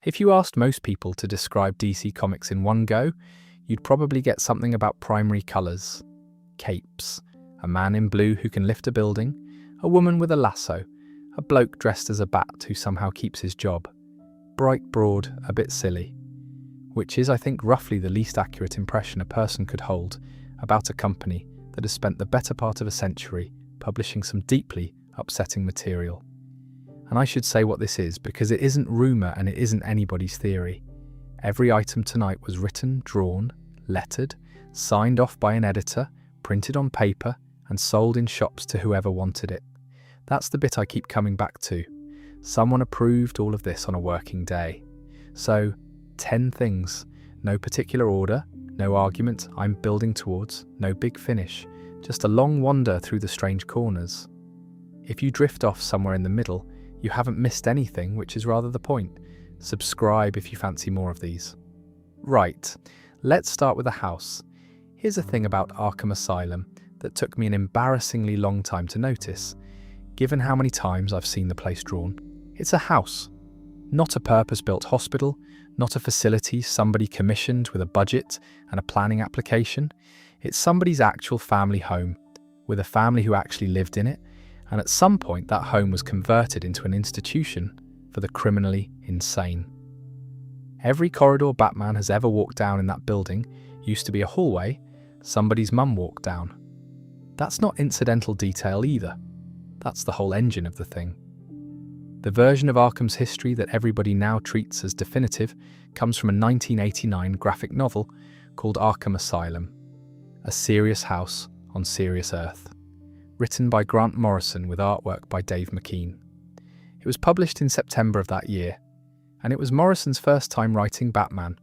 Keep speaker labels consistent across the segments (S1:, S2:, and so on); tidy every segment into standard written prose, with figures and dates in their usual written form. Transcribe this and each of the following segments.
S1: If you asked most people to describe DC Comics in one go, you'd probably get something about primary colours. Capes, a man in blue who can lift a building, a woman with a lasso, a bloke dressed as a bat who somehow keeps his job. Bright, broad, a bit silly. Which is, I think, roughly the least accurate impression a person could hold about a company that has spent the better part of a century publishing some deeply upsetting material. And I should say what this is, because it isn't rumour and it isn't anybody's theory. Every item tonight was written, drawn, lettered, signed off by an editor, printed on paper, and sold in shops to whoever wanted it. That's the bit I keep coming back to. Someone approved all of this on a working day. So, 10 things. No particular order, no argument I'm building towards, no big finish. Just a long wander through the strange corners. If you drift off somewhere in the middle, you haven't missed anything, which is rather the point. Subscribe if you fancy more of these. Right, let's start with a house. Here's a thing about Arkham Asylum that took me an embarrassingly long time to notice, given how many times I've seen the place drawn. It's a house, not a purpose-built hospital, not a facility somebody commissioned with a budget and a planning application. It's somebody's actual family home, with a family who actually lived in it, and at some point that home was converted into an institution for the criminally insane. Every corridor Batman has ever walked down in that building used to be a hallway somebody's mum walked down. That's not incidental detail either. That's the whole engine of the thing. The version of Arkham's history that everybody now treats as definitive comes from a 1989 graphic novel called Arkham Asylum, a serious house on serious earth, written by Grant Morrison with artwork by Dave McKean. It was published in September of that year, and it was Morrison's first time writing Batman,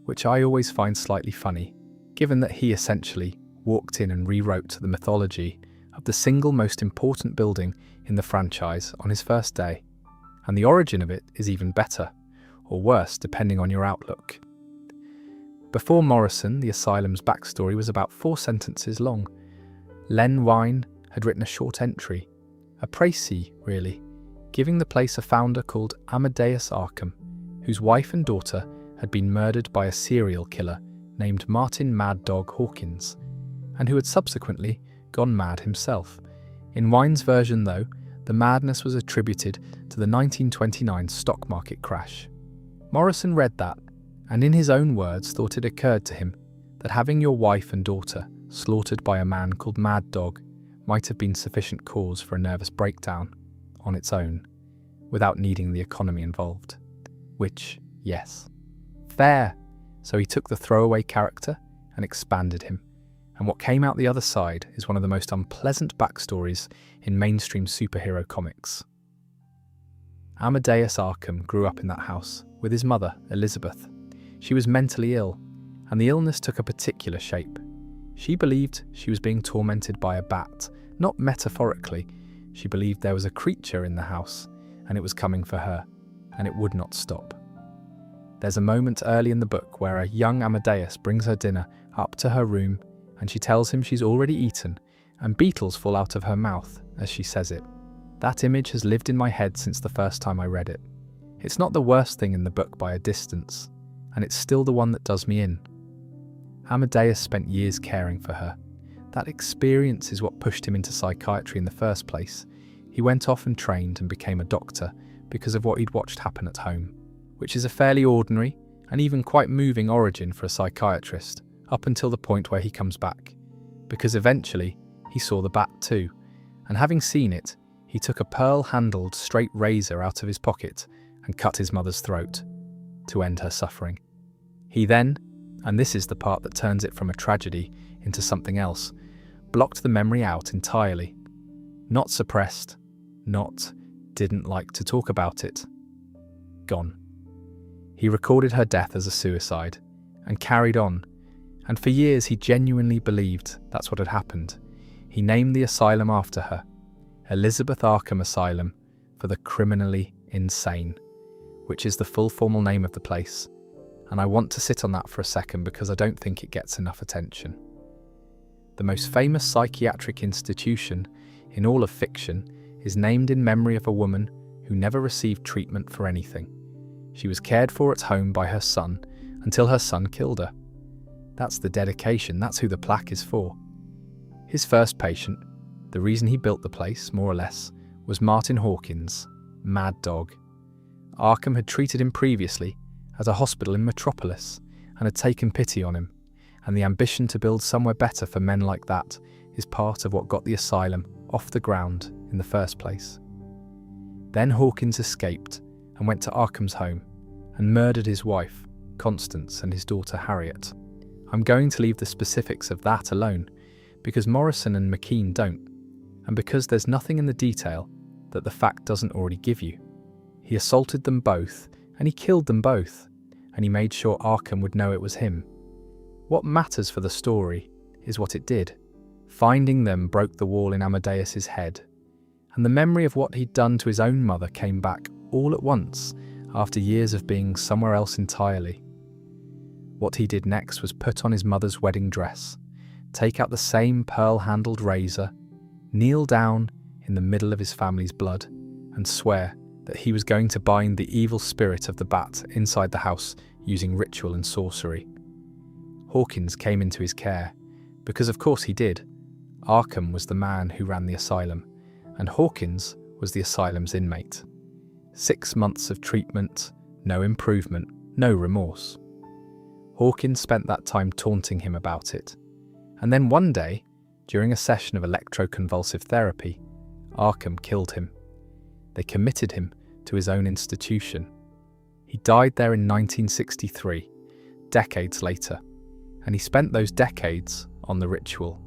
S1: which I always find slightly funny, given that he essentially walked in and rewrote the mythology of the single most important building in the franchise on his first day. And the origin of it is even better, or worse depending on your outlook. Before Morrison, the Asylum's backstory was about 4 sentences long. Len Wein had written a short entry, a précis really, giving the place a founder called Amadeus Arkham, whose wife and daughter had been murdered by a serial killer named Martin Mad Dog Hawkins, and who had subsequently gone mad himself. In Wein's version, though, the madness was attributed to the 1929 stock market crash. Morrison read that, and in his own words thought it occurred to him that having your wife and daughter slaughtered by a man called Mad Dog might have been sufficient cause for a nervous breakdown on its own, without needing the economy involved. Which, yes, fair. So he took the throwaway character and expanded him, and what came out the other side is one of the most unpleasant backstories in mainstream superhero comics. Amadeus Arkham grew up in that house with his mother, Elizabeth. She was mentally ill, and the illness took a particular shape. She believed she was being tormented by a bat, not metaphorically. She believed there was a creature in the house, and it was coming for her, and it would not stop. There's a moment early in the book where a young Amadeus brings her dinner up to her room, and she tells him she's already eaten, and beetles fall out of her mouth as she says it. That image has lived in my head since the first time I read it. It's not the worst thing in the book by a distance, and it's still the one that does me in. Amadeus spent years caring for her. That experience is what pushed him into psychiatry in the first place. He went off and trained and became a doctor because of what he'd watched happen at home, which is a fairly ordinary and even quite moving origin for a psychiatrist, up until the point where he comes back, because eventually he saw the bat too, and having seen it, he took a pearl-handled straight razor out of his pocket and cut his mother's throat to end her suffering. He then, and this is the part that turns it from a tragedy into something else, blocked the memory out entirely. Not suppressed, not didn't like to talk about it. Gone. He recorded her death as a suicide and carried on, and for years he genuinely believed that's what had happened. He named the asylum after her, Elizabeth Arkham Asylum, for the criminally insane, which is the full formal name of the place, and I want to sit on that for a second because I don't think it gets enough attention. The most famous psychiatric institution in all of fiction is named in memory of a woman who never received treatment for anything. She was cared for at home by her son until her son killed her. That's the dedication, that's who the plaque is for. His first patient, the reason he built the place, more or less, was Martin Hawkins, Mad Dog. Arkham had treated him previously at a hospital in Metropolis and had taken pity on him, and the ambition to build somewhere better for men like that is part of what got the asylum off the ground in the first place. Then Hawkins escaped and went to Arkham's home and murdered his wife, Constance, and his daughter Harriet. I'm going to leave the specifics of that alone because Morrison and McKean don't, and because there's nothing in the detail that the fact doesn't already give you. He assaulted them both, and he killed them both, and he made sure Arkham would know it was him. What matters for the story is what it did. Finding them broke the wall in Amadeus's head, and the memory of what he'd done to his own mother came back all at once after years of being somewhere else entirely. What he did next was put on his mother's wedding dress, take out the same pearl-handled razor, kneel down in the middle of his family's blood, and swear that he was going to bind the evil spirit of the bat inside the house using ritual and sorcery. Hawkins came into his care, because of course he did. Arkham was the man who ran the asylum, and Hawkins was the asylum's inmate. 6 months of treatment, no improvement, no remorse. Hawkins spent that time taunting him about it. And then one day, during a session of electroconvulsive therapy, Arkham killed him. They committed him to his own institution. He died there in 1963, decades later, and he spent those decades on the ritual.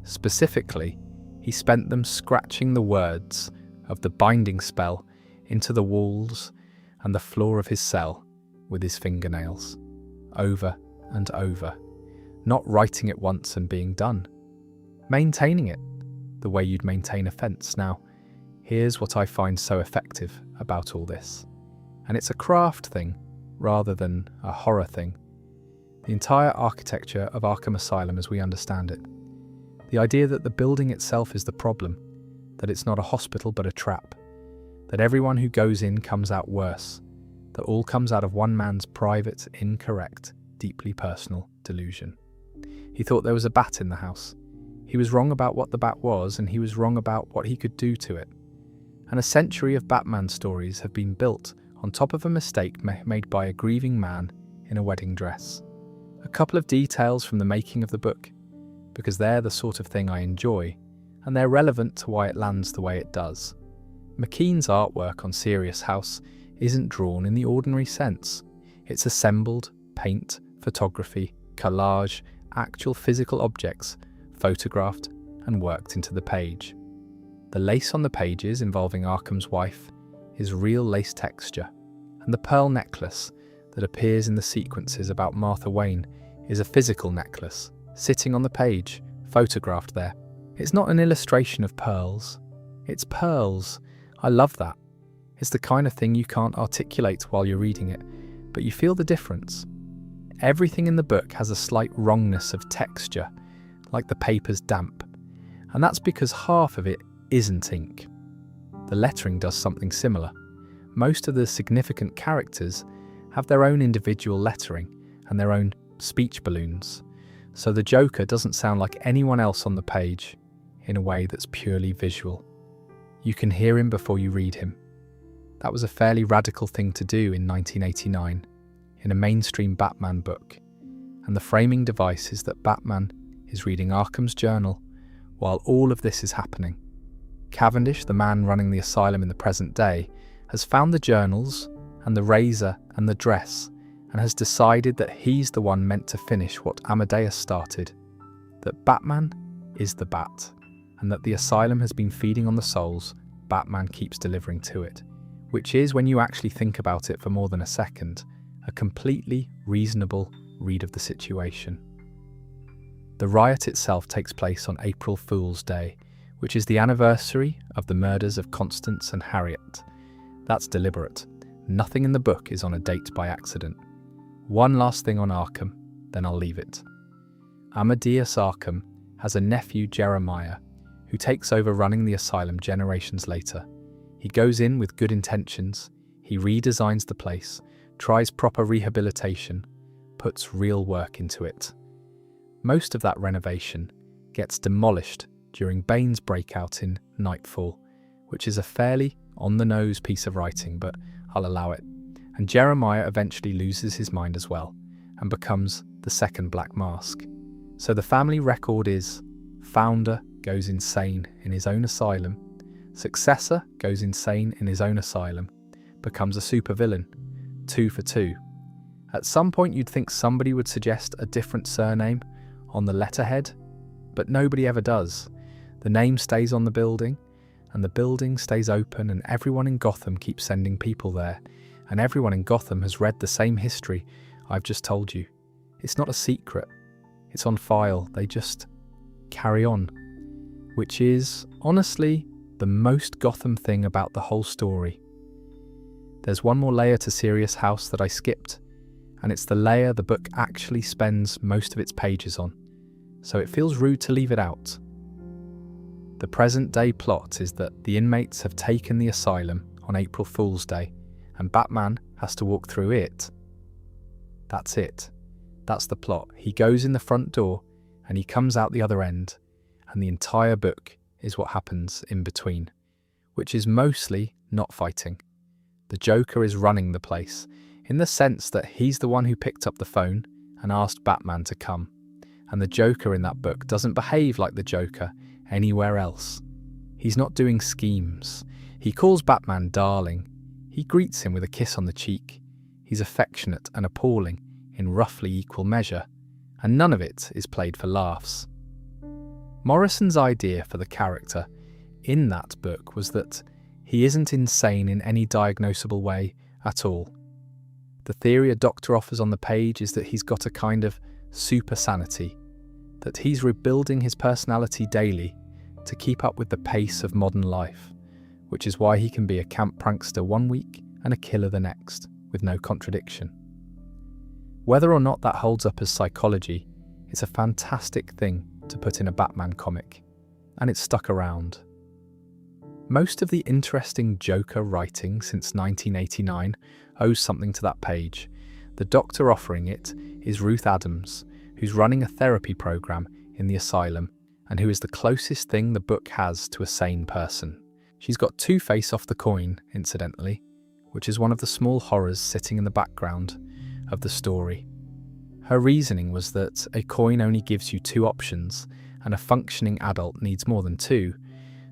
S1: Specifically, he spent them scratching the words of the binding spell into the walls and the floor of his cell with his fingernails, over and over, not writing it once and being done. Maintaining it, the way you'd maintain a fence. Now, here's what I find so effective about all this. And it's a craft thing, rather than a horror thing. The entire architecture of Arkham Asylum as we understand it. The idea that the building itself is the problem, that it's not a hospital but a trap, that everyone who goes in comes out worse, that all comes out of one man's private, incorrect, deeply personal delusion. He thought there was a bat in the house. He was wrong about what the bat was, and he was wrong about what he could do to it. And a century of Batman stories have been built on top of a mistake made by a grieving man in a wedding dress. A couple of details from the making of the book, because they're the sort of thing I enjoy, and they're relevant to why it lands the way it does. McKean's artwork on Serious House isn't drawn in the ordinary sense. It's assembled, paint, photography, collage, actual physical objects, photographed and worked into the page. The lace on the pages involving Arkham's wife is real lace texture, and the pearl necklace that appears in the sequences about Martha Wayne is a physical necklace, sitting on the page, photographed there. It's not an illustration of pearls, it's pearls. I love that. It's the kind of thing you can't articulate while you're reading it, but you feel the difference. Everything in the book has a slight wrongness of texture, like the paper's damp, and that's because half of it isn't ink. The lettering does something similar. Most of the significant characters have their own individual lettering and their own speech balloons, so the Joker doesn't sound like anyone else on the page in a way that's purely visual. You can hear him before you read him. That was a fairly radical thing to do in 1989 in a mainstream Batman book, and the framing device is that Batman is reading Arkham's journal while all of this is happening. Cavendish, the man running the asylum in the present day, has found the journals and the razor and the dress and has decided that he's the one meant to finish what Amadeus started, that Batman is the bat, and that the asylum has been feeding on the souls Batman keeps delivering to it, which is, when you actually think about it for more than a second, a completely reasonable read of the situation. The riot itself takes place on April Fool's Day, which is the anniversary of the murders of Constance and Harriet. That's deliberate. Nothing in the book is on a date by accident. One last thing on Arkham, then I'll leave it. Amadeus Arkham has a nephew, Jeremiah, who takes over running the asylum generations later. He goes in with good intentions, he redesigns the place, tries proper rehabilitation, puts real work into it. Most of that renovation gets demolished during Bane's breakout in Nightfall, which is a fairly on-the-nose piece of writing, but I'll allow it. And Jeremiah eventually loses his mind as well, and becomes the second Black Mask. So the family record is: founder goes insane in his own asylum, successor goes insane in his own asylum, becomes a supervillain, 2 for 2. At some point you'd think somebody would suggest a different surname on the letterhead, but nobody ever does. The name stays on the building, and the building stays open, and everyone in Gotham keeps sending people there, and everyone in Gotham has read the same history I've just told you. It's not a secret. It's on file. They just carry on. Which is, honestly, the most Gotham thing about the whole story. There's one more layer to Serious House that I skipped, and it's the layer the book actually spends most of its pages on, so it feels rude to leave it out. The present-day plot is that the inmates have taken the asylum on April Fool's Day, and Batman has to walk through it. That's it. That's the plot. He goes in the front door, and he comes out the other end, and the entire book is what happens in between, which is mostly not fighting. The Joker is running the place, in the sense that he's the one who picked up the phone and asked Batman to come, and the Joker in that book doesn't behave like the Joker anywhere else. He's not doing schemes. He calls Batman darling. He greets him with a kiss on the cheek. He's affectionate and appalling in roughly equal measure, and none of it is played for laughs. Morrison's idea for the character in that book was that he isn't insane in any diagnosable way at all. The theory a doctor offers on the page is that he's got a kind of super sanity, that he's rebuilding his personality daily to keep up with the pace of modern life, which is why he can be a camp prankster one week and a killer the next, with no contradiction. Whether or not that holds up as psychology, it's a fantastic thing to put in a Batman comic, and it's stuck around. Most of the interesting Joker writing since 1989 owes something to that page. The doctor offering it is Ruth Adams, who's running a therapy program in the asylum and who is the closest thing the book has to a sane person. She's got Two-Face off the coin, incidentally, which is one of the small horrors sitting in the background of the story. Her reasoning was that a coin only gives you 2 options and a functioning adult needs more than 2,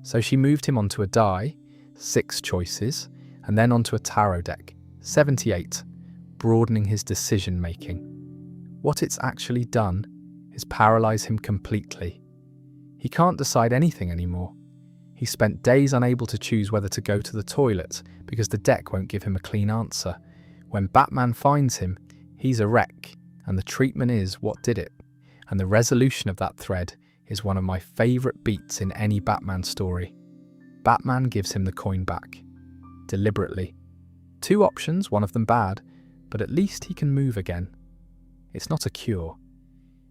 S1: so she moved him onto a die, 6 choices, and then onto a tarot deck, 78, broadening his decision-making. What it's actually done is paralyse him completely. He can't decide anything anymore. He spent days unable to choose whether to go to the toilet because the deck won't give him a clean answer. When Batman finds him, he's a wreck, and the treatment is what did it. And the resolution of that thread is one of my favourite beats in any Batman story. Batman gives him the coin back. Deliberately. 2 options, one of them bad, but at least he can move again. It's not a cure.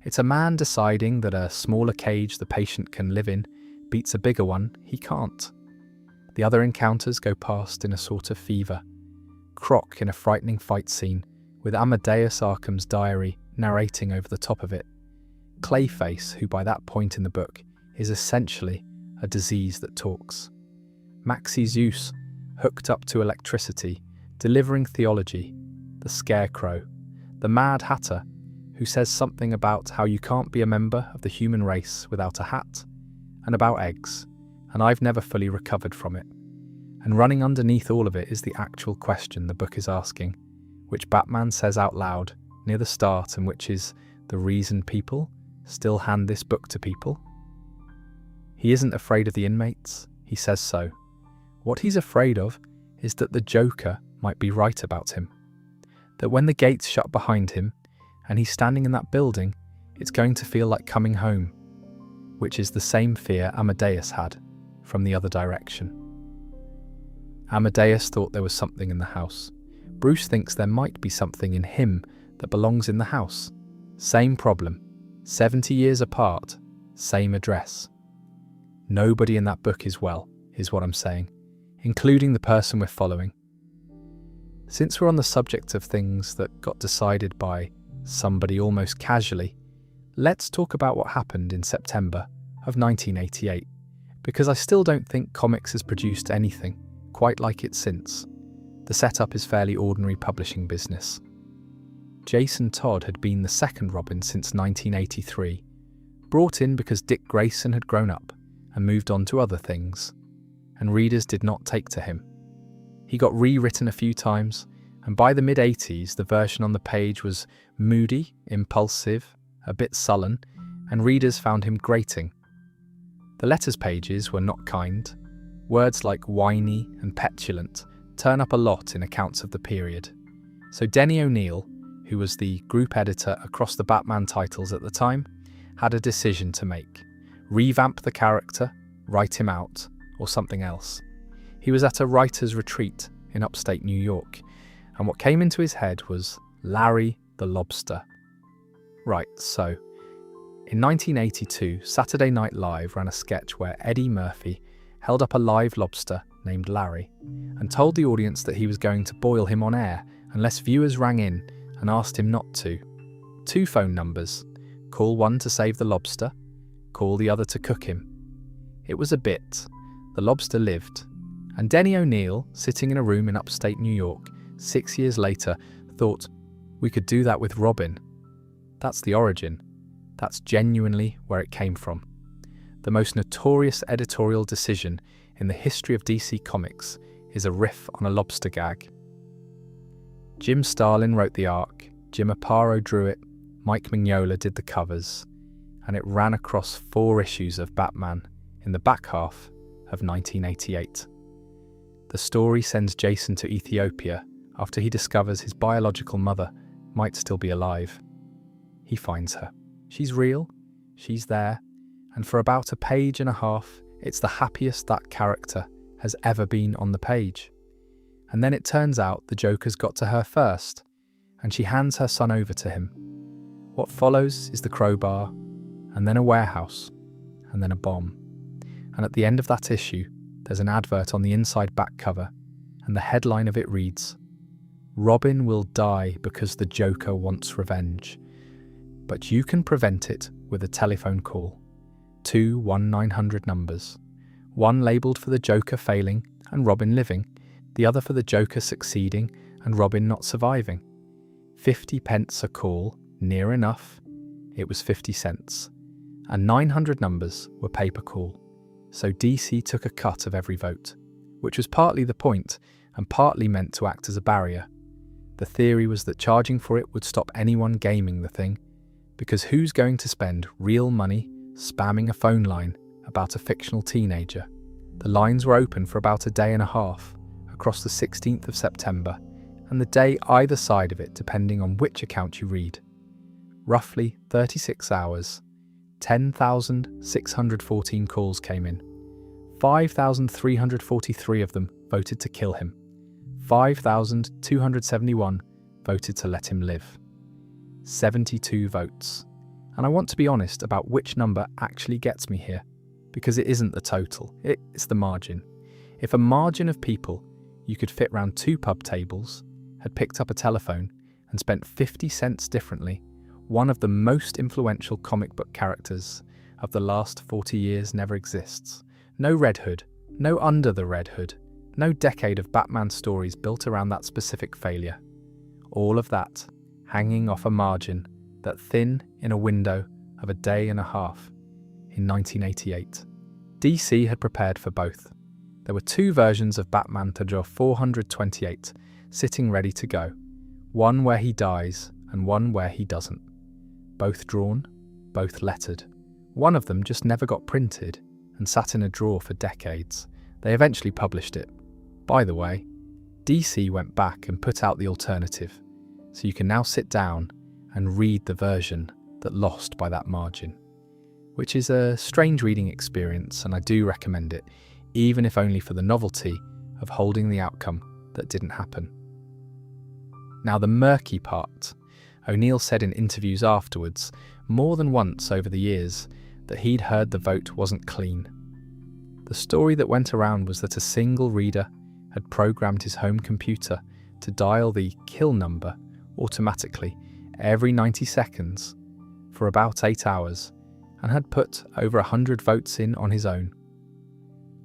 S1: It's a man deciding that a smaller cage the patient can live in beats a bigger one he can't. The other encounters go past in a sort of fever. Croc in a frightening fight scene, with Amadeus Arkham's diary narrating over the top of it. Clayface, who by that point in the book is essentially a disease that talks. Maxie Zeus, hooked up to electricity, delivering theology. The Scarecrow. The Mad Hatter, who says something about how you can't be a member of the human race without a hat, and about eggs, and I've never fully recovered from it. And running underneath all of it is the actual question the book is asking, which Batman says out loud near the start, and which is the reason people still hand this book to people. He isn't afraid of the inmates, he says so. What he's afraid of is that the Joker might be right about him. That when the gates shut behind him, and he's standing in that building, it's going to feel like coming home, which is the same fear Amadeus had from the other direction. Amadeus thought there was something in the house. Bruce thinks there might be something in him that belongs in the house. Same problem, 70 years apart, same address. Nobody in that book is well, is what I'm saying, including the person we're following. Since we're on the subject of things that got decided by somebody almost casually, let's talk about what happened in September of 1988, because I still don't think comics has produced anything quite like it since. The setup is fairly ordinary publishing business. Jason Todd had been the second Robin since 1983, brought in because Dick Grayson had grown up and moved on to other things, and readers did not take to him. He got rewritten a few times, and by the mid-80s the version on the page was moody, impulsive, a bit sullen, and readers found him grating. The letters pages were not kind. Words like whiny and petulant turn up a lot in accounts of the period. So Denny O'Neil, who was the group editor across the Batman titles at the time, had a decision to make. Revamp the character, write him out, or something else. He was at a writer's retreat in upstate New York, and what came into his head was Larry the Lobster. Right, so in 1982, Saturday Night Live ran a sketch where Eddie Murphy held up a live lobster named Larry and told the audience that he was going to boil him on air unless viewers rang in and asked him not to. 2 phone numbers. Call one to save the lobster, call the other to cook him. It was a bit. The lobster lived. And Denny O'Neil, sitting in a room in upstate New York 6 years later, thought, we could do that with Robin. That's the origin. That's genuinely where it came from. The most notorious editorial decision in the history of DC Comics is a riff on a lobster gag. Jim Starlin wrote the arc, Jim Aparo drew it, Mike Mignola did the covers, and it ran across 4 issues of Batman in the back half of 1988. The story sends Jason to Ethiopia after he discovers his biological mother might still be alive. He finds her. She's real, she's there, and for about a page and a half, it's the happiest that character has ever been on the page. And then it turns out the Joker's got to her first, and she hands her son over to him. What follows is the crowbar, and then a warehouse, and then a bomb. And at the end of that issue, there's an advert on the inside back cover, and the headline of it reads, Robin will die because the Joker wants revenge, but you can prevent it with a telephone call. 2 1-900 numbers. One labelled for the Joker failing and Robin living, the other for the Joker succeeding and Robin not surviving. 50 pence a call, near enough. It was 50 cents. And 900 numbers were pay-per-call. So DC took a cut of every vote, which was partly the point and partly meant to act as a barrier. The theory was that charging for it would stop anyone gaming the thing, because who's going to spend real money spamming a phone line about a fictional teenager? The lines were open for about a day and a half, across the 16th of September, and the day either side of it depending on which account you read. Roughly 36 hours, 10,614 calls came in. 5,343 of them voted to kill him. 5,271 voted to let him live. 72 votes. And I want to be honest about which number actually gets me here, because it isn't the total, it's the margin. If a margin of people you could fit round 2 pub tables had picked up a telephone and spent 50 cents differently, one of the most influential comic book characters of the last 40 years never exists. No Red Hood, no Under the Red Hood, no decade of Batman stories built around that specific failure. All of that hanging off a margin that thin in a window of a day and a half in 1988. DC had prepared for both. There were 2 versions of Batman to draw 428 sitting ready to go, one where he dies and one where he doesn't. Both drawn, both lettered. One of them just never got printed and sat in a drawer for decades. They eventually published it. By the way, DC went back and put out the alternative, so you can now sit down and read the version that lost by that margin, which is a strange reading experience, and I do recommend it, even if only for the novelty of holding the outcome that didn't happen. Now, the murky part. O'Neil said in interviews afterwards, more than once over the years, that he'd heard the vote wasn't clean. The story that went around was that a single reader had programmed his home computer to dial the kill number automatically every 90 seconds for about 8 hours and had put over 100 votes in on his own.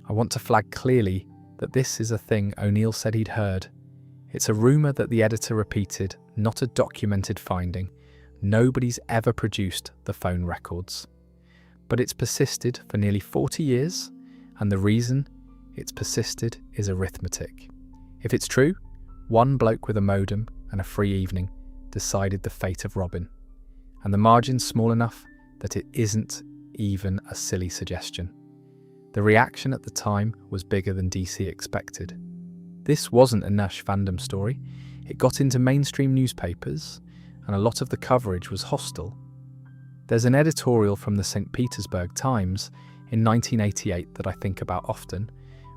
S1: I want to flag clearly that this is a thing O'Neill said he'd heard. It's a rumour that the editor repeated, not a documented finding. Nobody's ever produced the phone records. But it's persisted for nearly 40 years, and the reason it's persisted is arithmetic. If it's true, one bloke with a modem and a free evening decided the fate of Robin, and the margin's small enough that it isn't even a silly suggestion. The reaction at the time was bigger than DC expected. This wasn't a Nash fandom story. It got into mainstream newspapers, and a lot of the coverage was hostile. There's an editorial from the St. Petersburg Times in 1988 that I think about often,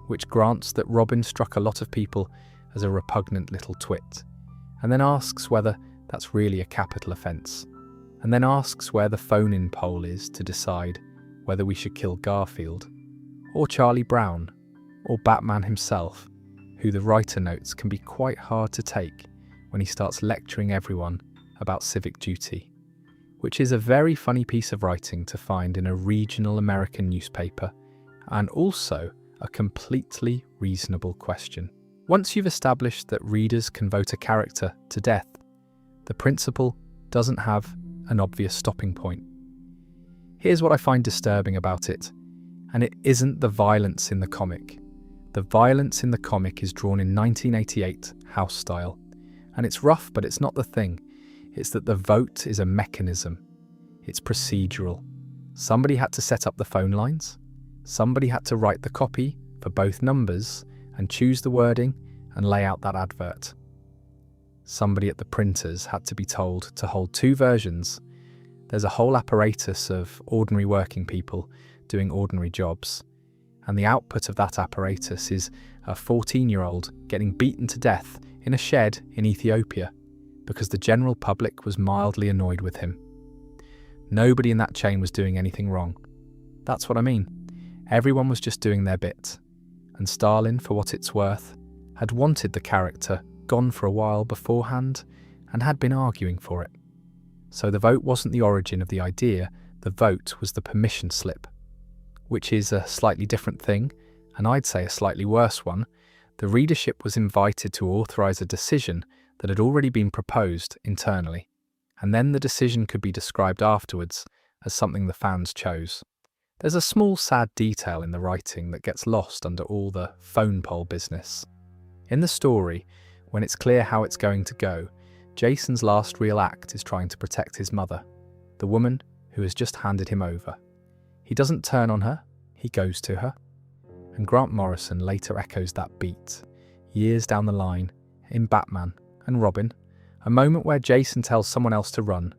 S1: which grants that Robin struck a lot of people as a repugnant little twit, and then asks whether that's really a capital offence, and then asks where the phone-in poll is to decide whether we should kill Garfield, or Charlie Brown, or Batman himself, who the writer notes can be quite hard to take when he starts lecturing everyone about civic duty, which is a very funny piece of writing to find in a regional American newspaper, and also a completely reasonable question. Once you've established that readers can vote a character to death, the principle doesn't have an obvious stopping point. Here's what I find disturbing about it, and it isn't the violence in the comic. The violence in the comic is drawn in 1988 house style, and it's rough, but it's not the thing. It's that the vote is a mechanism. It's procedural. Somebody had to set up the phone lines. Somebody had to write the copy for both numbers and choose the wording and lay out that advert. Somebody at the printers had to be told to hold two versions. There's a whole apparatus of ordinary working people doing ordinary jobs. And the output of that apparatus is a 14-year-old getting beaten to death in a shed in Ethiopia because the general public was mildly annoyed with him. Nobody in that chain was doing anything wrong. That's what I mean. Everyone was just doing their bit. And Stalin, for what it's worth, had wanted the character gone for a while beforehand and had been arguing for it. So the vote wasn't the origin of the idea, the vote was the permission slip, which is a slightly different thing, and I'd say a slightly worse one. The readership was invited to authorise a decision that had already been proposed internally, and then the decision could be described afterwards as something the fans chose. There's a small sad detail in the writing that gets lost under all the phone poll business. In the story, when it's clear how it's going to go, Jason's last real act is trying to protect his mother, the woman who has just handed him over. He doesn't turn on her, he goes to her. And Grant Morrison later echoes that beat, years down the line, in Batman and Robin, a moment where Jason tells someone else to run,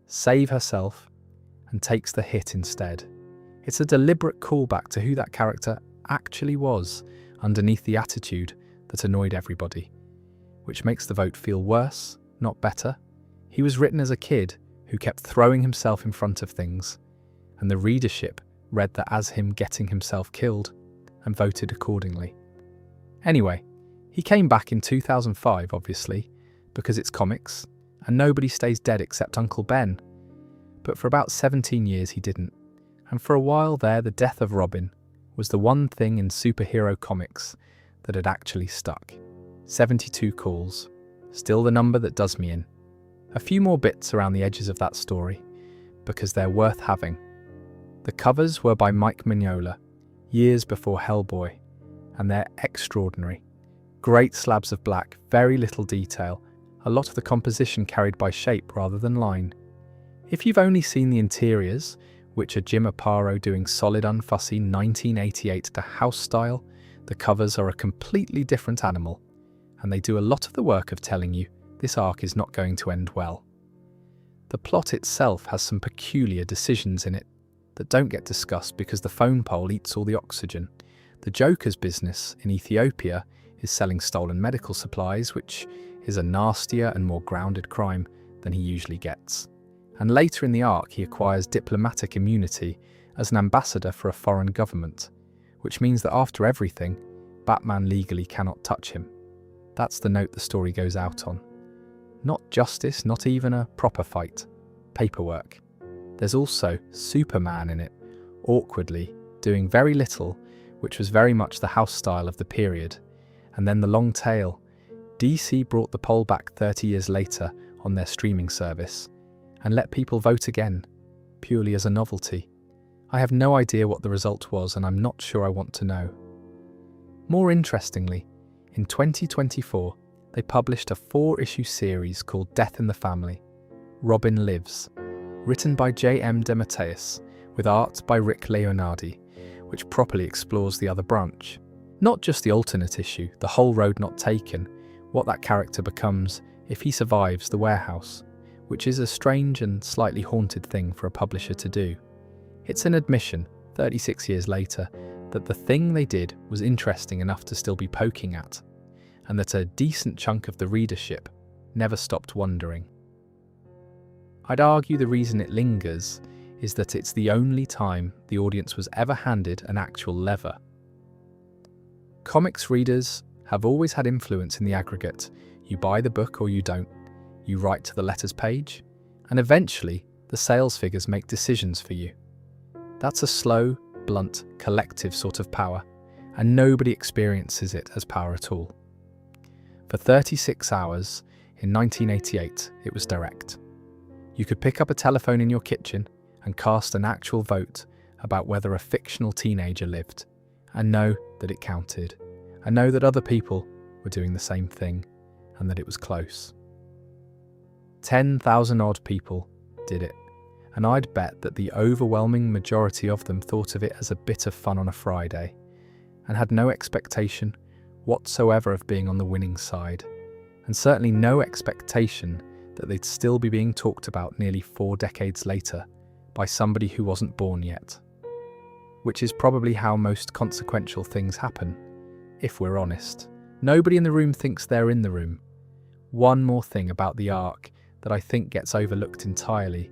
S1: save herself, and takes the hit instead. It's a deliberate callback to who that character actually was underneath the attitude that annoyed everybody, which makes the vote feel worse, not better. He was written as a kid who kept throwing himself in front of things, and the readership read that as him getting himself killed and voted accordingly. Anyway, he came back in 2005, obviously, because it's comics, and nobody stays dead except Uncle Ben. But for about 17 years he didn't, and for a while there the death of Robin was the one thing in superhero comics that had actually stuck. 72 calls, still the number that does me in. A few more bits around the edges of that story, because they're worth having. The covers were by Mike Mignola, years before Hellboy, and they're extraordinary. Great slabs of black, very little detail, a lot of the composition carried by shape rather than line. If you've only seen the interiors, which are Jim Aparo doing solid unfussy 1988 to house style, the covers are a completely different animal, and they do a lot of the work of telling you this arc is not going to end well. The plot itself has some peculiar decisions in it that don't get discussed because the phone poll eats all the oxygen. The Joker's business in Ethiopia is selling stolen medical supplies, which is a nastier and more grounded crime than he usually gets. And later in the arc he acquires diplomatic immunity as an ambassador for a foreign government, which means that after everything, Batman legally cannot touch him. That's the note the story goes out on. Not justice, not even a proper fight. Paperwork. There's also Superman in it, awkwardly, doing very little, which was very much the house style of the period. And then the long tail. DC brought the poll back 30 years later on their streaming service and let people vote again, purely as a novelty. I have no idea what the result was, and I'm not sure I want to know. More interestingly, in 2024, they published a 4-issue series called Death in the Family, Robin Lives, written by J.M. DeMatteis, with art by Rick Leonardi, which properly explores the other branch. Not just the alternate issue, the whole road not taken, what that character becomes if he survives the warehouse, which is a strange and slightly haunted thing for a publisher to do. It's an admission, 36 years later, that the thing they did was interesting enough to still be poking at, and that a decent chunk of the readership never stopped wondering. I'd argue the reason it lingers is that it's the only time the audience was ever handed an actual lever. Comics readers have always had influence in the aggregate. You buy the book or you don't. You write to the letters page, and eventually the sales figures make decisions for you. That's a slow, blunt, collective sort of power, and nobody experiences it as power at all. For 36 hours, in 1988, it was direct. You could pick up a telephone in your kitchen and cast an actual vote about whether a fictional teenager lived, and know that it counted, and know that other people were doing the same thing, and that it was close. 10,000 odd people did it, and I'd bet that the overwhelming majority of them thought of it as a bit of fun on a Friday, and had no expectation whatsoever of being on the winning side, and certainly no expectation that they'd still be being talked about nearly 4 decades later by somebody who wasn't born yet. Which is probably how most consequential things happen, if we're honest. Nobody in the room thinks they're in the room. One more thing about the arc that I think gets overlooked entirely,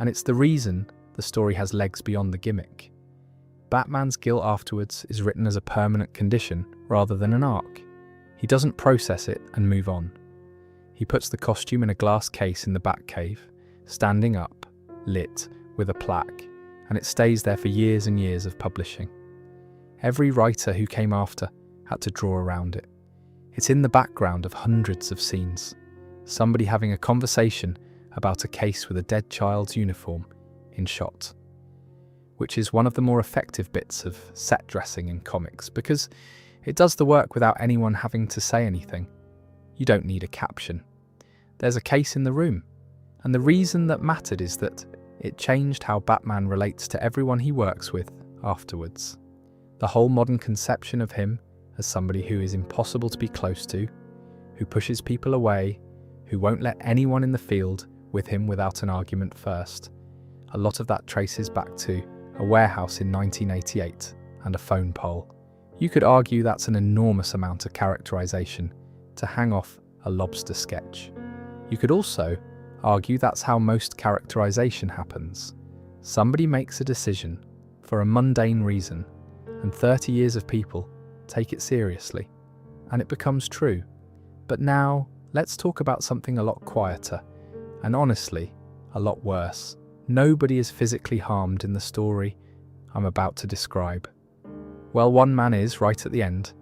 S1: and it's the reason the story has legs beyond the gimmick. Batman's guilt afterwards is written as a permanent condition rather than an arc. He doesn't process it and move on. He puts the costume in a glass case in the Batcave, standing up, lit, with a plaque, and it stays there for years and years of publishing. Every writer who came after had to draw around it. It's in the background of hundreds of scenes. Somebody having a conversation about a case with a dead child's uniform in shot. Which is one of the more effective bits of set dressing in comics, because it does the work without anyone having to say anything. You don't need a caption. There's a case in the room, and the reason that mattered is that it changed how Batman relates to everyone he works with afterwards. The whole modern conception of him as somebody who is impossible to be close to, who pushes people away, who won't let anyone in the field with him without an argument first. A lot of that traces back to a warehouse in 1988 and a phone pole. You could argue that's an enormous amount of characterization to hang off a lobster sketch. You could also argue that's how most characterization happens. Somebody makes a decision for a mundane reason, and 30 years of people take it seriously, and it becomes true. But now, let's talk about something a lot quieter, and honestly, a lot worse. Nobody is physically harmed in the story I'm about to describe. Well, one man is right at the end,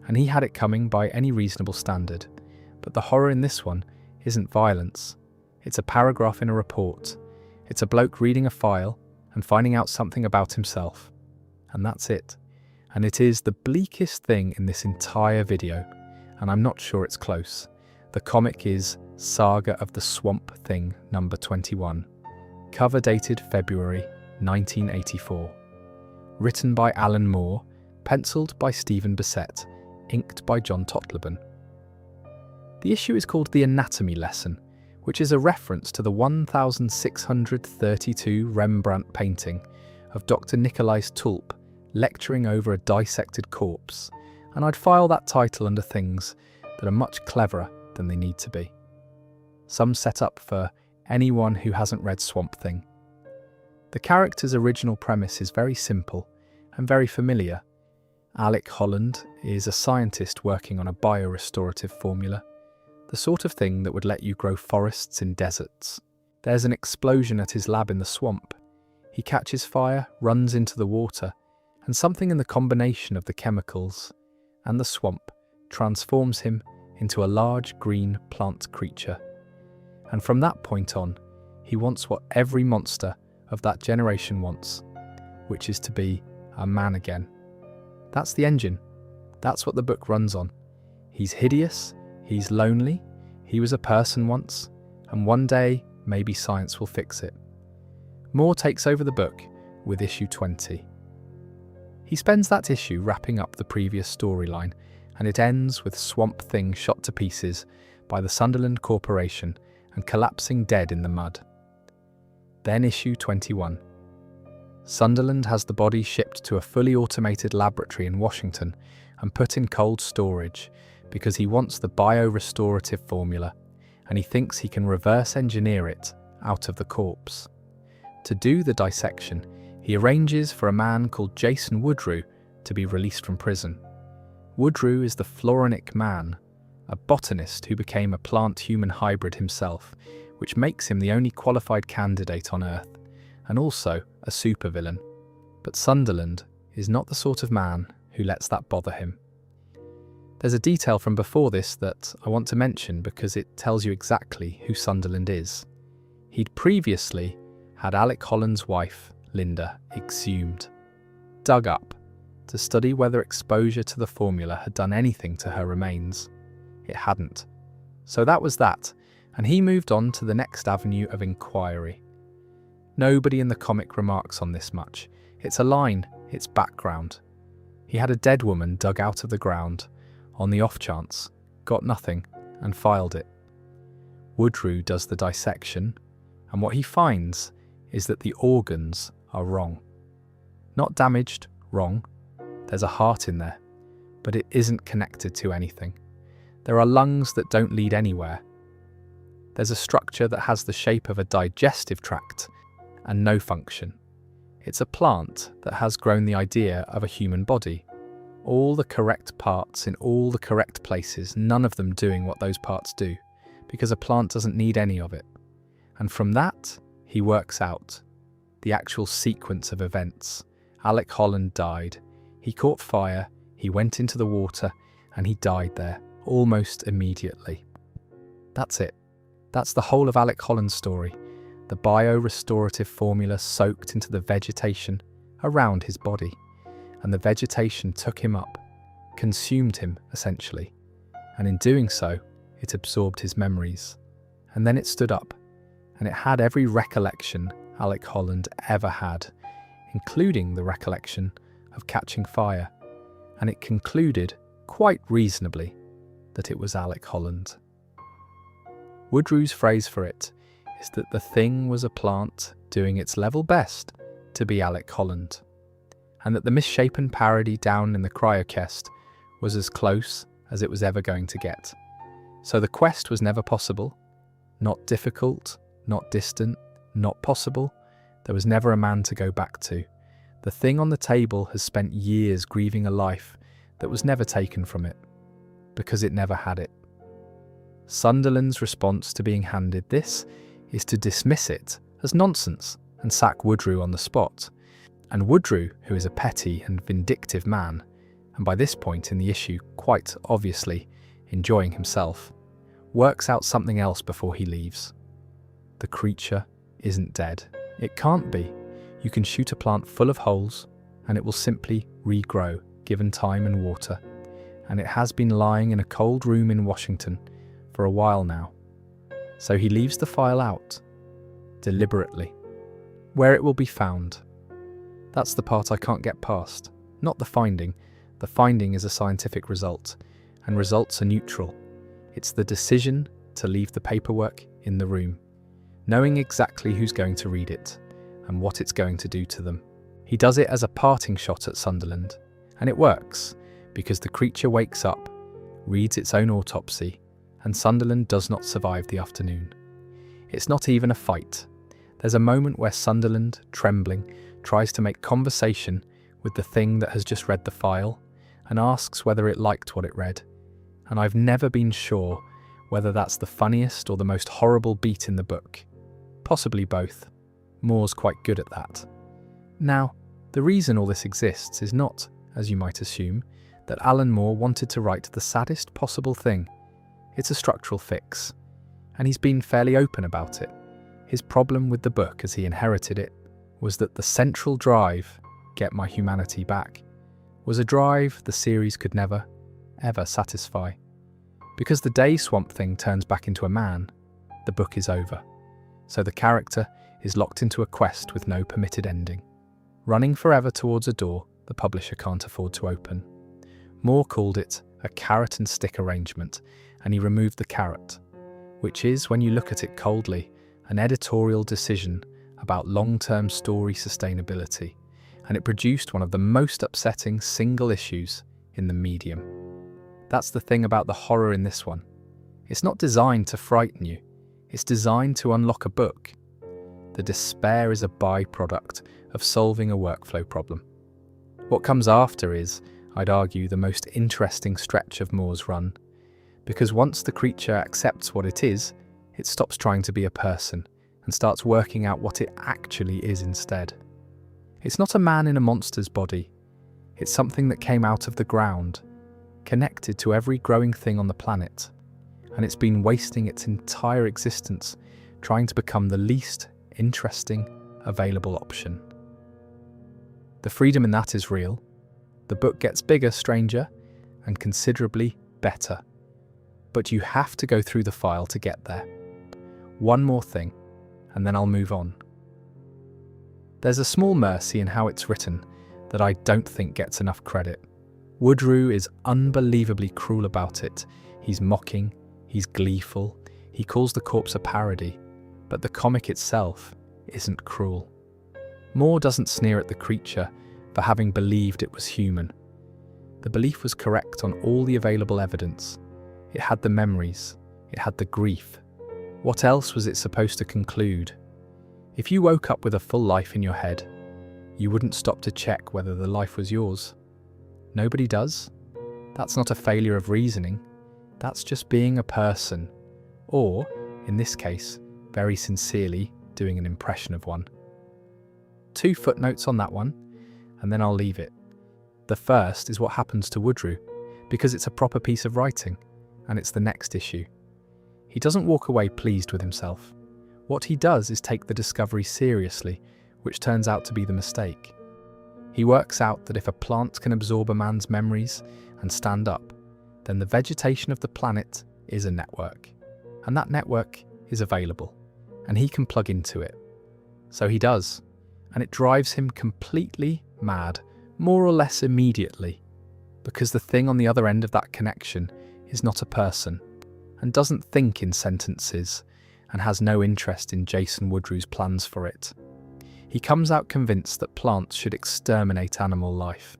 S1: and he had it coming by any reasonable standard. But the horror in this one isn't violence. It's a paragraph in a report. It's a bloke reading a file and finding out something about himself. And that's it. And it is the bleakest thing in this entire video, and I'm not sure it's close. The comic is Saga of the Swamp Thing number 21. Cover dated February 1984. Written by Alan Moore, penciled by Stephen Bissett, inked by John Totleben. The issue is called The Anatomy Lesson, which is a reference to the 1632 Rembrandt painting of Dr. Nicolaes Tulp lecturing over a dissected corpse, and I'd file that title under things that are much cleverer than they need to be. Some set up for anyone who hasn't read Swamp Thing. The character's original premise is very simple and very familiar, Alec Holland is a scientist working on a biorestorative formula, the sort of thing that would let you grow forests in deserts. There's an explosion at his lab in the swamp. He catches fire, runs into the water, and something in the combination of the chemicals and the swamp transforms him into a large green plant creature. And from that point on, he wants what every monster of that generation wants, which is to be a man again. That's the engine. That's what the book runs on. He's hideous, he's lonely, he was a person once, and one day maybe science will fix it. Moore takes over the book with issue 20. He spends that issue wrapping up the previous storyline, and it ends with Swamp Thing shot to pieces by the Sunderland Corporation and collapsing dead in the mud. Then issue 21. Sunderland has the body shipped to a fully automated laboratory in Washington and put in cold storage because he wants the biorestorative formula and he thinks he can reverse engineer it out of the corpse. To do the dissection, he arranges for a man called Jason Woodrue to be released from prison. Woodrue is the Floronic Man, a botanist who became a plant-human hybrid himself, which makes him the only qualified candidate on Earth, and also a supervillain. But Sunderland is not the sort of man who lets that bother him. There's a detail from before this that I want to mention because it tells you exactly who Sunderland is. He'd previously had Alec Holland's wife, Linda, exhumed, dug up, to study whether exposure to the formula had done anything to her remains. It hadn't. So that was that, and he moved on to the next avenue of inquiry. Nobody in the comic remarks on this much. It's a line, it's background. He had a dead woman dug out of the ground, on the off chance, got nothing, and filed it. Woodrue does the dissection, and what he finds is that the organs are wrong. Not damaged, wrong. There's a heart in there, but it isn't connected to anything. There are lungs that don't lead anywhere. There's a structure that has the shape of a digestive tract and no function. It's a plant that has grown the idea of a human body. All the correct parts in all the correct places, none of them doing what those parts do, because a plant doesn't need any of it. And from that, he works out the actual sequence of events. Alec Holland died. He caught fire, he went into the water, and he died there, almost immediately. That's it. That's the whole of Alec Holland's story. The biorestorative formula soaked into the vegetation around his body, and the vegetation took him up, consumed him, essentially, and in doing so, it absorbed his memories. And then it stood up, and it had every recollection Alec Holland ever had, including the recollection of catching fire, and it concluded, quite reasonably, that it was Alec Holland. Woodrue's phrase for it is that the thing was a plant doing its level best to be Alec Holland, and that the misshapen parody down in the cryochest was as close as it was ever going to get. So the quest was never possible, not difficult, not distant, not possible. There was never a man to go back to. The thing on the table has spent years grieving a life that was never taken from it, because it never had it. Sunderland's response to being handed this is to dismiss it as nonsense and sack Woodrue on the spot. And Woodrue, who is a petty and vindictive man, and by this point in the issue quite obviously enjoying himself, works out something else before he leaves. The creature isn't dead. It can't be. You can shoot a plant full of holes and it will simply regrow, given time and water. And it has been lying in a cold room in Washington for a while now. So he leaves the file out, deliberately, where it will be found. That's the part I can't get past, not the finding. The finding is a scientific result, and results are neutral. It's the decision to leave the paperwork in the room, knowing exactly who's going to read it and what it's going to do to them. He does it as a parting shot at Sunderland, and it works, because the creature wakes up, reads its own autopsy, and Sunderland does not survive the afternoon. It's not even a fight. There's a moment where Sunderland, trembling, tries to make conversation with the thing that has just read the file, and asks whether it liked what it read. And I've never been sure whether that's the funniest or the most horrible beat in the book. Possibly both. Moore's quite good at that. Now, the reason all this exists is not, as you might assume, that Alan Moore wanted to write the saddest possible thing. It's a structural fix, and he's been fairly open about it. His problem with the book as he inherited it was that the central drive, get my humanity back, was a drive the series could never, ever satisfy. Because the day Swamp Thing turns back into a man, the book is over. So the character is locked into a quest with no permitted ending, running forever towards a door the publisher can't afford to open. Moore called it a carrot and stick arrangement, and he removed the carrot, which is, when you look at it coldly, an editorial decision about long-term story sustainability, and it produced one of the most upsetting single issues in the medium. That's the thing about the horror in this one. It's not designed to frighten you, it's designed to unlock a book. The despair is a byproduct of solving a workflow problem. What comes after is, I'd argue, the most interesting stretch of Moore's run, because once the creature accepts what it is, it stops trying to be a person and starts working out what it actually is instead. It's not a man in a monster's body. It's something that came out of the ground, connected to every growing thing on the planet, and it's been wasting its entire existence trying to become the least interesting available option. The freedom in that is real. The book gets bigger, stranger, and considerably better. But you have to go through the file to get there. One more thing, and then I'll move on. There's a small mercy in how it's written that I don't think gets enough credit. Woodrue is unbelievably cruel about it. He's mocking, he's gleeful, he calls the corpse a parody, but the comic itself isn't cruel. Moore doesn't sneer at the creature for having believed it was human. The belief was correct on all the available evidence. It had the memories, it had the grief. What else was it supposed to conclude? If you woke up with a full life in your head, you wouldn't stop to check whether the life was yours. Nobody does. That's not a failure of reasoning. That's just being a person. Or, in this case, very sincerely doing an impression of one. 2 footnotes on that one, and then I'll leave it. The first is what happens to Woodrue, because it's a proper piece of writing, and it's the next issue. He doesn't walk away pleased with himself. What he does is take the discovery seriously, which turns out to be the mistake. He works out that if a plant can absorb a man's memories and stand up, then the vegetation of the planet is a network, and that network is available, and he can plug into it. So he does, and it drives him completely mad, more or less immediately, because the thing on the other end of that connection is not a person, and doesn't think in sentences, and has no interest in Jason Woodrue's plans for it. He comes out convinced that plants should exterminate animal life,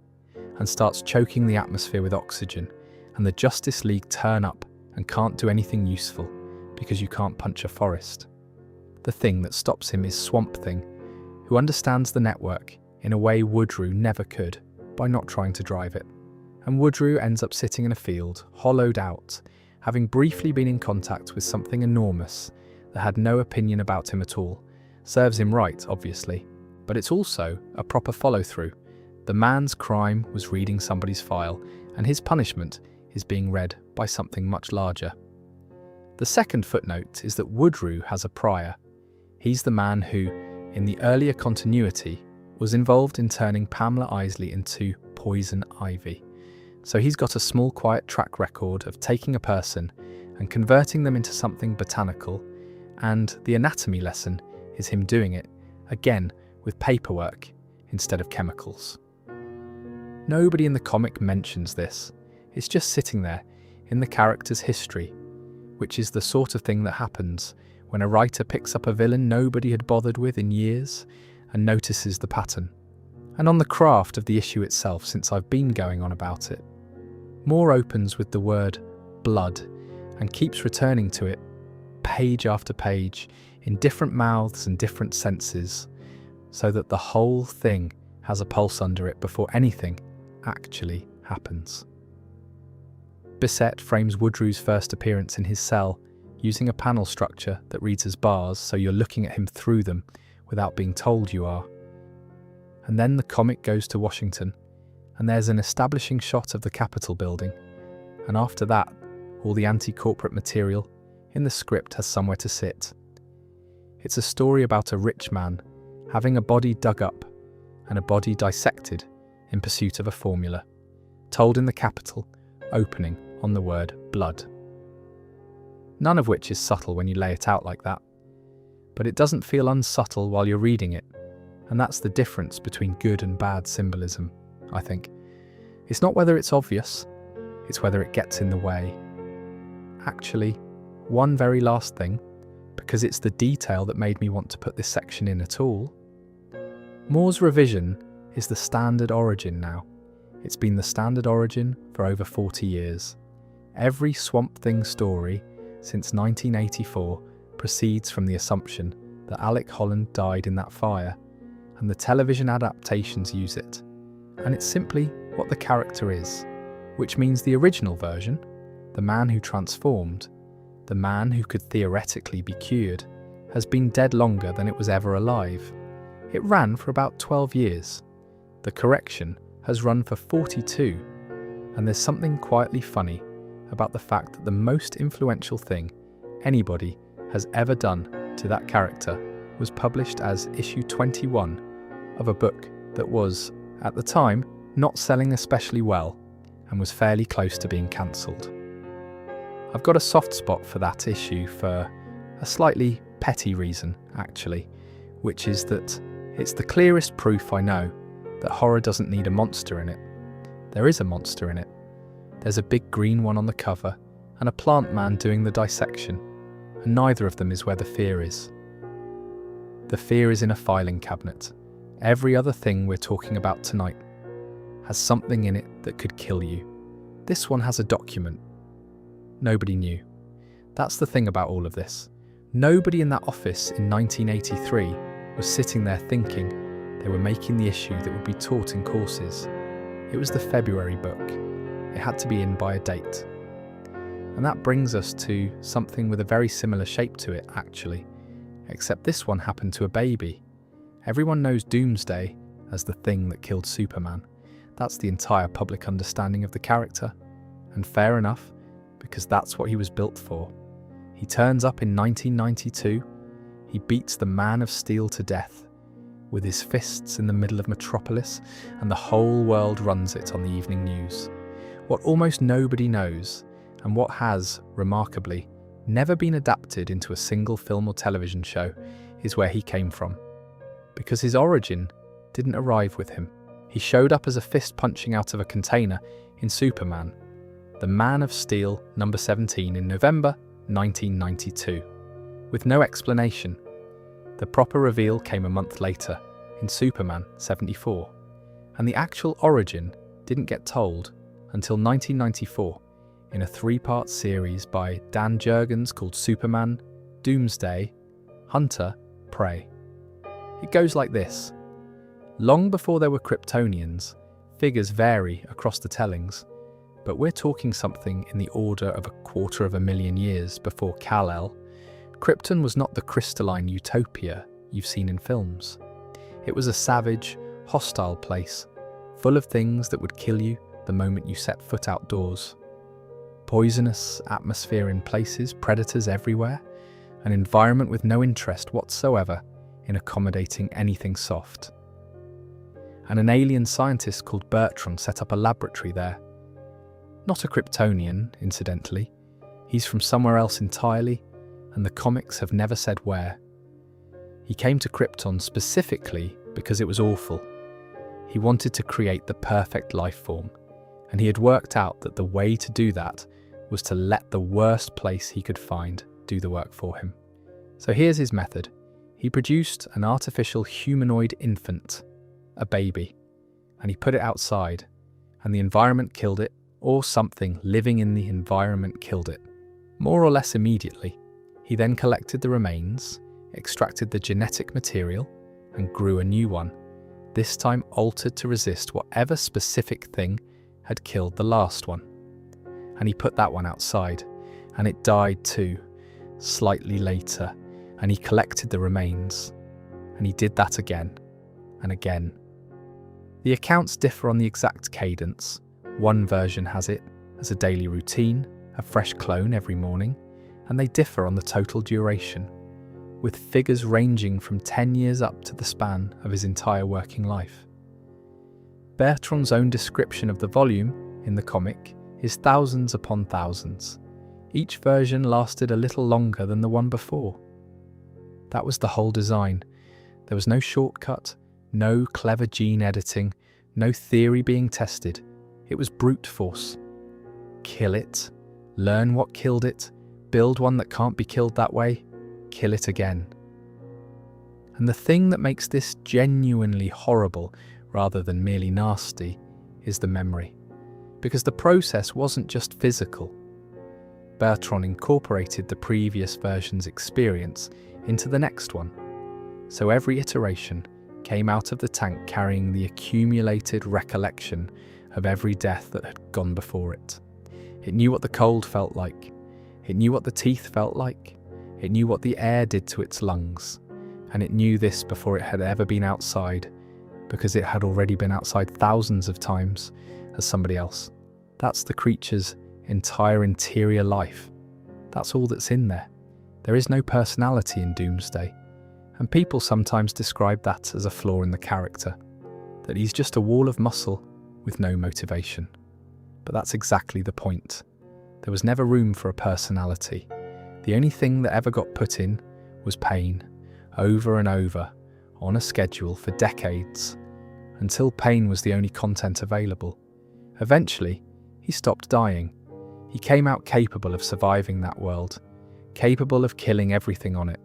S1: and starts choking the atmosphere with oxygen, and the Justice League turn up and can't do anything useful, because you can't punch a forest. The thing that stops him is Swamp Thing, who understands the network in a way Woodrue never could, by not trying to drive it. And Woodrue ends up sitting in a field, hollowed out, having briefly been in contact with something enormous that had no opinion about him at all. Serves him right, obviously, but it's also a proper follow-through. The man's crime was reading somebody's file, and his punishment is being read by something much larger. The second footnote is that Woodrue has a prior. He's the man who, in the earlier continuity, was involved in turning Pamela Isley into Poison Ivy. So he's got a small quiet track record of taking a person and converting them into something botanical, and the anatomy lesson is him doing it, again with paperwork instead of chemicals. Nobody in the comic mentions this. It's just sitting there in the character's history, which is the sort of thing that happens when a writer picks up a villain nobody had bothered with in years and notices the pattern. And on the craft of the issue itself, since I've been going on about it, Moore opens with the word blood and keeps returning to it page after page in different mouths and different senses, so that the whole thing has a pulse under it before anything actually happens. Bissett frames Woodrew's first appearance in his cell using a panel structure that reads as bars, so you're looking at him through them without being told you are. And then the comic goes to Washington, and there's an establishing shot of the Capitol building, and after that, all the anti-corporate material in the script has somewhere to sit. It's a story about a rich man having a body dug up and a body dissected in pursuit of a formula, told in the Capitol, opening on the word blood. None of which is subtle when you lay it out like that, but it doesn't feel unsubtle while you're reading it, and that's the difference between good and bad symbolism, I think. It's not whether it's obvious, it's whether it gets in the way. Actually, one very last thing, because it's the detail that made me want to put this section in at all. Moore's revision is the standard origin now. It's been the standard origin for over 40 years. Every Swamp Thing story since 1984 proceeds from the assumption that Alec Holland died in that fire, and the television adaptations use it. And it's simply what the character is, which means the original version, the man who transformed, the man who could theoretically be cured, has been dead longer than it was ever alive. It ran for about 12 years. The correction has run for 42, and there's something quietly funny about the fact that the most influential thing anybody has ever done to that character was published as issue 21 of a book that was, at the time, not selling especially well and was fairly close to being cancelled. I've got a soft spot for that issue for a slightly petty reason, actually, which is that it's the clearest proof I know that horror doesn't need a monster in it. There is a monster in it. There's a big green one on the cover and a plant man doing the dissection, and neither of them is where the fear is. The fear is in a filing cabinet. Every other thing we're talking about tonight has something in it that could kill you. This one has a document. Nobody knew. That's the thing about all of this. Nobody in that office in 1983 was sitting there thinking they were making the issue that would be taught in courses. It was the February book. It had to be in by a date. And that brings us to something with a very similar shape to it, actually, except this one happened to a baby. Everyone knows Doomsday as the thing that killed Superman. That's the entire public understanding of the character. And fair enough, because that's what he was built for. He turns up in 1992. He beats the Man of Steel to death with his fists in the middle of Metropolis, and the whole world runs it on the evening news. What almost nobody knows, and what has, remarkably, never been adapted into a single film or television show, is where he came from. Because his origin didn't arrive with him. He showed up as a fist punching out of a container in Superman, the Man of Steel number 17 in November 1992, with no explanation. The proper reveal came a month later in Superman 74, and the actual origin didn't get told until 1994 in a 3-part series by Dan Jurgens called Superman, Doomsday, Hunter, Prey. It goes like this. Long before there were Kryptonians, figures vary across the tellings, but we're talking something in the order of 250,000 years before Kal-El. Krypton was not the crystalline utopia you've seen in films. It was a savage, hostile place, full of things that would kill you the moment you set foot outdoors. Poisonous atmosphere in places, predators everywhere, an environment with no interest whatsoever in accommodating anything soft. And an alien scientist called Bertram set up a laboratory there. Not a Kryptonian, incidentally. He's from somewhere else entirely, and the comics have never said where. He came to Krypton specifically because it was awful. He wanted to create the perfect life form, and he had worked out that the way to do that was to let the worst place he could find do the work for him. So here's his method. He produced an artificial humanoid infant, a baby, and he put it outside, and the environment killed it, or something living in the environment killed it, more or less immediately. He then collected the remains, extracted the genetic material, and grew a new one, this time altered to resist whatever specific thing had killed the last one. And he put that one outside, and it died too, slightly later, and he collected the remains. And he did that again and again. The accounts differ on the exact cadence. One version has it as a daily routine, a fresh clone every morning, and they differ on the total duration, with figures ranging from 10 years up to the span of his entire working life. Bertrand's own description of the volume in the comic is thousands upon thousands. Each version lasted a little longer than the one before. That was the whole design. There was no shortcut, no clever gene editing, no theory being tested. It was brute force. Kill it, learn what killed it, build one that can't be killed that way, kill it again. And the thing that makes this genuinely horrible rather than merely nasty is the memory. Because the process wasn't just physical. Bertrand incorporated the previous version's experience into the next one. So every iteration came out of the tank carrying the accumulated recollection of every death that had gone before it. It knew what the cold felt like. It knew what the teeth felt like. It knew what the air did to its lungs. And it knew this before it had ever been outside, because it had already been outside thousands of times as somebody else. That's the creature's entire interior life. That's all that's in there. There is no personality in Doomsday, and people sometimes describe that as a flaw in the character, that he's just a wall of muscle with no motivation. But that's exactly the point. There was never room for a personality. The only thing that ever got put in was pain, over and over, on a schedule for decades, until pain was the only content available. Eventually, he stopped dying. He came out capable of surviving that world, capable of killing everything on it,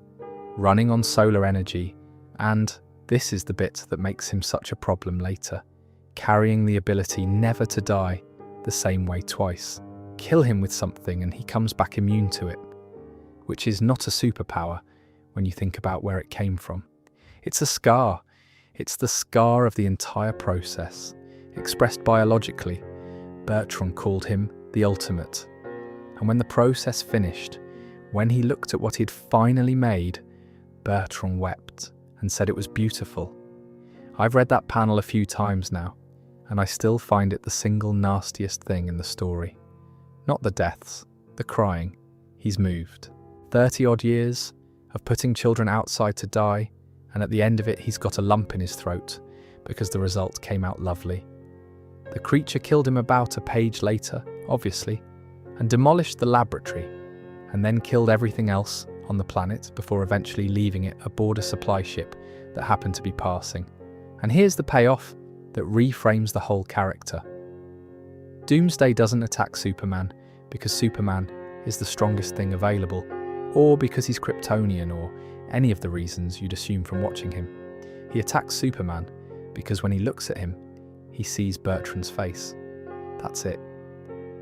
S1: running on solar energy, and this is the bit that makes him such a problem later, carrying the ability never to die the same way twice. Kill him with something and he comes back immune to it, which is not a superpower when you think about where it came from. It's a scar. It's the scar of the entire process, expressed biologically. Bertrand called him the ultimate. And when the process finished, when he looked at what he'd finally made, Bertrand wept and said it was beautiful. I've read that panel a few times now, and I still find it the single nastiest thing in the story. Not the deaths, the crying. He's moved. 30-odd years of putting children outside to die, and at the end of it he's got a lump in his throat because the result came out lovely. The creature killed him about a page later, obviously, and demolished the laboratory, and then killed everything else on the planet before eventually leaving it aboard a supply ship that happened to be passing. And here's the payoff that reframes the whole character. Doomsday doesn't attack Superman because Superman is the strongest thing available, or because he's Kryptonian, or any of the reasons you'd assume from watching him. He attacks Superman because when he looks at him, he sees Bertrand's face. That's it.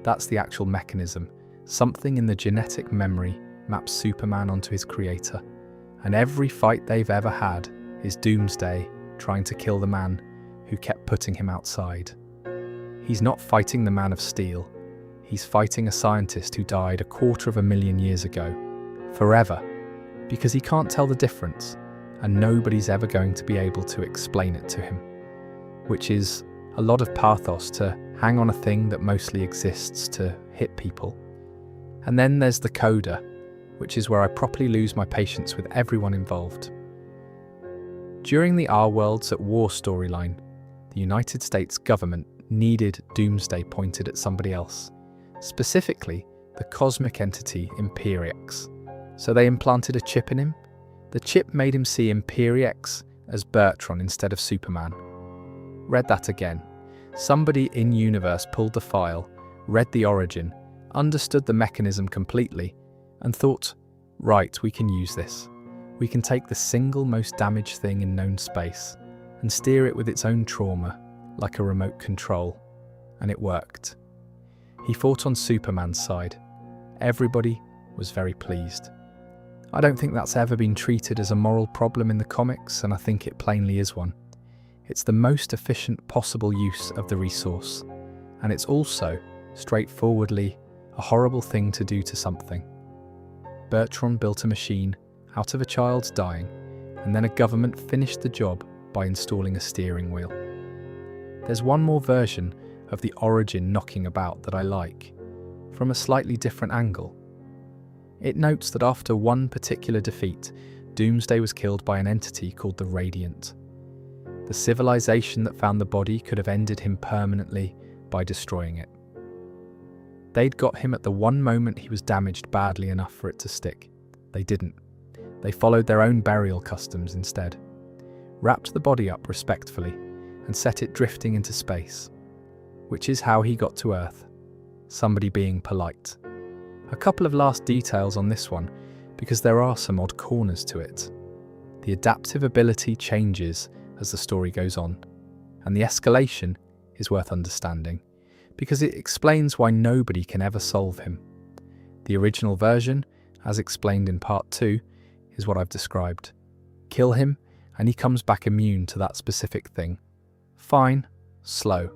S1: That's the actual mechanism. Something in the genetic memory maps Superman onto his creator. And every fight they've ever had is Doomsday trying to kill the man who kept putting him outside. He's not fighting the Man of Steel. He's fighting a scientist who died 250,000 years ago. Forever. Because he can't tell the difference, and nobody's ever going to be able to explain it to him. Which is a lot of pathos to hang on a thing that mostly exists to hit people. And then there's the coda, which is where I properly lose my patience with everyone involved. During the Our Worlds at War storyline, the United States government needed Doomsday pointed at somebody else, specifically the cosmic entity Imperiex. So they implanted a chip in him. The chip made him see Imperiex as Bertrand instead of Superman. Read that again. Somebody in-universe pulled the file, read the origin, understood the mechanism completely, and thought, right, we can use this. We can take the single most damaged thing in known space and steer it with its own trauma, like a remote control. And it worked. He fought on Superman's side. Everybody was very pleased. I don't think that's ever been treated as a moral problem in the comics, and I think it plainly is one. It's the most efficient possible use of the resource. and it's also, straightforwardly, a horrible thing to do to something. Bertrand built a machine out of a child's dying, and then a government finished the job by installing a steering wheel. There's one more version of the origin knocking about that I like, from a slightly different angle. It notes that after one particular defeat, Doomsday was killed by an entity called the Radiant. The civilization that found the body could have ended him permanently by destroying it. They'd got him at the one moment he was damaged badly enough for it to stick. They didn't. They followed their own burial customs instead, wrapped the body up respectfully, and set it drifting into space, which is how he got to Earth, somebody being polite. A couple of last details on this one, because there are some odd corners to it. The adaptive ability changes as the story goes on, and the escalation is worth understanding, because it explains why nobody can ever solve him. The original version, as explained in part 2, is what I've described. Kill him, and he comes back immune to that specific thing. Fine, slow,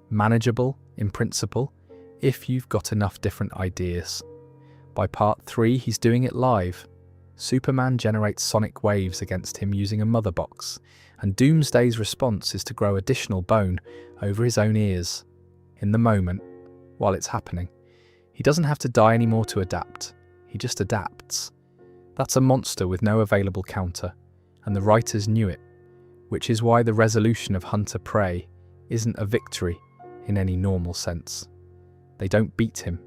S1: manageable in principle, if you've got enough different ideas. By part 3, he's doing it live. Superman generates sonic waves against him using a mother box, and Doomsday's response is to grow additional bone over his own ears. In the moment, while it's happening. He doesn't have to die anymore to adapt. He just adapts. That's a monster with no available counter, and the writers knew it, which is why the resolution of Hunter-Prey isn't a victory in any normal sense. They don't beat him.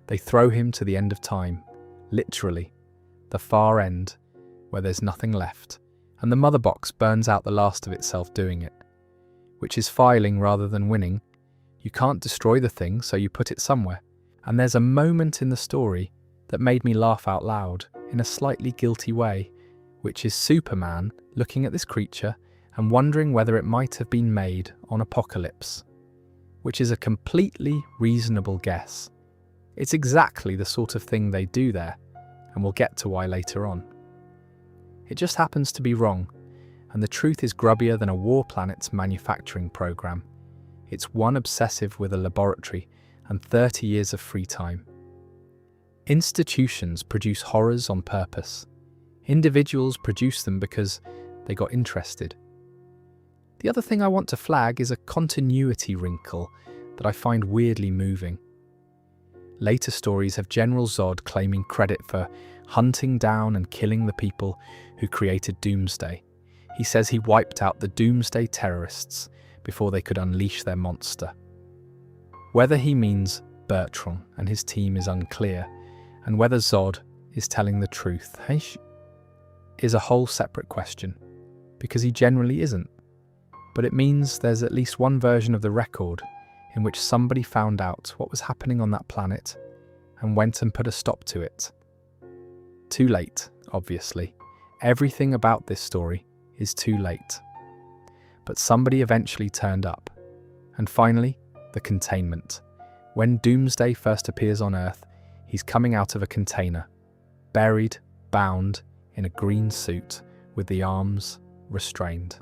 S1: They throw him to the end of time, literally, the far end, where there's nothing left, and the mother box burns out the last of itself doing it, which is filing rather than winning. You can't destroy the thing, so you put it somewhere. And there's a moment in the story that made me laugh out loud in a slightly guilty way, which is Superman looking at this creature and wondering whether it might have been made on Apocalypse, which is a completely reasonable guess. It's exactly the sort of thing they do there, and we'll get to why later on. It just happens to be wrong, and the truth is grubbier than a war planet's manufacturing program. It's one obsessive with a laboratory and 30 years of free time. Institutions produce horrors on purpose. Individuals produce them because they got interested. The other thing I want to flag is a continuity wrinkle that I find weirdly moving. Later stories have General Zod claiming credit for hunting down and killing the people who created Doomsday. He says he wiped out the Doomsday terrorists before they could unleash their monster. Whether he means Bertrand and his team is unclear, and whether Zod is telling the truth is a whole separate question, because he generally isn't. But it means there's at least one version of the record in which somebody found out what was happening on that planet and went and put a stop to it. Too late, obviously. Everything about this story is too late. But somebody eventually turned up. And finally, the containment. When Doomsday first appears on Earth, he's coming out of a container, buried, bound, in a green suit, with the arms restrained.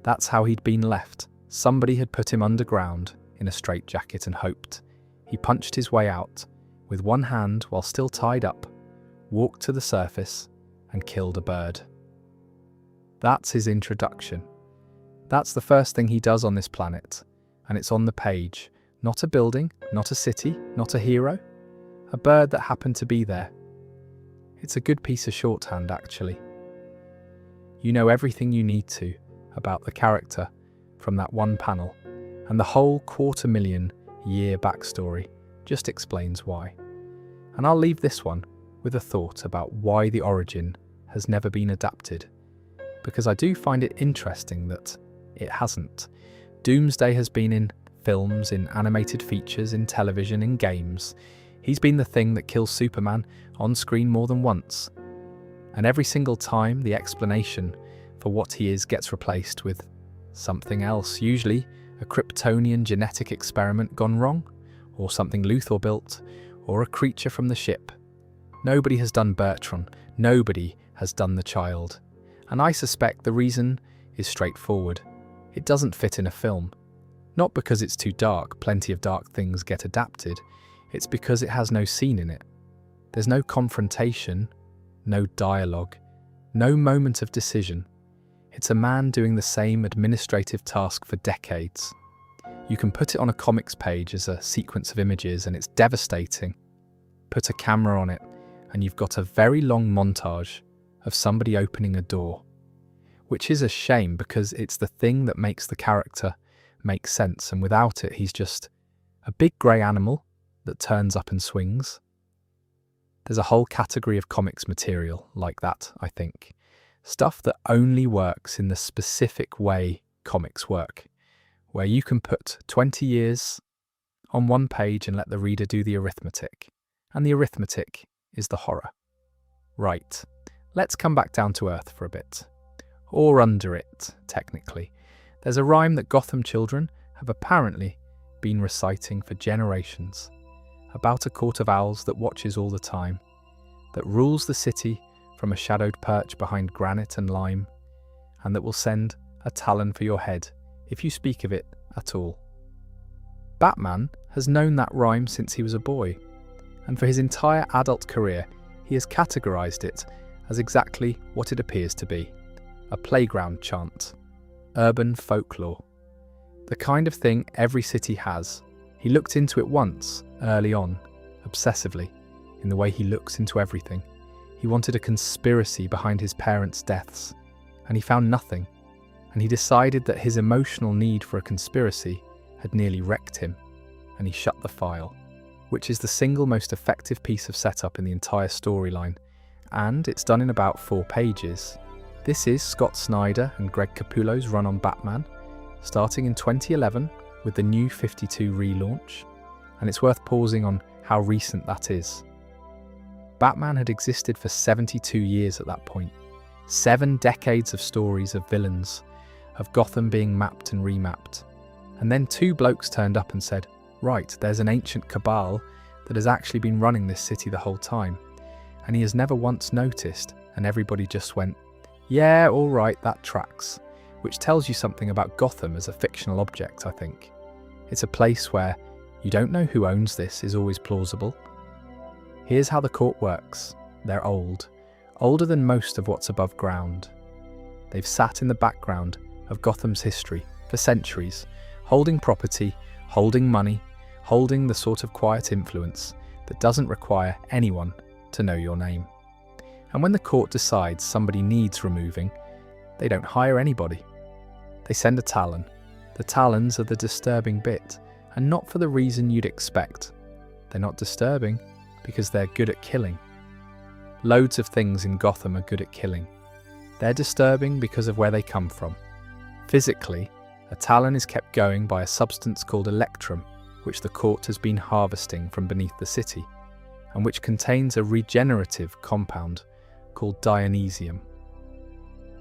S1: That's how he'd been left. Somebody had put him underground in a straitjacket and hoped. He punched his way out, with one hand while still tied up, walked to the surface and killed a bird. That's his introduction. That's the first thing he does on this planet, and it's on the page. Not a building, not a city, not a hero. A bird that happened to be there. It's a good piece of shorthand, actually. You know everything you need to about the character from that one panel, and the whole 250,000-year backstory just explains why. And I'll leave this one with a thought about why the origin has never been adapted, because I do find it interesting that it hasn't. Doomsday has been in films, in animated features, in television, in games. He's been the thing that kills Superman on screen more than once. And every single time, the explanation for what he is gets replaced with something else, usually a Kryptonian genetic experiment gone wrong, or something Luthor built, or a creature from the ship. Nobody has done Bertrand, nobody has done the child. And I suspect the reason is straightforward. It doesn't fit in a film. Not because it's too dark, plenty of dark things get adapted, it's because it has no scene in it. There's no confrontation, no dialogue, no moment of decision. It's a man doing the same administrative task for decades. You can put it on a comics page as a sequence of images and it's devastating. Put a camera on it and you've got a very long montage of somebody opening a door, which is a shame because it's the thing that makes the character make sense, and without it he's just a big grey animal that turns up and swings. There's a whole category of comics material like that, I think. Stuff that only works in the specific way comics work, where you can put 20 years on one page and let the reader do the arithmetic. And the arithmetic is the horror. Right, let's come back down to earth for a bit. Or under it, technically. There's a rhyme that Gotham children have apparently been reciting for generations, about a court of owls that watches all the time, that rules the city from a shadowed perch behind granite and lime, and that will send a talon for your head if you speak of it at all. Batman has known that rhyme since he was a boy, and for his entire adult career he has categorized it as exactly what it appears to be: a playground chant, urban folklore, the kind of thing every city has. He looked into it once, early on, obsessively, in the way he looks into everything. He wanted a conspiracy behind his parents' deaths, and he found nothing, and he decided that his emotional need for a conspiracy had nearly wrecked him, and he shut the file, which is the single most effective piece of setup in the entire storyline, and it's done in about 4 pages. This is Scott Snyder and Greg Capullo's run on Batman, starting in 2011 with the New 52 relaunch, and it's worth pausing on how recent that is. Batman had existed for 72 years at that point. 7 decades of stories of villains, of Gotham being mapped and remapped. And then 2 blokes turned up and said, right, there's an ancient cabal that has actually been running this city the whole time, and he has never once noticed, and everybody just went, yeah, all right, that tracks, which tells you something about Gotham as a fictional object, I think. It's a place where you don't know who owns this is always plausible. Here's how the court works. They're old, older than most of what's above ground. They've sat in the background of Gotham's history for centuries, holding property, holding money, holding the sort of quiet influence that doesn't require anyone to know your name. And when the court decides somebody needs removing, they don't hire anybody. They send a talon. The talons are the disturbing bit, and not for the reason you'd expect. They're not disturbing because they're good at killing. Loads of things in Gotham are good at killing. They're disturbing because of where they come from. Physically, a talon is kept going by a substance called electrum, which the court has been harvesting from beneath the city, and which contains a regenerative compound called Dionysium.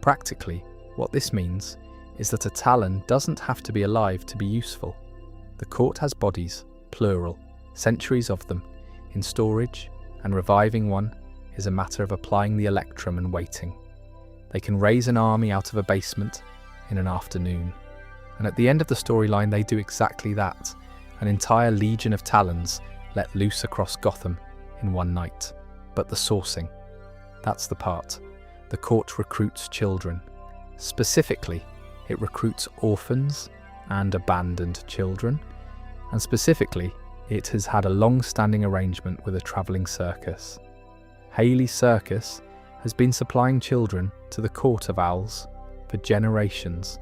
S1: Practically, what this means is that a talon doesn't have to be alive to be useful. The court has bodies, plural, centuries of them, in storage, and reviving one is a matter of applying the electrum and waiting. They can raise an army out of a basement in an afternoon. And at the end of the storyline they do exactly that, an entire legion of talons let loose across Gotham in one night. But the sourcing, that's the part. The court recruits children. Specifically, it recruits orphans and abandoned children, and specifically, it has had a long-standing arrangement with a travelling circus. Hayley's Circus has been supplying children to the Court of Owls for generations,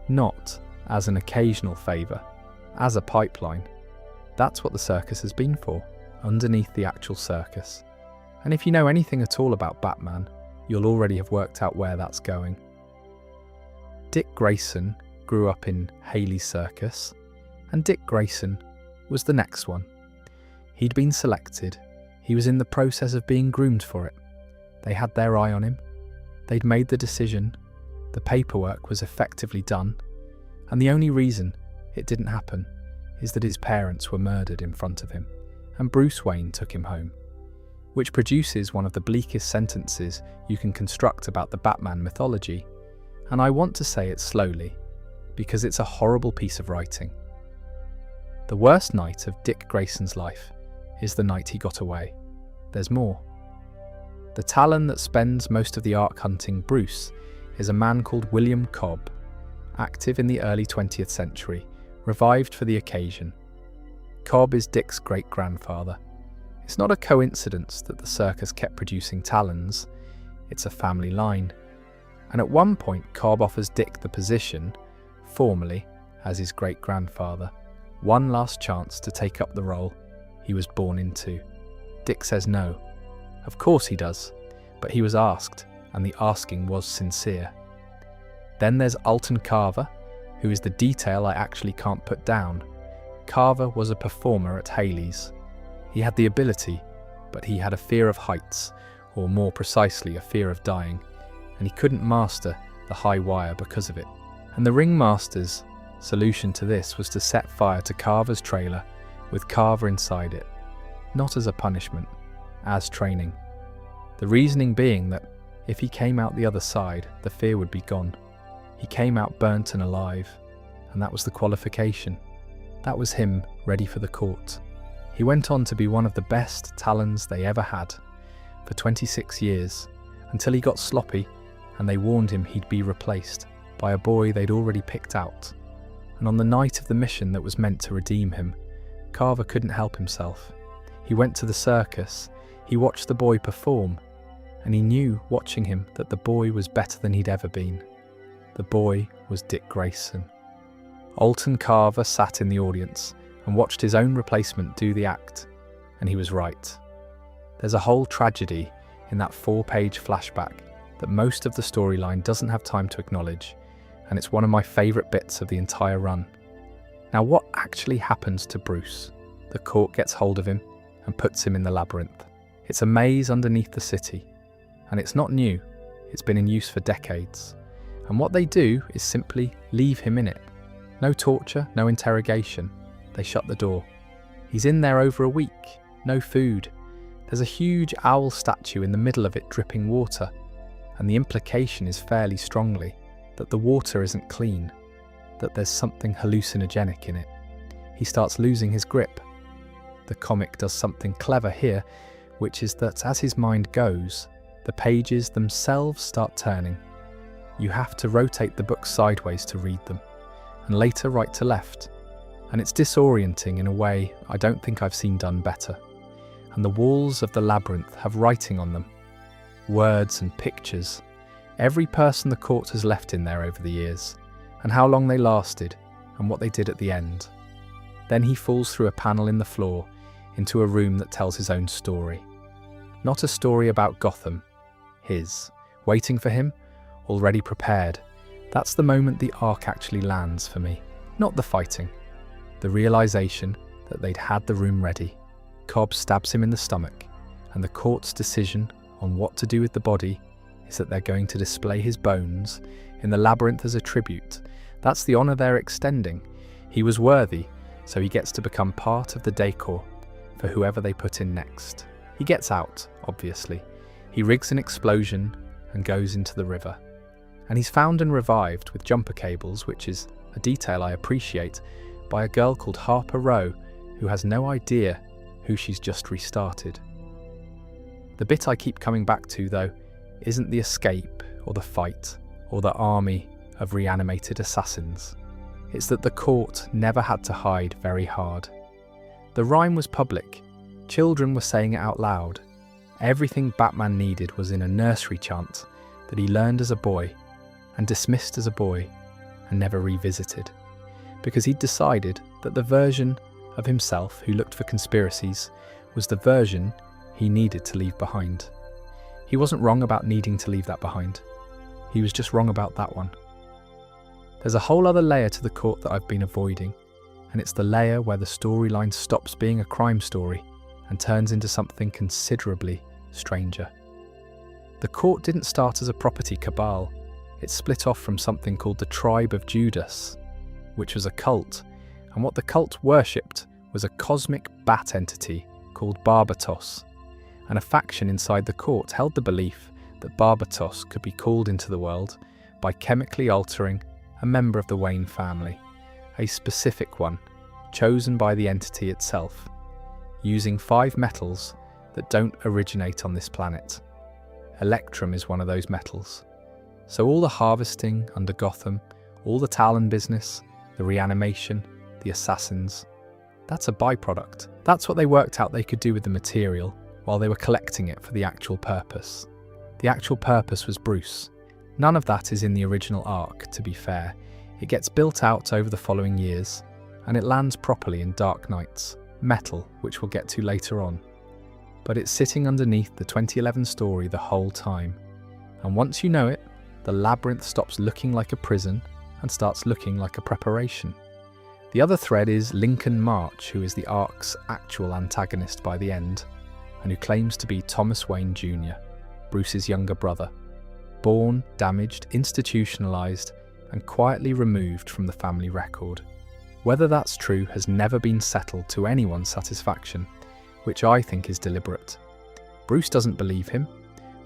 S1: not as an occasional favour, as a pipeline. That's what the circus has been for, underneath the actual circus. And if you know anything at all about Batman, you'll already have worked out where that's going. Dick Grayson grew up in Hayley's Circus, and Dick Grayson was the next one. He'd been selected. He was in the process of being groomed for it. They had their eye on him. They'd made the decision. The paperwork was effectively done. And the only reason it didn't happen is that his parents were murdered in front of him, and Bruce Wayne took him home, which produces one of the bleakest sentences you can construct about the Batman mythology. And I want to say it slowly, because it's a horrible piece of writing. The worst night of Dick Grayson's life is the night he got away. There's more. The Talon that spends most of the arc hunting Bruce is a man called William Cobb, active in the early 20th century, revived for the occasion. Cobb is Dick's great-grandfather. It's not a coincidence that the circus kept producing Talons, it's a family line. And at one point Cobb offers Dick the position, formally, as his great-grandfather. One last chance to take up the role he was born into. Dick says no. Of course he does, but he was asked, and the asking was sincere. Then there's Alton Carver, who is the detail I actually can't put down. Carver was a performer at Haley's. He had the ability, but he had a fear of heights, or more precisely a fear of dying, and he couldn't master the high wire because of it. And the ringmaster's solution to this was to set fire to Carver's trailer with Carver inside it, not as a punishment, as training. The reasoning being that if he came out the other side, the fear would be gone. He came out burnt and alive, and that was the qualification. That was him ready for the court. He went on to be one of the best Talons they ever had for 26 years, until he got sloppy and they warned him he'd be replaced by a boy they'd already picked out. And on the night of the mission that was meant to redeem him, Carver couldn't help himself. He went to the circus, he watched the boy perform, and he knew, watching him, that the boy was better than he'd ever been. The boy was Dick Grayson. Alton Carver sat in the audience and watched his own replacement do the act, and he was right. There's a whole tragedy in that 4-page flashback that most of the storyline doesn't have time to acknowledge, and it's one of my favourite bits of the entire run. Now, what actually happens to Bruce? The court gets hold of him and puts him in the labyrinth. It's a maze underneath the city, and it's not new, it's been in use for decades. And what they do is simply leave him in it. No torture, no interrogation. They shut the door. He's in there over a week, no food. There's a huge owl statue in the middle of it dripping water, and the implication is fairly strongly that the water isn't clean, that there's something hallucinogenic in it. He starts losing his grip. The comic does something clever here, which is that as his mind goes, the pages themselves start turning. You have to rotate the book sideways to read them, and later right to left, and it's disorienting in a way I don't think I've seen done better. And the walls of the labyrinth have writing on them, words and pictures, every person the court has left in there over the years, and how long they lasted, and what they did at the end. Then he falls through a panel in the floor into a room that tells his own story. Not a story about Gotham, his, waiting for him, already prepared. That's the moment the arc actually lands for me, not the fighting. The realisation that they'd had the room ready. Cobb stabs him in the stomach, and the court's decision on what to do with the body is that they're going to display his bones in the labyrinth as a tribute. That's the honour they're extending. He was worthy, so he gets to become part of the decor for whoever they put in next. He gets out, obviously. He rigs an explosion and goes into the river. And he's found and revived with jumper cables, which is a detail I appreciate, by a girl called Harper Row, who has no idea who she's just restarted. The bit I keep coming back to, though, isn't the escape or the fight or the army of reanimated assassins. It's that the court never had to hide very hard. The rhyme was public. Children were saying it out loud. Everything Batman needed was in a nursery chant that he learned as a boy and dismissed as a boy and never revisited, because he'd decided that the version of himself who looked for conspiracies was the version he needed to leave behind. He wasn't wrong about needing to leave that behind. He was just wrong about that one. There's a whole other layer to the court that I've been avoiding, and it's the layer where the storyline stops being a crime story and turns into something considerably stranger. The court didn't start as a property cabal. It split off from something called the Tribe of Judas, which was a cult, and what the cult worshipped was a cosmic bat entity called Barbatos, and a faction inside the court held the belief that Barbatos could be called into the world by chemically altering a member of the Wayne family, a specific one, chosen by the entity itself, using 5 metals that don't originate on this planet. Electrum is one of those metals. So all the harvesting under Gotham, all the Talon business, the reanimation, the assassins, that's a byproduct. That's what they worked out they could do with the material while they were collecting it for the actual purpose. The actual purpose was Bruce. None of that is in the original arc, to be fair. It gets built out over the following years, and it lands properly in Dark Knight's metal, which we'll get to later on. But it's sitting underneath the 2011 story the whole time. And once you know it, the labyrinth stops looking like a prison and starts looking like a preparation. The other thread is Lincoln March, who is the arc's actual antagonist by the end, and who claims to be Thomas Wayne Jr., Bruce's younger brother, born, damaged, institutionalized, and quietly removed from the family record. Whether that's true has never been settled to anyone's satisfaction, which I think is deliberate. Bruce doesn't believe him,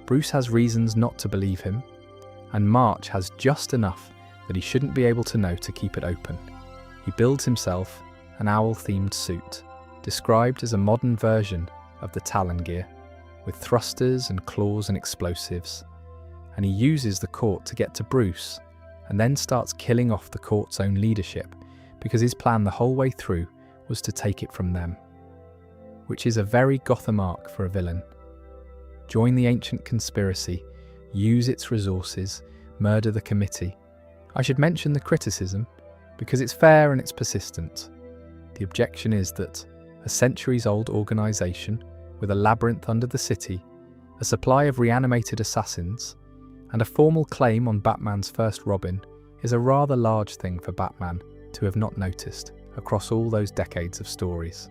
S1: Bruce has reasons not to believe him, and March has just enough that he shouldn't be able to know to keep it open. He builds himself an owl-themed suit, described as a modern version of the Talon gear, with thrusters and claws and explosives, and he uses the court to get to Bruce, and then starts killing off the court's own leadership, because his plan the whole way through was to take it from them. Which is a very Gotham arc for a villain. Join the ancient conspiracy, use its resources, murder the committee. I should mention the criticism, because it's fair and it's persistent. The objection is that a centuries-old organisation with a labyrinth under the city, a supply of reanimated assassins, and a formal claim on Batman's first Robin is a rather large thing for Batman to have not noticed across all those decades of stories.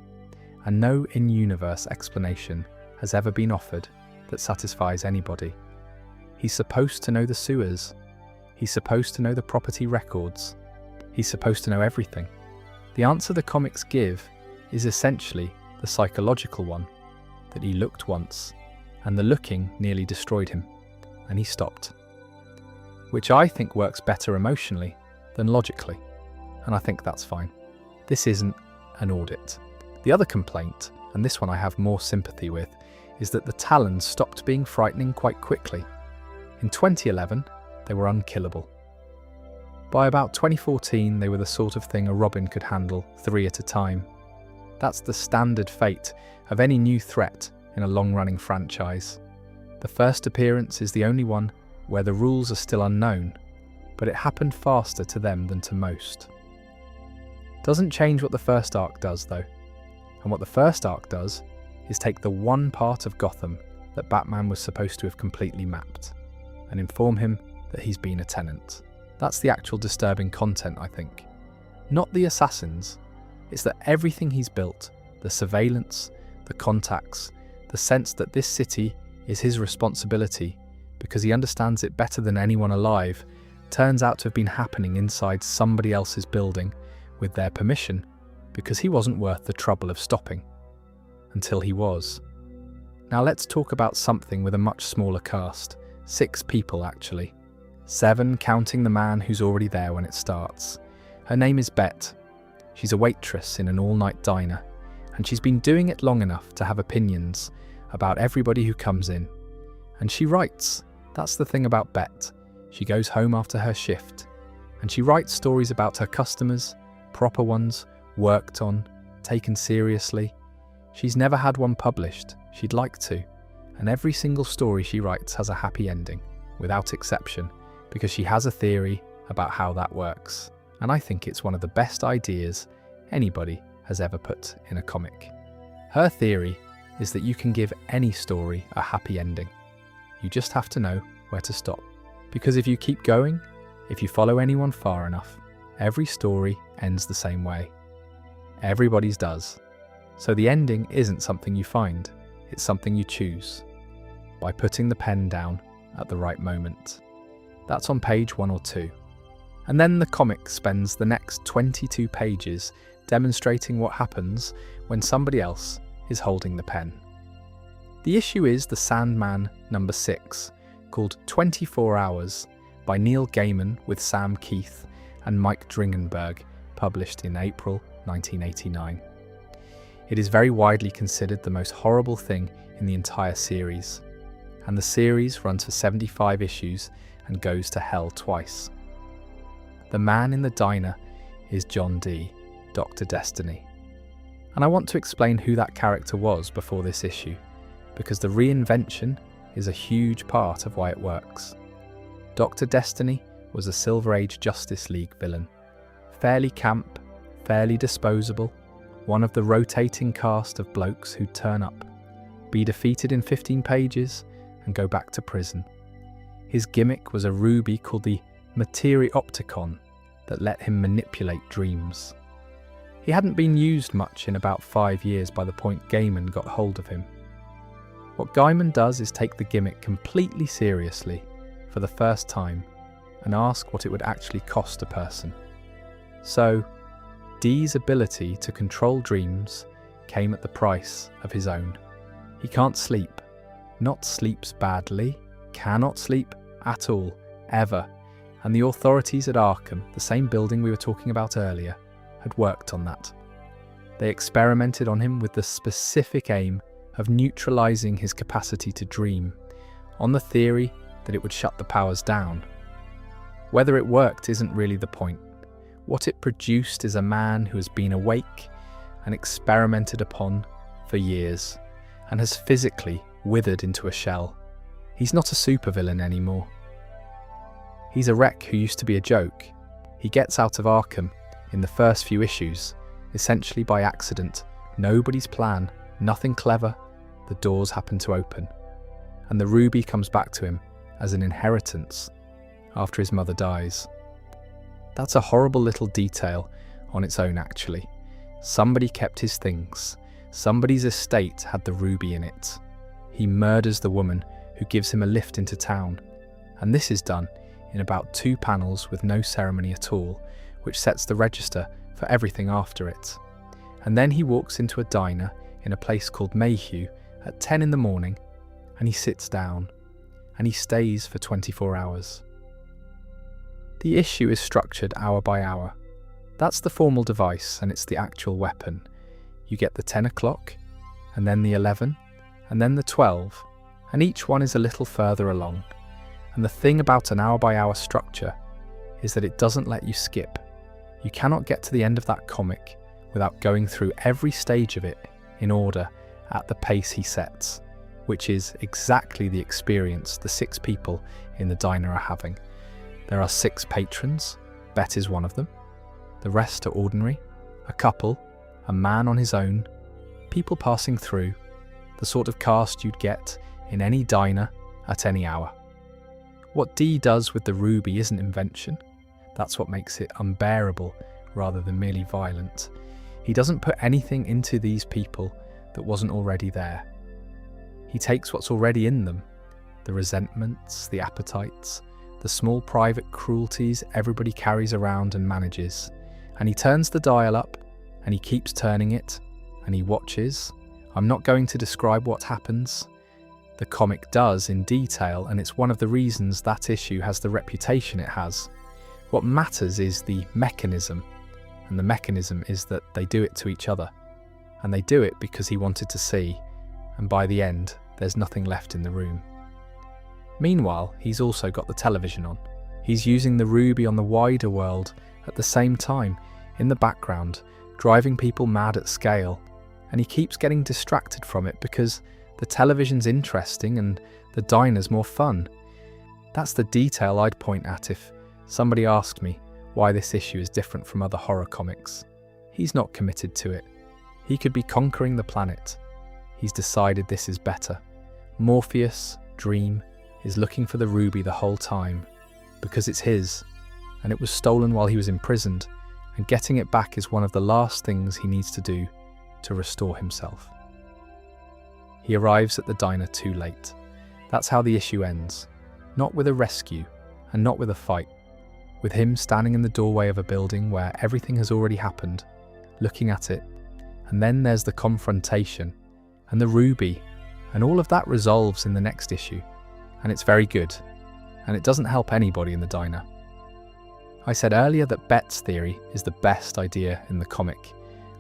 S1: And no in-universe explanation has ever been offered that satisfies anybody. He's supposed to know the sewers. He's supposed to know the property records. He's supposed to know everything. The answer the comics give is essentially the psychological one, that he looked once, and the looking nearly destroyed him, and he stopped. Which I think works better emotionally than logically, and I think that's fine. This isn't an audit. The other complaint, and this one I have more sympathy with, is that the Talons stopped being frightening quite quickly. In 2011, they were unkillable. By about 2014, they were the sort of thing a Robin could handle 3 at a time. That's the standard fate of any new threat in a long-running franchise. The first appearance is the only one where the rules are still unknown, but it happened faster to them than to most. Doesn't change what the first arc does, though. And what the first arc does is take the one part of Gotham that Batman was supposed to have completely mapped, and inform him that he's been a tenant. That's the actual disturbing content, I think. Not the assassins. It's that everything he's built, the surveillance, the contacts, the sense that this city is his responsibility because he understands it better than anyone alive, turns out to have been happening inside somebody else's building with their permission, because he wasn't worth the trouble of stopping. Until he was. Now let's talk about something with a much smaller cast. 6 people, actually. 7 counting the man who's already there when it starts. Her name is Bet. She's a waitress in an all-night diner, and she's been doing it long enough to have opinions about everybody who comes in. And she writes. That's the thing about Bet. She goes home after her shift, and she writes stories about her customers, proper ones, worked on, taken seriously. She's never had one published. She'd like to. And every single story she writes has a happy ending, without exception, because she has a theory about how that works. And I think it's one of the best ideas anybody has ever put in a comic. Her theory is that you can give any story a happy ending. You just have to know where to stop. Because if you keep going, if you follow anyone far enough, every story ends the same way. Everybody's does. So the ending isn't something you find, it's something you choose, by putting the pen down at the right moment. That's on page 1 or 2. And then the comic spends the next 22 pages demonstrating what happens when somebody else is holding the pen. The issue is the Sandman number 6, called 24 Hours, by Neil Gaiman with Sam Keith, and Mike Dringenberg, published in April 1989. It is very widely considered the most horrible thing in the entire series, and the series runs for 75 issues and goes to hell twice. The man in the diner is John Dee, Dr. Destiny. And I want to explain who that character was before this issue, because the reinvention is a huge part of why it works. Dr. Destiny was a Silver Age Justice League villain. Fairly camp, fairly disposable, one of the rotating cast of blokes who'd turn up, be defeated in 15 pages, and go back to prison. His gimmick was a ruby called the Materiopticon that let him manipulate dreams. He hadn't been used much in about 5 years by the point Gaiman got hold of him. What Gaiman does is take the gimmick completely seriously for the first time and ask what it would actually cost a person. So, Dee's ability to control dreams came at the price of his own. He can't sleep, not sleeps badly, cannot sleep at all, ever, and the authorities at Arkham, the same building we were talking about earlier, had worked on that. They experimented on him with the specific aim of neutralizing his capacity to dream, on the theory that it would shut the powers down. Whether it worked isn't really the point. What it produced is a man who has been awake and experimented upon for years, and has physically withered into a shell. He's not a supervillain anymore. He's a wreck who used to be a joke. He gets out of Arkham in the first few issues, essentially by accident. Nobody's plan, nothing clever. The doors happen to open, and the ruby comes back to him as an inheritance after his mother dies. That's a horrible little detail on its own, actually. Somebody kept his things. Somebody's estate had the ruby in it. He murders the woman who gives him a lift into town, and this is done in about 2 panels with no ceremony at all, which sets the register for everything after it. And then he walks into a diner in a place called Mayhew at 10 in the morning, and he sits down, and he stays for 24 hours. The issue is structured hour by hour. That's the formal device, and it's the actual weapon. You get the 10 o'clock, and then the 11, and then the 12, and each one is a little further along. And the thing about an hour by hour structure is that it doesn't let you skip. You cannot get to the end of that comic without going through every stage of it in order at the pace he sets, which is exactly the experience the 6 people in the diner are having. There are 6 patrons, Bet is one of them. The rest are ordinary, a couple, a man on his own, people passing through, the sort of cast you'd get in any diner at any hour. What Dee does with the ruby isn't invention. That's what makes it unbearable rather than merely violent. He doesn't put anything into these people that wasn't already there. He takes what's already in them, the resentments, the appetites, the small private cruelties everybody carries around and manages, and he turns the dial up, and he keeps turning it, and he watches. I'm not going to describe what happens. The comic does in detail, and it's one of the reasons that issue has the reputation it has. What matters is the mechanism, and the mechanism is that they do it to each other, and they do it because he wanted to see, and by the end, there's nothing left in the room. Meanwhile, he's also got the television on. He's using the ruby on the wider world at the same time, in the background, driving people mad at scale, and he keeps getting distracted from it because the television's interesting and the diner's more fun. That's the detail I'd point at if somebody asked me why this issue is different from other horror comics. He's not committed to it. He could be conquering the planet. He's decided this is better. Morpheus, Dream, is looking for the ruby the whole time, because it's his, and it was stolen while he was imprisoned, and getting it back is one of the last things he needs to do to restore himself. He arrives at the diner too late. That's how the issue ends. Not with a rescue, and not with a fight. With him standing in the doorway of a building where everything has already happened, looking at it, and then there's the confrontation, and the ruby, and all of that resolves in the next issue. And it's very good, and it doesn't help anybody in the diner. I said earlier that Bet's theory is the best idea in the comic,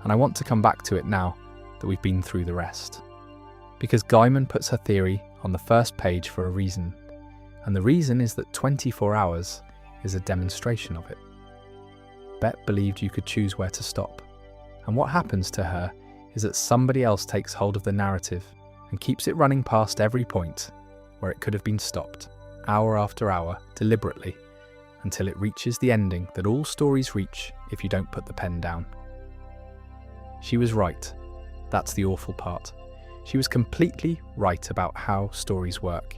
S1: and I want to come back to it now that we've been through the rest. Because Gaiman puts her theory on the first page for a reason, and the reason is that 24 hours is a demonstration of it. Bet believed you could choose where to stop, and what happens to her is that somebody else takes hold of the narrative and keeps it running past every point where it could have been stopped, hour after hour, deliberately, until it reaches the ending that all stories reach if you don't put the pen down. She was right. That's the awful part. She was completely right about how stories work.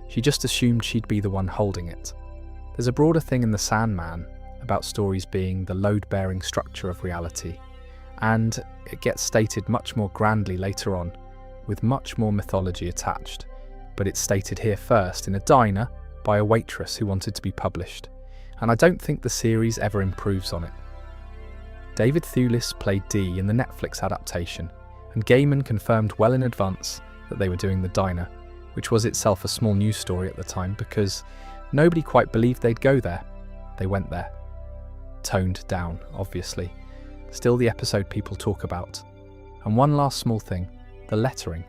S1: She just assumed she'd be the one holding it. There's a broader thing in The Sandman about stories being the load-bearing structure of reality, and it gets stated much more grandly later on, with much more mythology attached, but it's stated here first in a diner by a waitress who wanted to be published, and I don't think the series ever improves on it. David Thewlis played Dee in the Netflix adaptation, and Gaiman confirmed well in advance that they were doing The Diner, which was itself a small news story at the time because nobody quite believed they'd go there. They went there. Toned down, obviously. Still the episode people talk about. And one last small thing, the lettering.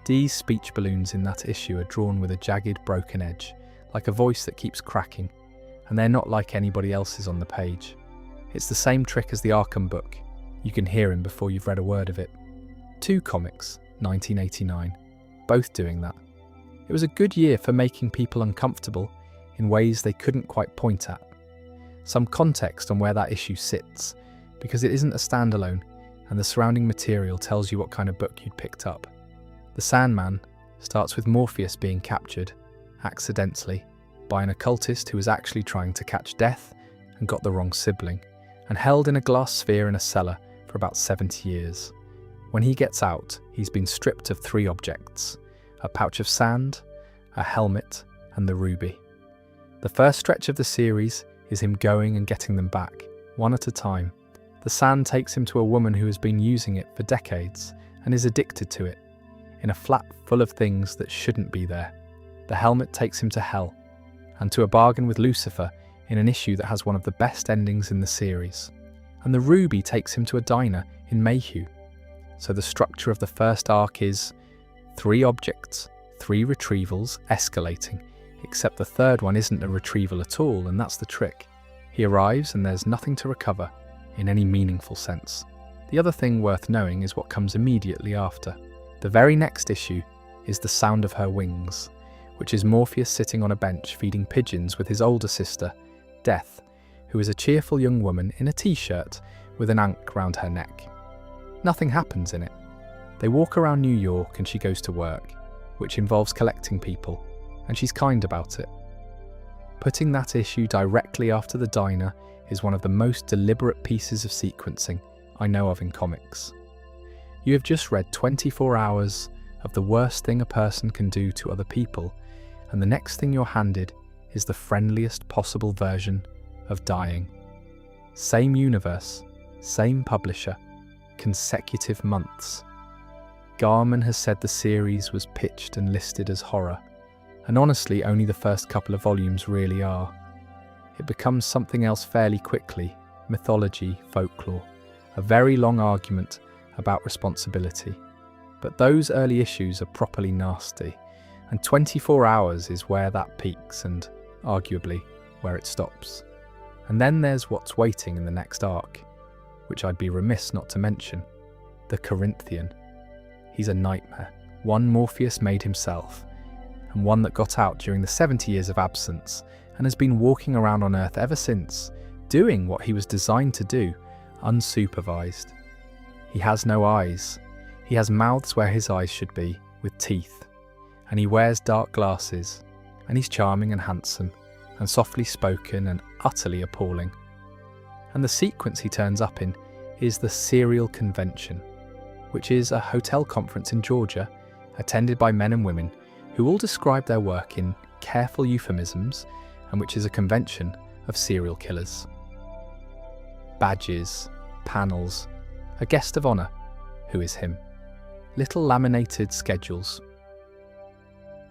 S1: Dee's speech balloons in that issue are drawn with a jagged, broken edge, like a voice that keeps cracking, and they're not like anybody else's on the page. It's the same trick as the Arkham book. You can hear him before you've read a word of it. 2 comics, 1989, both doing that. It was a good year for making people uncomfortable in ways they couldn't quite point at. Some context on where that issue sits, because it isn't a standalone, and the surrounding material tells you what kind of book you'd picked up. The Sandman starts with Morpheus being captured, accidentally, by an occultist who was actually trying to catch death and got the wrong sibling, and held in a glass sphere in a cellar for about 70 years. When he gets out, he's been stripped of 3 objects: a pouch of sand, a helmet, and the ruby. The first stretch of the series is him going and getting them back, one at a time. The sand takes him to a woman who has been using it for decades and is addicted to it, in a flat full of things that shouldn't be there. The helmet takes him to hell, and to a bargain with Lucifer in an issue that has one of the best endings in the series. And the ruby takes him to a diner in Mayhew. So the structure of the first arc is 3 objects, 3 retrievals, escalating, except the third one isn't a retrieval at all, and that's the trick. He arrives and there's nothing to recover, in any meaningful sense. The other thing worth knowing is what comes immediately after. The very next issue is The Sound of Her Wings, which is Morpheus sitting on a bench feeding pigeons with his older sister, Death, who is a cheerful young woman in a t-shirt with an ankh round her neck. Nothing happens in it. They walk around New York and she goes to work, which involves collecting people, and she's kind about it. Putting that issue directly after the diner is one of the most deliberate pieces of sequencing I know of in comics. You have just read 24 hours of the worst thing a person can do to other people, and the next thing you're handed is the friendliest possible version of dying. Same universe, same publisher, consecutive months. Gaiman has said the series was pitched and listed as horror, and honestly only the first couple of volumes really are. It becomes something else fairly quickly, mythology, folklore, a very long argument about responsibility. But those early issues are properly nasty, and 24 hours is where that peaks and, arguably, where it stops. And then there's what's waiting in the next arc, which I'd be remiss not to mention, the Corinthian. He's a nightmare, one Morpheus made himself, and one that got out during the 70 years of absence and has been walking around on Earth ever since, doing what he was designed to do, unsupervised. He has no eyes. He has mouths where his eyes should be, with teeth, and he wears dark glasses, and he's charming and handsome, and softly spoken and utterly appalling. And the sequence he turns up in is the Serial Convention, which is a hotel conference in Georgia, attended by men and women who all describe their work in careful euphemisms, and which is a convention of serial killers. Badges, panels, a guest of honour, who is him. Little laminated schedules.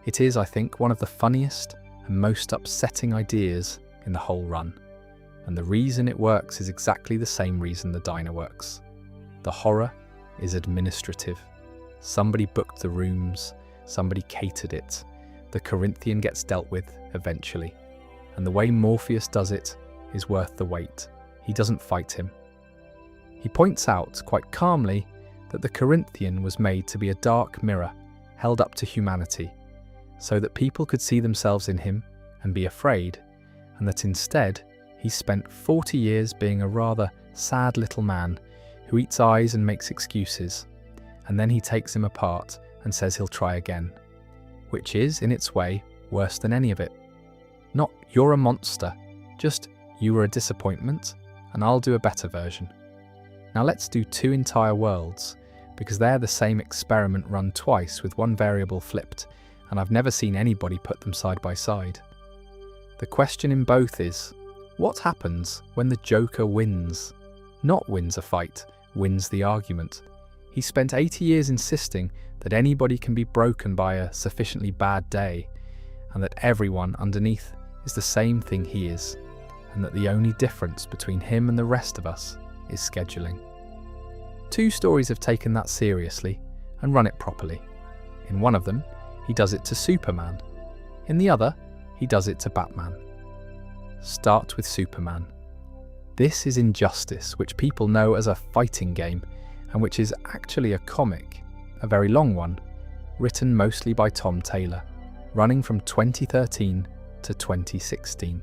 S1: It is, I think, one of the funniest and most upsetting ideas in the whole run. And the reason it works is exactly the same reason the diner works. The horror is administrative. Somebody booked the rooms, somebody catered it. The Corinthian gets dealt with eventually. And the way Morpheus does it is worth the wait. He doesn't fight him. He points out, quite calmly, that the Corinthian was made to be a dark mirror held up to humanity, so that people could see themselves in him and be afraid, and that instead he spent 40 years being a rather sad little man who eats eyes and makes excuses, and then he takes him apart and says he'll try again, which is, in its way, worse than any of it. Not "you're a monster," just "you were a disappointment, and I'll do a better version." Now let's do two entire worlds, because they're the same experiment run twice with one variable flipped, and I've never seen anybody put them side by side. The question in both is, what happens when the Joker wins? Not wins a fight, wins the argument. He spent 80 years insisting that anybody can be broken by a sufficiently bad day, and that everyone underneath is the same thing he is, and that the only difference between him and the rest of us is scheduling. Two stories have taken that seriously and run it properly. In one of them, he does it to Superman. In the other, he does it to Batman. Start with Superman. This is Injustice, which people know as a fighting game, and which is actually a comic, a very long one, written mostly by Tom Taylor, running from 2013 to 2016.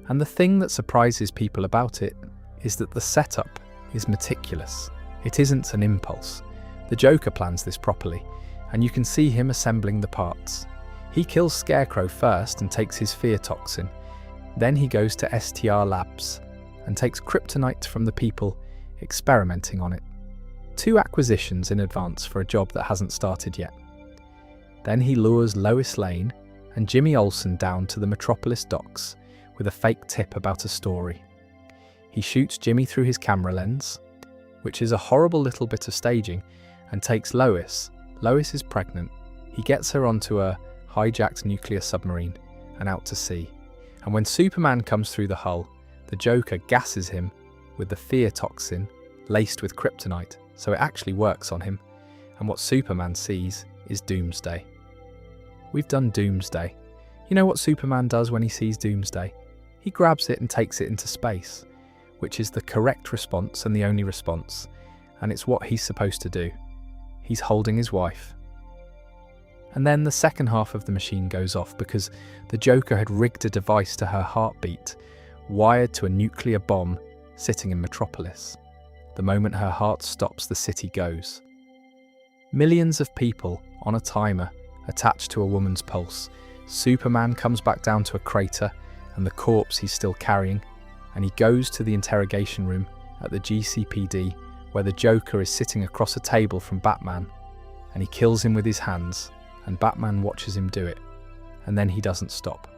S1: And the thing that surprises people about it is that the setup is meticulous. It isn't an impulse. The Joker plans this properly, and you can see him assembling the parts. He kills Scarecrow first and takes his fear toxin. Then he goes to STR Labs and takes kryptonite from the people experimenting on it. 2 acquisitions in advance for a job that hasn't started yet. Then he lures Lois Lane and Jimmy Olsen down to the Metropolis docks with a fake tip about a story. He shoots Jimmy through his camera lens, which is a horrible little bit of staging, and takes Lois. Lois is pregnant. He gets her onto a hijacked nuclear submarine and out to sea. And when Superman comes through the hull, the Joker gasses him with the fear toxin laced with kryptonite, so it actually works on him, and what Superman sees is Doomsday. We've done Doomsday. You know what Superman does when he sees Doomsday? He grabs it and takes it into space, which is the correct response and the only response, and it's what he's supposed to do. He's holding his wife. And then the second half of the machine goes off because the Joker had rigged a device to her heartbeat, wired to a nuclear bomb sitting in Metropolis. The moment her heart stops, the city goes. Millions of people on a timer attached to a woman's pulse. Superman comes back down to a crater and the corpse he's still carrying, and he goes to the interrogation room at the GCPD where the Joker is sitting across a table from Batman, and he kills him with his hands, and Batman watches him do it, and then he doesn't stop.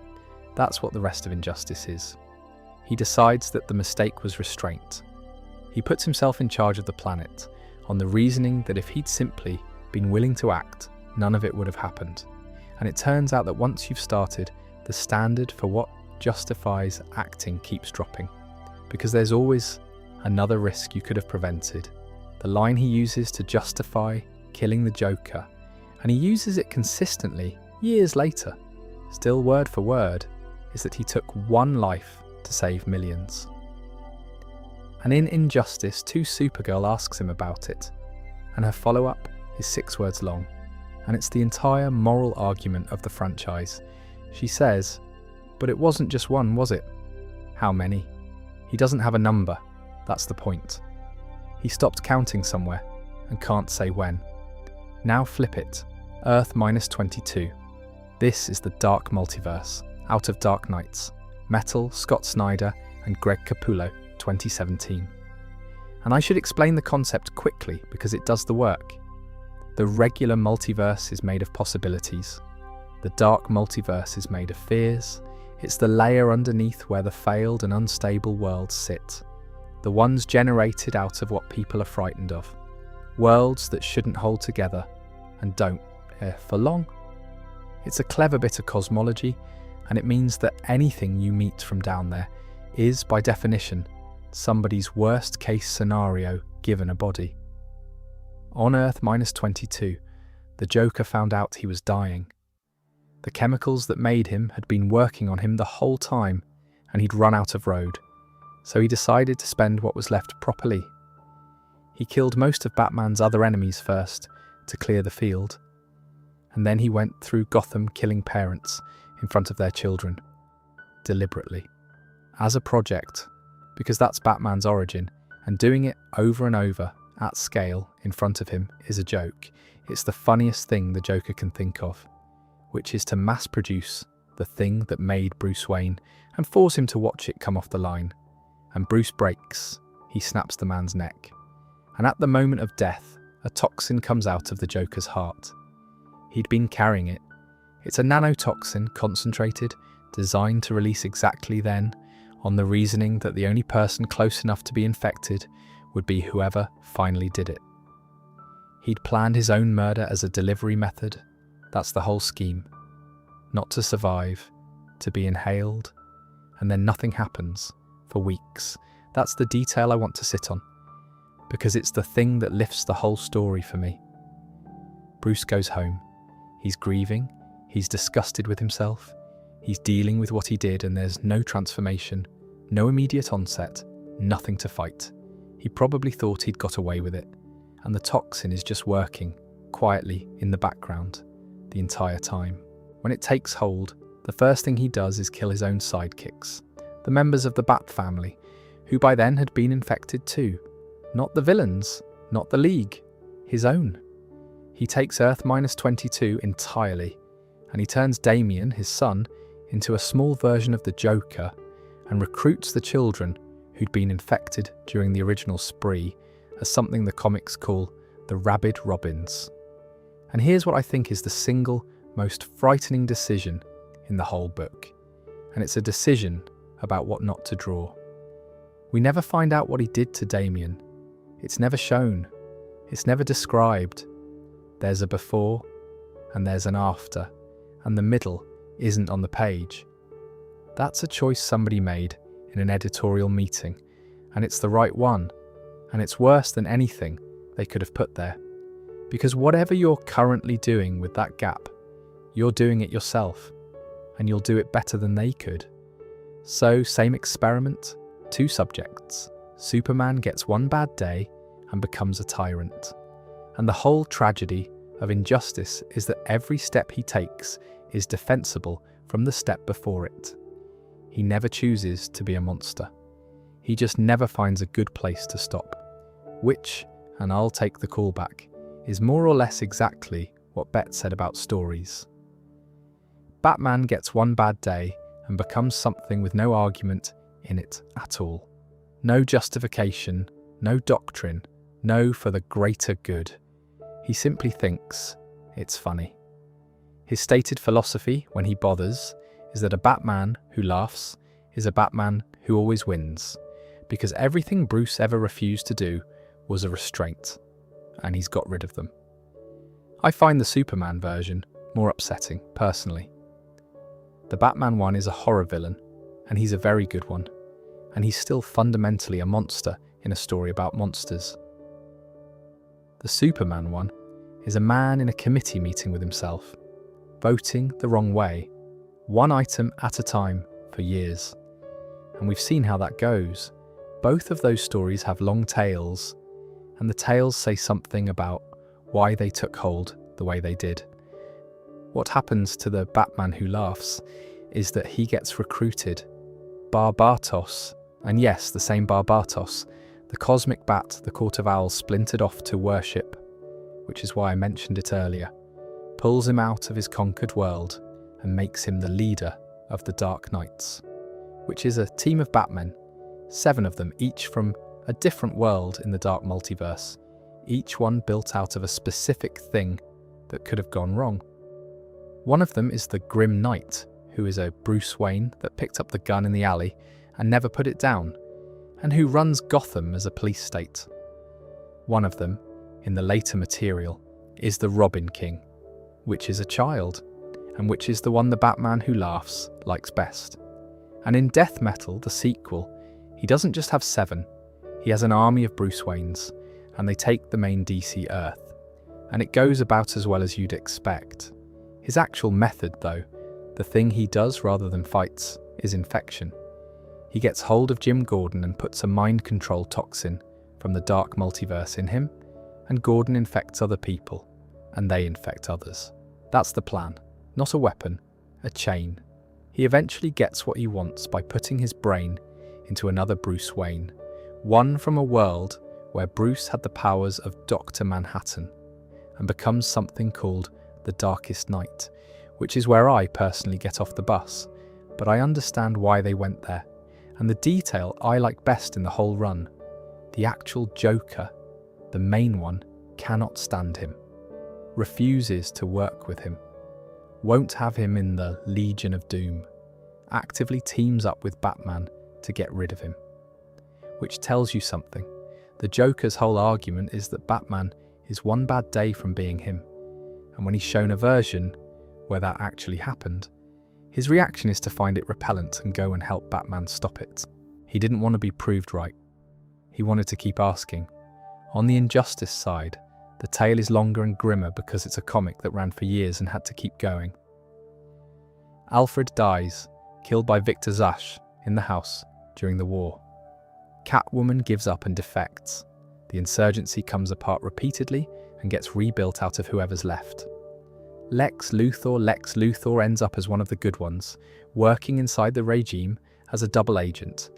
S1: That's what the rest of Injustice is. He decides that the mistake was restraint. He puts himself in charge of the planet, on the reasoning that if he'd simply been willing to act, none of it would have happened. And it turns out that once you've started, the standard for what justifies acting keeps dropping, because there's always another risk you could have prevented. The line he uses to justify killing the Joker, and he uses it consistently years later, still word for word, is that he took one life to save millions. And in Injustice 2, Supergirl asks him about it, and her follow-up is 6 words long, and it's the entire moral argument of the franchise. She says, "But it wasn't just one, was it?" How many? He doesn't have a number, that's the point. He stopped counting somewhere, and can't say when. Now flip it, Earth -22. This is the Dark Multiverse, out of Dark Knights, Metal, Scott Snyder, and Greg Capullo, 2017. And I should explain the concept quickly because it does the work. The regular multiverse is made of possibilities. The dark multiverse is made of fears. It's the layer underneath where the failed and unstable worlds sit. The ones generated out of what people are frightened of. Worlds that shouldn't hold together and don't, for long. It's a clever bit of cosmology, and it means that anything you meet from down there is, by definition, somebody's worst-case scenario given a body. On Earth -22, the Joker found out he was dying. The chemicals that made him had been working on him the whole time, and he'd run out of road, so he decided to spend what was left properly. He killed most of Batman's other enemies first, to clear the field, and then he went through Gotham killing parents in front of their children, deliberately, as a project, because that's Batman's origin, and doing it over and over, at scale, in front of him, is a joke. It's the funniest thing the Joker can think of, which is to mass-produce the thing that made Bruce Wayne and force him to watch it come off the line. And Bruce breaks. He snaps the man's neck. And at the moment of death, a toxin comes out of the Joker's heart. He'd been carrying it. It's a nanotoxin, concentrated, designed to release exactly then, on the reasoning that the only person close enough to be infected would be whoever finally did it. He'd planned his own murder as a delivery method. That's the whole scheme. Not to survive, to be inhaled, and then nothing happens for weeks. That's the detail I want to sit on, because it's the thing that lifts the whole story for me. Bruce goes home. He's grieving, he's disgusted with himself, he's dealing with what he did, and there's no transformation, no immediate onset, nothing to fight. He probably thought he'd got away with it, and the toxin is just working, quietly, in the background, the entire time. When it takes hold, the first thing he does is kill his own sidekicks, the members of the Bat family, who by then had been infected too. Not the villains, not the League, his own. He takes Earth -22 entirely, and he turns Damian, his son, into a small version of the Joker and recruits the children who'd been infected during the original spree as something the comics call the Rabid Robins. And here's what I think is the single most frightening decision in the whole book, and it's a decision about what not to draw. We never find out what he did to Damian. It's never shown. It's never described. There's a before and there's an after, and the middle isn't on the page. That's a choice somebody made in an editorial meeting, and it's the right one, and it's worse than anything they could have put there. Because whatever you're currently doing with that gap, you're doing it yourself, and you'll do it better than they could. So, same experiment, two subjects. Superman gets one bad day and becomes a tyrant. And the whole tragedy of injustice is that every step he takes is defensible from the step before it. He never chooses to be a monster. He just never finds a good place to stop. Which, and I'll take the call back, is more or less exactly what Bet said about stories. Batman gets one bad day and becomes something with no argument in it at all. No justification, no doctrine, no for the greater good. He simply thinks it's funny. His stated philosophy, when he bothers, is that a Batman who laughs is a Batman who always wins, because everything Bruce ever refused to do was a restraint, and he's got rid of them. I find the Superman version more upsetting, personally. The Batman one is a horror villain, and he's a very good one, and he's still fundamentally a monster in a story about monsters. The Superman one is a man in a committee meeting with himself, voting the wrong way, one item at a time for years. And we've seen how that goes. Both of those stories have long tails, and the tales say something about why they took hold the way they did. What happens to the Batman who laughs is that he gets recruited. Barbatos, and yes, the same Barbatos, the cosmic bat the Court of Owls splintered off to worship, which is why I mentioned it earlier, pulls him out of his conquered world and makes him the leader of the Dark Knights, which is a team of Batmen, 7 of them, each from a different world in the Dark Multiverse, each one built out of a specific thing that could have gone wrong. One of them is the Grim Knight, who is a Bruce Wayne that picked up the gun in the alley and never put it down, and who runs Gotham as a police state. One of them, in the later material, is the Robin King, which is a child, and which is the one the Batman who laughs likes best. And in Death Metal, the sequel, he doesn't just have 7, he has an army of Bruce Waynes, and they take the main DC Earth. And it goes about as well as you'd expect. His actual method, though, the thing he does rather than fights, is infection. He gets hold of Jim Gordon and puts a mind control toxin from the dark multiverse in him, and Gordon infects other people, and they infect others. That's the plan. Not a weapon, a chain. He eventually gets what he wants by putting his brain into another Bruce Wayne, one from a world where Bruce had the powers of Dr. Manhattan, and becomes something called the Darkest Knight, which is where I personally get off the bus, but I understand why they went there, and the detail I like best in the whole run. The actual Joker, the main one, cannot stand him, refuses to work with him, won't have him in the Legion of Doom, actively teams up with Batman to get rid of him. Which tells you something. The Joker's whole argument is that Batman is one bad day from being him, and when he's shown a version where that actually happened, his reaction is to find it repellent and go and help Batman stop it. He didn't want to be proved right. He wanted to keep asking. On the injustice side, the tale is longer and grimmer because it's a comic that ran for years and had to keep going. Alfred dies, killed by Victor Zash in the house during the war. Catwoman gives up and defects. The insurgency comes apart repeatedly and gets rebuilt out of whoever's left. Lex Luthor ends up as one of the good ones, working inside the regime as a double agent,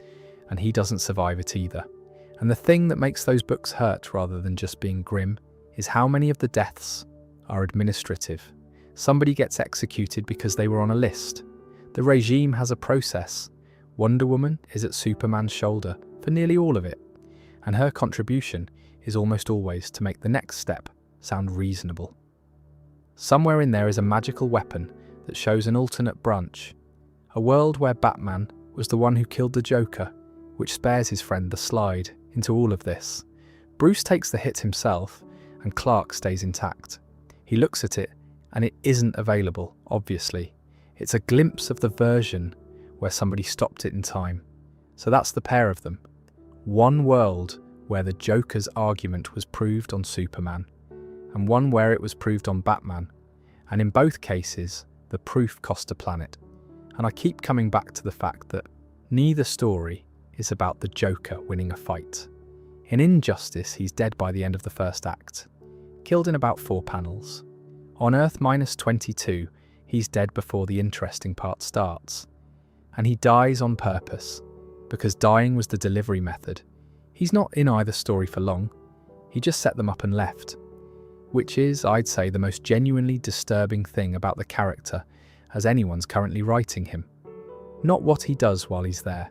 S1: and he doesn't survive it either. And the thing that makes those books hurt rather than just being grim is how many of the deaths are administrative. Somebody gets executed because they were on a list. The regime has a process. Wonder Woman is at Superman's shoulder for nearly all of it, and her contribution is almost always to make the next step sound reasonable. Somewhere in there is a magical weapon that shows an alternate branch, a world where Batman was the one who killed the Joker, which spares his friend the slide into all of this. Bruce takes the hit himself, and Clark stays intact. He looks at it, and it isn't available, obviously. It's a glimpse of the version where somebody stopped it in time. So that's the pair of them. One world where the Joker's argument was proved on Superman, and one where it was proved on Batman, and in both cases, the proof cost a planet. And I keep coming back to the fact that neither story is about the Joker winning a fight. In Injustice, he's dead by the end of the first act, killed in about 4 panels. On Earth -22, he's dead before the interesting part starts. And he dies on purpose, because dying was the delivery method. He's not in either story for long, he just set them up and left. Which is, I'd say, the most genuinely disturbing thing about the character as anyone's currently writing him. Not what he does while he's there,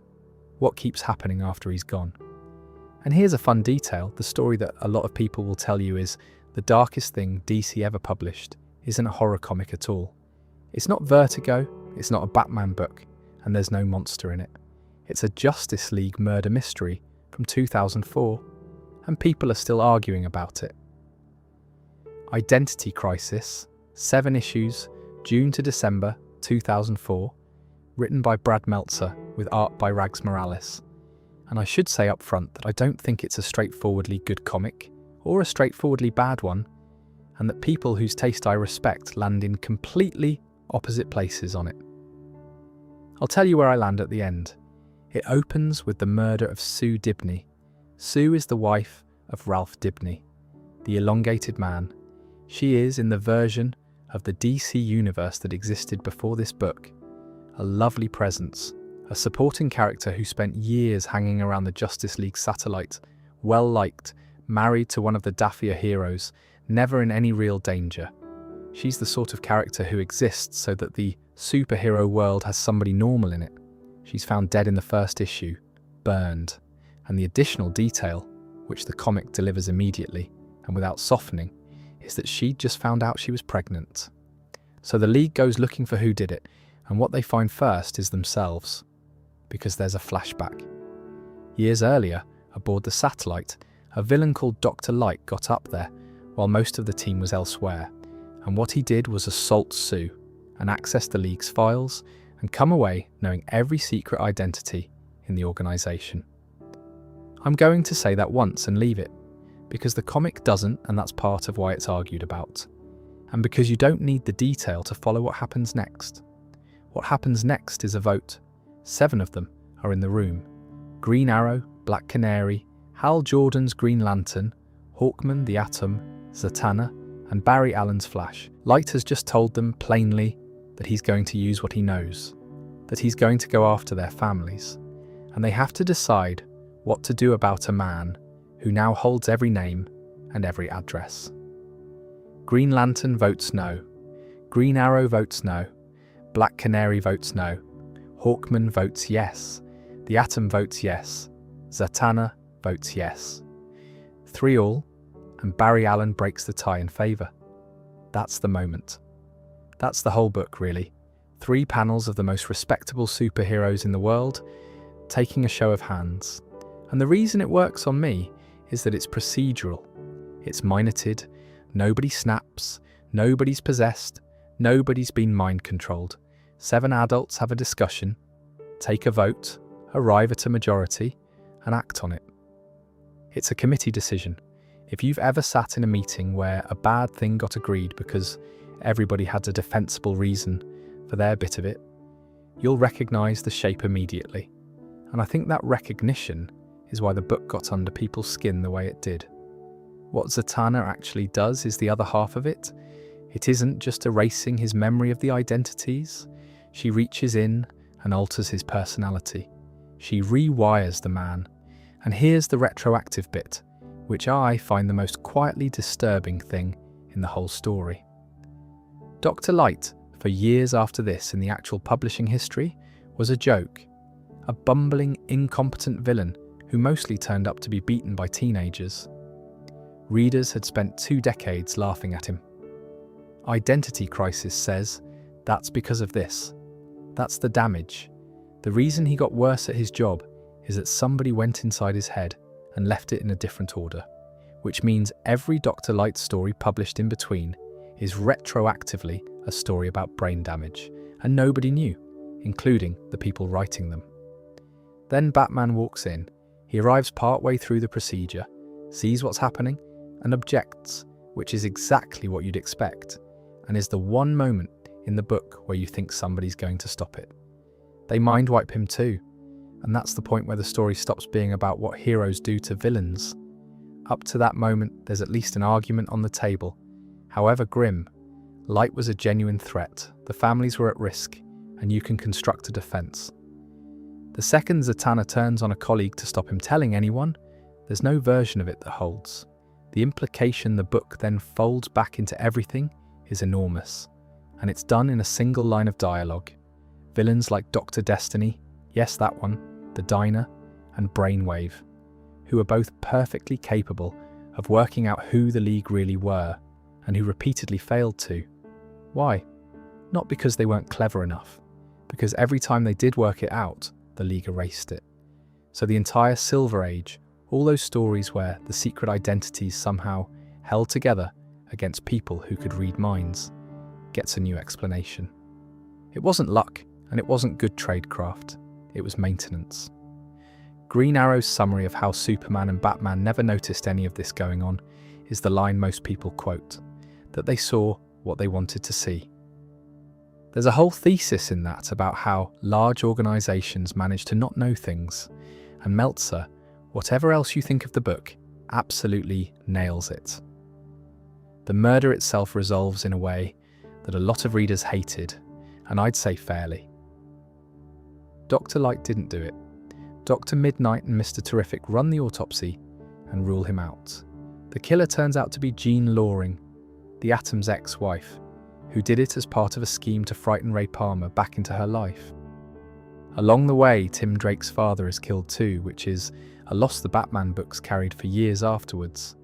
S1: what keeps happening after he's gone. And here's a fun detail, the story that a lot of people will tell you is the darkest thing DC ever published isn't a horror comic at all. It's not Vertigo, it's not a Batman book, and there's no monster in it. It's a Justice League murder mystery from 2004, and people are still arguing about it. Identity Crisis, 7 issues, June to December 2004, written by Brad Meltzer with art by Rags Morales. And I should say up front that I don't think it's a straightforwardly good comic, or a straightforwardly bad one, and that people whose taste I respect land in completely opposite places on it. I'll tell you where I land at the end. It opens with the murder of Sue Dibney. Sue is the wife of Ralph Dibney, the elongated man. She is, in the version of the DC universe that existed before this book, a lovely presence, a supporting character who spent years hanging around the Justice League satellite, well-liked, married to one of the daffier heroes, never in any real danger. She's the sort of character who exists so that the superhero world has somebody normal in it. She's found dead in the first issue, burned, and the additional detail, which the comic delivers immediately and without softening, is that she'd just found out she was pregnant. So the League goes looking for who did it, and what they find first is themselves, because there's a flashback. Years earlier, aboard the satellite, a villain called Dr. Light got up there, while most of the team was elsewhere, and what he did was assault Sue, and access the League's files, and come away knowing every secret identity in the organisation. I'm going to say that once and leave it, because the comic doesn't, and that's part of why it's argued about. And because you don't need the detail to follow what happens next. What happens next is a vote. 7 of them are in the room. Green Arrow, Black Canary, Hal Jordan's Green Lantern, Hawkman the Atom, Zatanna, and Barry Allen's Flash. Light has just told them plainly that he's going to use what he knows, that he's going to go after their families, and they have to decide what to do about a man who now holds every name and every address. Green Lantern votes no, Green Arrow votes no, Black Canary votes no, Hawkman votes yes, the Atom votes yes, Zatanna votes yes. 3-3, and Barry Allen breaks the tie in favour. That's the moment. That's the whole book, really. 3 panels of the most respectable superheroes in the world taking a show of hands. And the reason it works on me is that it's procedural. It's minuted, nobody snaps, nobody's possessed, nobody's been mind-controlled. 7 adults have a discussion, take a vote, arrive at a majority, and act on it. It's a committee decision. If you've ever sat in a meeting where a bad thing got agreed because everybody had a defensible reason for their bit of it, you'll recognise the shape immediately. And I think that recognition is why the book got under people's skin the way it did. What Zatanna actually does is the other half of it. It isn't just erasing his memory of the identities. She reaches in and alters his personality. She rewires the man. And here's the retroactive bit, which I find the most quietly disturbing thing in the whole story. Dr. Light, for years after this in the actual publishing history, was a joke. A bumbling, incompetent villain who mostly turned up to be beaten by teenagers. Readers had spent 2 decades laughing at him. Identity Crisis says that's because of this. That's the damage. The reason he got worse at his job is that somebody went inside his head and left it in a different order, which means every Dr. Light story published in between is retroactively a story about brain damage, and nobody knew, including the people writing them. Then Batman walks in. He arrives partway through the procedure, sees what's happening, and objects, which is exactly what you'd expect, and is the one moment in the book where you think somebody's going to stop it. They mind wipe him too, and that's the point where the story stops being about what heroes do to villains. Up to that moment, there's at least an argument on the table. However grim, Light was a genuine threat, the families were at risk, and you can construct a defence. The second Zatanna turns on a colleague to stop him telling anyone, there's no version of it that holds. The implication the book then folds back into everything is enormous, and it's done in a single line of dialogue. Villains like Dr. Destiny, yes that one, the Diner, and Brainwave, who are both perfectly capable of working out who the League really were, and who repeatedly failed to. Why? Not because they weren't clever enough, because every time they did work it out, the League erased it. So the entire Silver Age, all those stories where the secret identities somehow held together against people who could read minds, gets a new explanation. It wasn't luck, and it wasn't good tradecraft, it was maintenance. Green Arrow's summary of how Superman and Batman never noticed any of this going on is the line most people quote, that they saw what they wanted to see. There's a whole thesis in that about how large organisations manage to not know things, and Meltzer, whatever else you think of the book, absolutely nails it. The murder itself resolves in a way that a lot of readers hated, and I'd say fairly. Dr. Light didn't do it. Dr. Midnight and Mr. Terrific run the autopsy and rule him out. The killer turns out to be Jean Loring, the Atom's ex-wife, who did it as part of a scheme to frighten Ray Palmer back into her life. Along the way, Tim Drake's father is killed too, which is a loss the Batman books carried for years afterwards.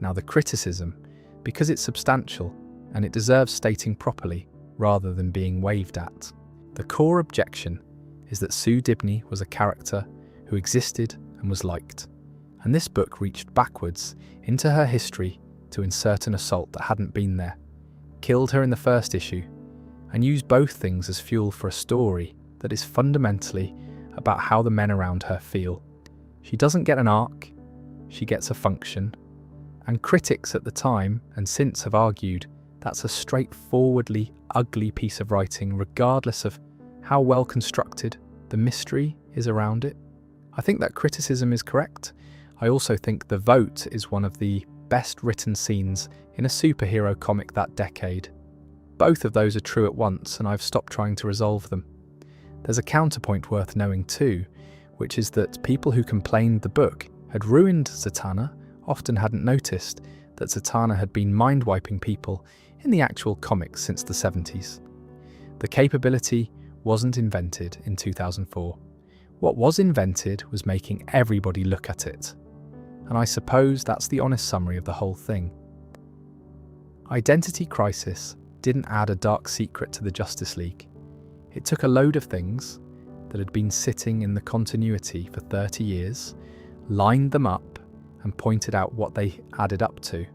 S1: Now the criticism, because it's substantial and it deserves stating properly rather than being waved at. The core objection is that Sue Dibney was a character who existed and was liked, and this book reached backwards into her history to insert an assault that hadn't been there, killed her in the first issue, and use both things as fuel for a story that is fundamentally about how the men around her feel. She doesn't get an arc, she gets a function, and critics at the time and since have argued that's a straightforwardly ugly piece of writing regardless of how well constructed the mystery is around it. I think that criticism is correct. I also think The Vote is one of the best written scenes in a superhero comic that decade. Both of those are true at once, and I've stopped trying to resolve them. There's a counterpoint worth knowing too, which is that people who complained the book had ruined Zatanna often hadn't noticed that Zatanna had been mind-wiping people in the actual comics since the 70s. The capability wasn't invented in 2004. What was invented was making everybody look at it. And I suppose that's the honest summary of the whole thing. Identity Crisis didn't add a dark secret to the Justice League. It took a load of things that had been sitting in the continuity for 30 years, lined them up, and pointed out what they added up to.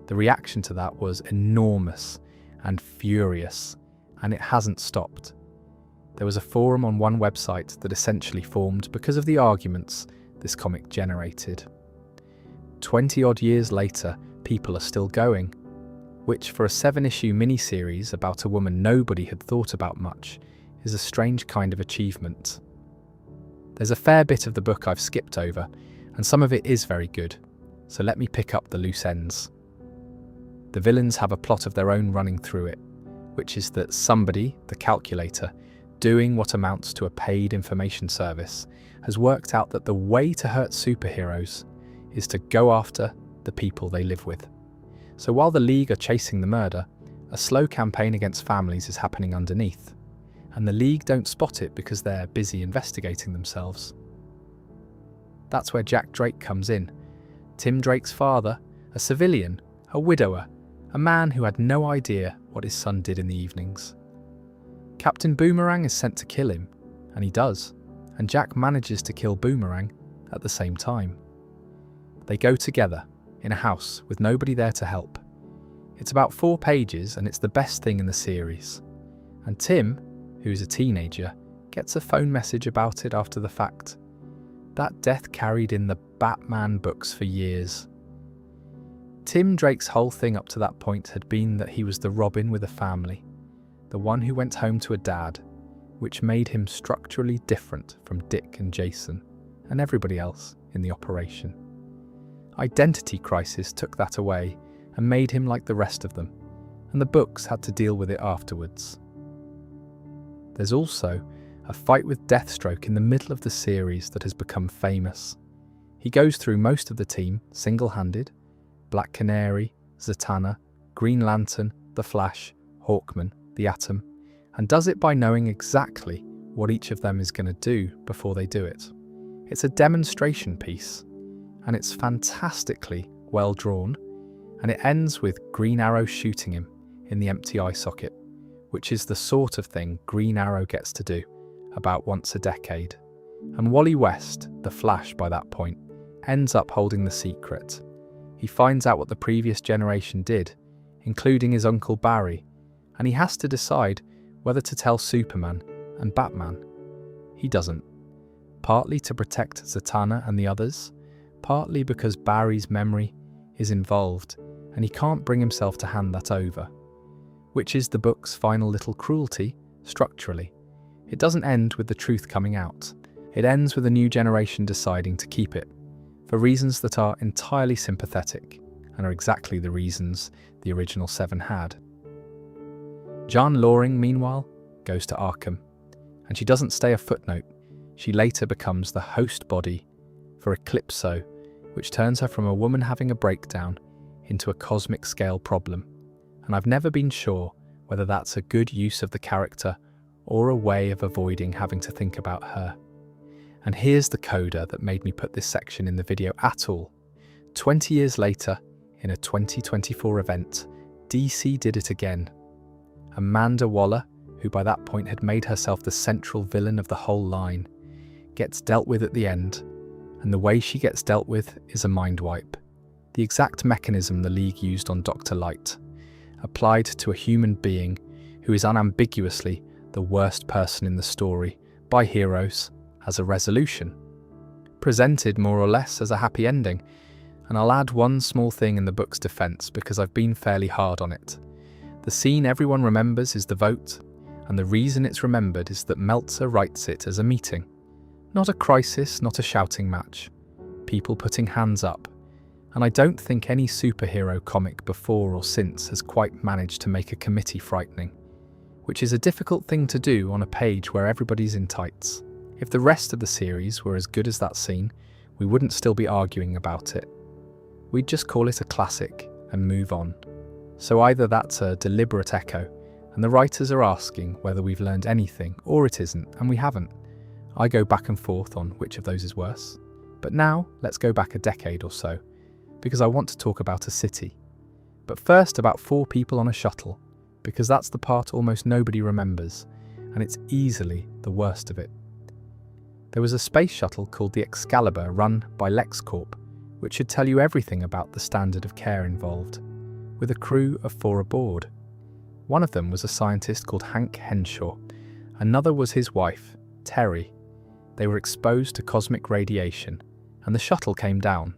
S1: The reaction to that was enormous and furious, and it hasn't stopped. There was a forum on one website that essentially formed because of the arguments this comic generated. 20-odd years later, people are still going, which for a 7-issue miniseries about a woman nobody had thought about much is a strange kind of achievement. There's a fair bit of the book I've skipped over, and some of it is very good, so let me pick up the loose ends. The villains have a plot of their own running through it, which is that somebody, the calculator, doing what amounts to a paid information service, has worked out that the way to hurt superheroes is to go after the people they live with. So while the League are chasing the murder, a slow campaign against families is happening underneath, and the League don't spot it because they're busy investigating themselves. That's where Jack Drake comes in. Tim Drake's father, a civilian, a widower, a man who had no idea what his son did in the evenings. Captain Boomerang is sent to kill him, and he does, and Jack manages to kill Boomerang at the same time. They go together, in a house with nobody there to help. It's about 4 pages, and it's the best thing in the series. And Tim, who's a teenager, gets a phone message about it after the fact. That death carried in the Batman books for years. Tim Drake's whole thing up to that point had been that he was the Robin with a family, the one who went home to a dad, which made him structurally different from Dick and Jason and everybody else in the operation. Identity Crisis took that away and made him like the rest of them, and the books had to deal with it afterwards. There's also a fight with Deathstroke in the middle of the series that has become famous. He goes through most of the team single-handed: Black Canary, Zatanna, Green Lantern, The Flash, Hawkman, the Atom, and does it by knowing exactly what each of them is going to do before they do it. It's a demonstration piece, and it's fantastically well drawn, and it ends with Green Arrow shooting him in the empty eye socket, which is the sort of thing Green Arrow gets to do about once a decade. And Wally West, the Flash by that point, ends up holding the secret. He finds out what the previous generation did, including his Uncle Barry, and he has to decide whether to tell Superman and Batman. He doesn't. Partly to protect Zatanna and the others, partly because Barry's memory is involved and he can't bring himself to hand that over, which is the book's final little cruelty structurally. It doesn't end with the truth coming out. It ends with a new generation deciding to keep it, for reasons that are entirely sympathetic and are exactly the reasons the original 7 had. Jan Loring, meanwhile, goes to Arkham, and she doesn't stay a footnote. She later becomes the host body for Eclipso, which turns her from a woman having a breakdown into a cosmic scale problem. And I've never been sure whether that's a good use of the character or a way of avoiding having to think about her. And here's the coda that made me put this section in the video at all. 20 years later, in a 2024 event, DC did it again. Amanda Waller, who by that point had made herself the central villain of the whole line, gets dealt with at the end, and the way she gets dealt with is a mind wipe. The exact mechanism the League used on Dr. Light, applied to a human being who is unambiguously the worst person in the story by heroes, has a resolution, presented more or less as a happy ending. And I'll add one small thing in the book's defence because I've been fairly hard on it. The scene everyone remembers is the vote, and the reason it's remembered is that Meltzer writes it as a meeting. Not a crisis, not a shouting match. People putting hands up. And I don't think any superhero comic before or since has quite managed to make a committee frightening, which is a difficult thing to do on a page where everybody's in tights. If the rest of the series were as good as that scene, we wouldn't still be arguing about it. We'd just call it a classic and move on. So either that's a deliberate echo, and the writers are asking whether we've learned anything, or it isn't, and we haven't. I go back and forth on which of those is worse. But now, let's go back a decade or so, because I want to talk about a city. But first about 4 people on a shuttle, because that's the part almost nobody remembers, and it's easily the worst of it. There was a space shuttle called the Excalibur run by LexCorp, which should tell you everything about the standard of care involved, with a crew of 4 aboard. One of them was a scientist called Hank Henshaw. Another was his wife, Terry. They were exposed to cosmic radiation, and the shuttle came down.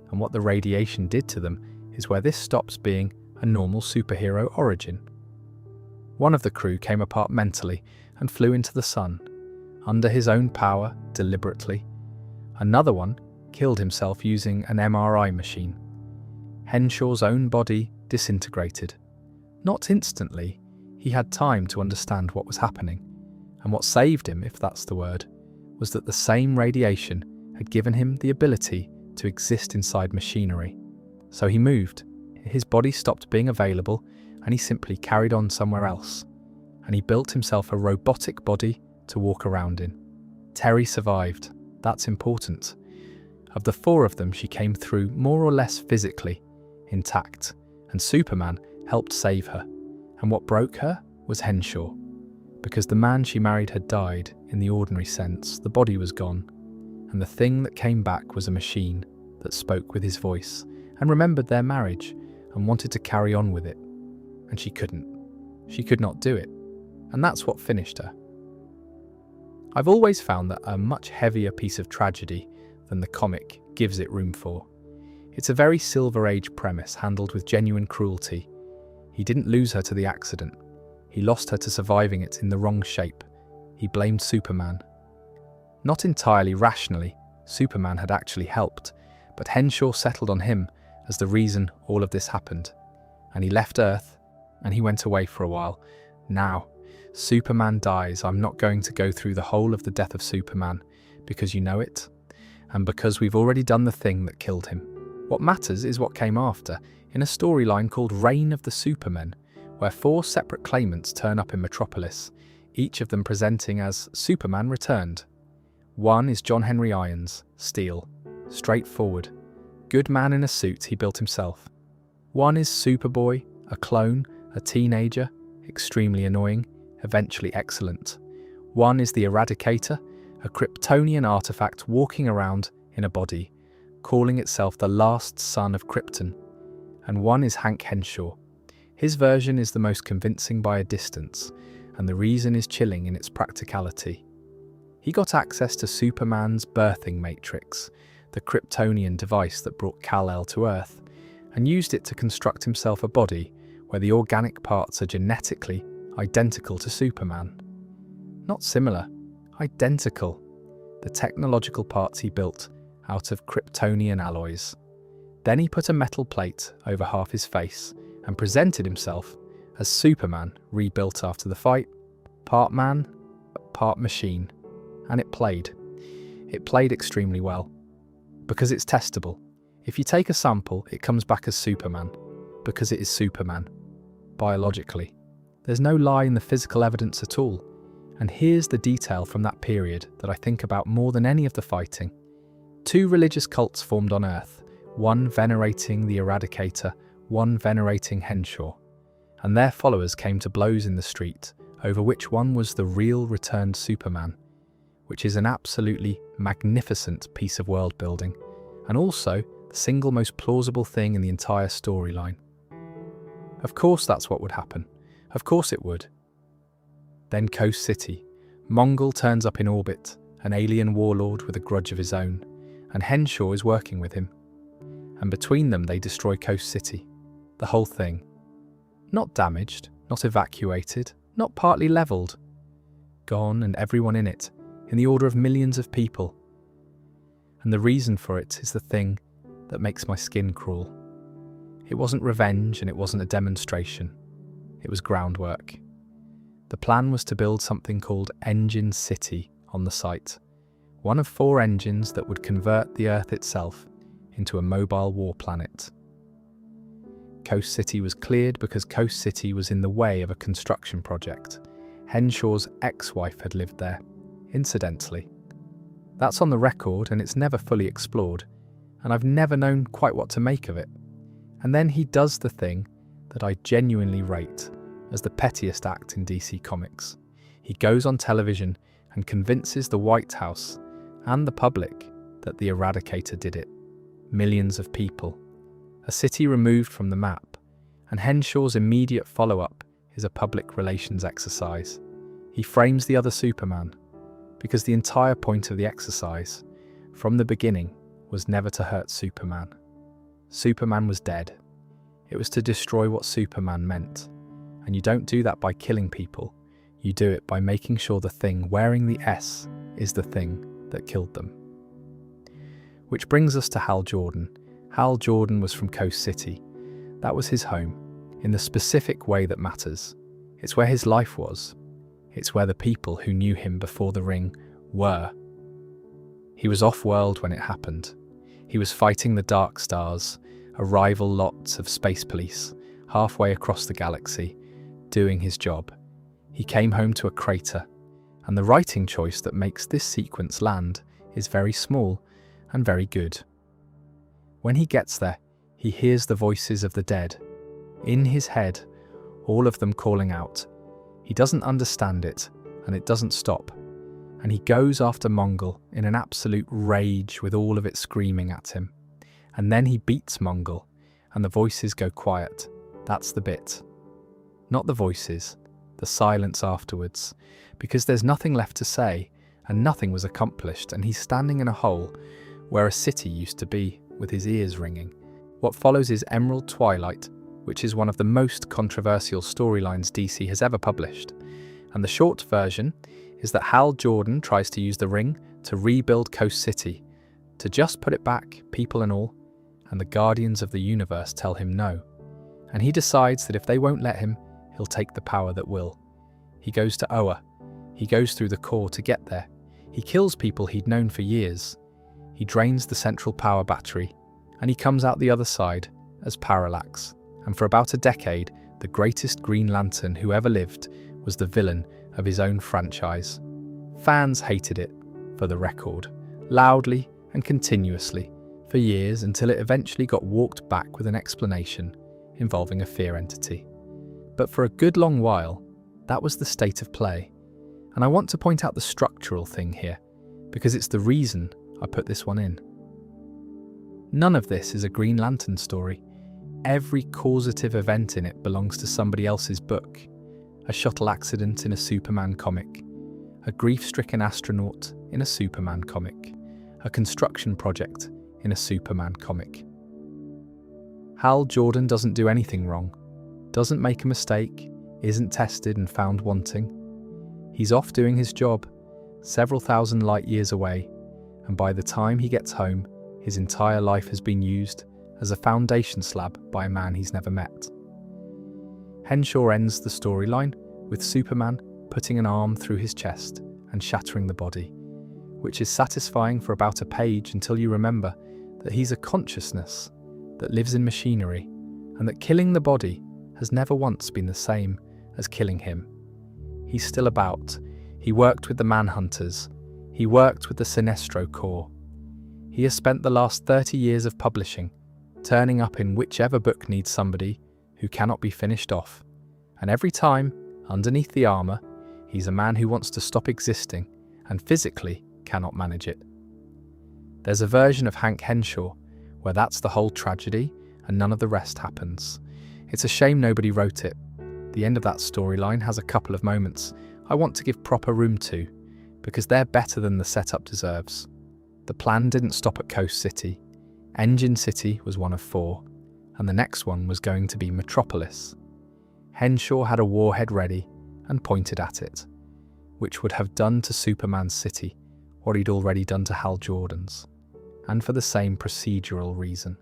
S1: And what the radiation did to them is where this stops being a normal superhero origin. One of the crew came apart mentally and flew into the sun, under his own power, deliberately. Another one killed himself using an MRI machine. Henshaw's own body disintegrated. Not instantly, he had time to understand what was happening, and what saved him, if that's the word, was that the same radiation had given him the ability to exist inside machinery. So he moved. His body stopped being available, and he simply carried on somewhere else. And he built himself a robotic body to walk around in. Terry survived. That's important. Of the 4 of them, she came through more or less physically intact, and Superman helped save her. And what broke her was Henshaw. Because the man she married had died, in the ordinary sense, the body was gone, and the thing that came back was a machine that spoke with his voice and remembered their marriage and wanted to carry on with it. And she couldn't. She could not do it. And that's what finished her. I've always found that a much heavier piece of tragedy than the comic gives it room for. It's a very Silver Age premise handled with genuine cruelty. He didn't lose her to the accident. He lost her to surviving it in the wrong shape. He blamed Superman. Not entirely rationally, Superman had actually helped, but Henshaw settled on him as the reason all of this happened. And he left Earth, and he went away for a while. Now, Superman dies. I'm not going to go through the whole of the death of Superman, because you know it, and because we've already done the thing that killed him. What matters is what came after, in a storyline called Reign of the Supermen, where 4 separate claimants turn up in Metropolis, each of them presenting as Superman returned. One is John Henry Irons, Steel, straightforward, good man in a suit he built himself. One is Superboy, a clone, a teenager, extremely annoying, eventually excellent. One is the Eradicator, a Kryptonian artifact walking around in a body, calling itself the last son of Krypton. And one is Hank Henshaw. His version is the most convincing by a distance, and the reason is chilling in its practicality. He got access to Superman's birthing matrix, the Kryptonian device that brought Kal-El to Earth, and used it to construct himself a body where the organic parts are genetically identical to Superman. Not similar, identical. The technological parts he built out of Kryptonian alloys. Then he put a metal plate over half his face and presented himself as Superman rebuilt after the fight, part man, part machine. And it played. It played extremely well. Because it's testable. If you take a sample, it comes back as Superman. Because it is Superman. Biologically. There's no lie in the physical evidence at all. And here's the detail from that period that I think about more than any of the fighting. 2 religious cults formed on Earth, one venerating the Eradicator, one venerating Henshaw. And their followers came to blows in the street over which one was the real returned Superman, which is an absolutely magnificent piece of world building, and also the single most plausible thing in the entire storyline. Of course that's what would happen. Of course it would. Then Coast City. Mongol turns up in orbit, an alien warlord with a grudge of his own, and Henshaw is working with him. And between them they destroy Coast City. The whole thing. Not damaged, not evacuated, not partly levelled. Gone, and everyone in it, in the order of millions of people. And the reason for it is the thing that makes my skin crawl. It wasn't revenge and it wasn't a demonstration. It was groundwork. The plan was to build something called Engine City on the site, one of 4 engines that would convert the Earth itself into a mobile war planet. Coast City was cleared because Coast City was in the way of a construction project. Henshaw's ex-wife had lived there, incidentally. That's on the record and it's never fully explored, and I've never known quite what to make of it. And then he does the thing that I genuinely rate as the pettiest act in DC Comics. He goes on television and convinces the White House and the public that the Eradicator did it. Millions of people. A city removed from the map, and Henshaw's immediate follow-up is a public relations exercise. He frames the other Superman, because the entire point of the exercise, from the beginning, was never to hurt Superman. Superman was dead. It was to destroy what Superman meant. And you don't do that by killing people. You do it by making sure the thing wearing the S is the thing that killed them. Which brings us to Hal Jordan. Hal Jordan was from Coast City. That was his home, in the specific way that matters. It's where his life was. It's where the people who knew him before the ring were. He was off-world when it happened. He was fighting the Dark Stars, a rival lot of space police, halfway across the galaxy, doing his job. He came home to a crater, and the writing choice that makes this sequence land is very small and very good. When he gets there, he hears the voices of the dead. In his head, all of them calling out. He doesn't understand it, and it doesn't stop. And he goes after Mongol in an absolute rage with all of it screaming at him. And then he beats Mongol, and the voices go quiet. That's the bit. Not the voices, the silence afterwards, because there's nothing left to say, and nothing was accomplished, and he's standing in a hole where a city used to be, with his ears ringing. What follows is Emerald Twilight, which is one of the most controversial storylines DC has ever published. And the short version is that Hal Jordan tries to use the ring to rebuild Coast City, to just put it back, people and all, and the Guardians of the Universe tell him no. And he decides that if they won't let him, he'll take the power that will. He goes to Oa. He goes through the core to get there. He kills people he'd known for years. He drains the central power battery, and he comes out the other side as Parallax. And for about a decade, the greatest Green Lantern who ever lived was the villain of his own franchise. Fans hated it, for the record, loudly and continuously, for years until it eventually got walked back with an explanation involving a fear entity. But for a good long while, that was the state of play. And I want to point out the structural thing here, because it's the reason I put this one in. None of this is a Green Lantern story. Every causative event in it belongs to somebody else's book. A shuttle accident in a Superman comic. A grief-stricken astronaut in a Superman comic. A construction project in a Superman comic. Hal Jordan doesn't do anything wrong. Doesn't make a mistake. Isn't tested and found wanting. He's off doing his job, several thousand light years away, and by the time he gets home, his entire life has been used as a foundation slab by a man he's never met. Henshaw ends the storyline with Superman putting an arm through his chest and shattering the body, which is satisfying for about a page until you remember that he's a consciousness that lives in machinery, and that killing the body has never once been the same as killing him. He's still about. He worked with the Manhunters. He worked with the Sinestro Corps. He has spent the last 30 years of publishing, turning up in whichever book needs somebody who cannot be finished off. And every time, underneath the armour, he's a man who wants to stop existing and physically cannot manage it. There's a version of Hank Henshaw where that's the whole tragedy and none of the rest happens. It's a shame nobody wrote it. The end of that storyline has a couple of moments I want to give proper room to, because they're better than the setup deserves. The plan didn't stop at Coast City. Engine City was one of 4, and the next one was going to be Metropolis. Henshaw had a warhead ready and pointed at it, which would have done to Superman's city what he'd already done to Hal Jordan's, and for the same procedural reason.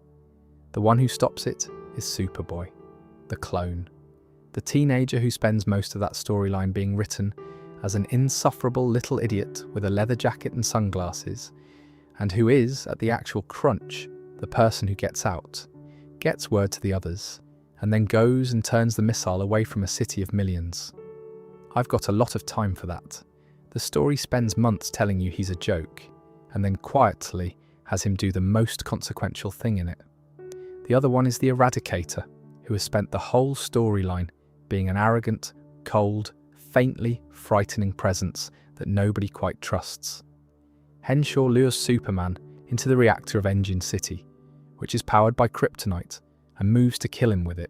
S1: The one who stops it is Superboy, the clone, the teenager who spends most of that storyline being written as an insufferable little idiot with a leather jacket and sunglasses, and who is, at the actual crunch, the person who gets out, gets word to the others, and then goes and turns the missile away from a city of millions. I've got a lot of time for that. The story spends months telling you he's a joke, and then quietly has him do the most consequential thing in it. The other one is the Eradicator, who has spent the whole storyline being an arrogant, cold, faintly frightening presence that nobody quite trusts. Henshaw lures Superman into the reactor of Engine City, which is powered by kryptonite, and moves to kill him with it,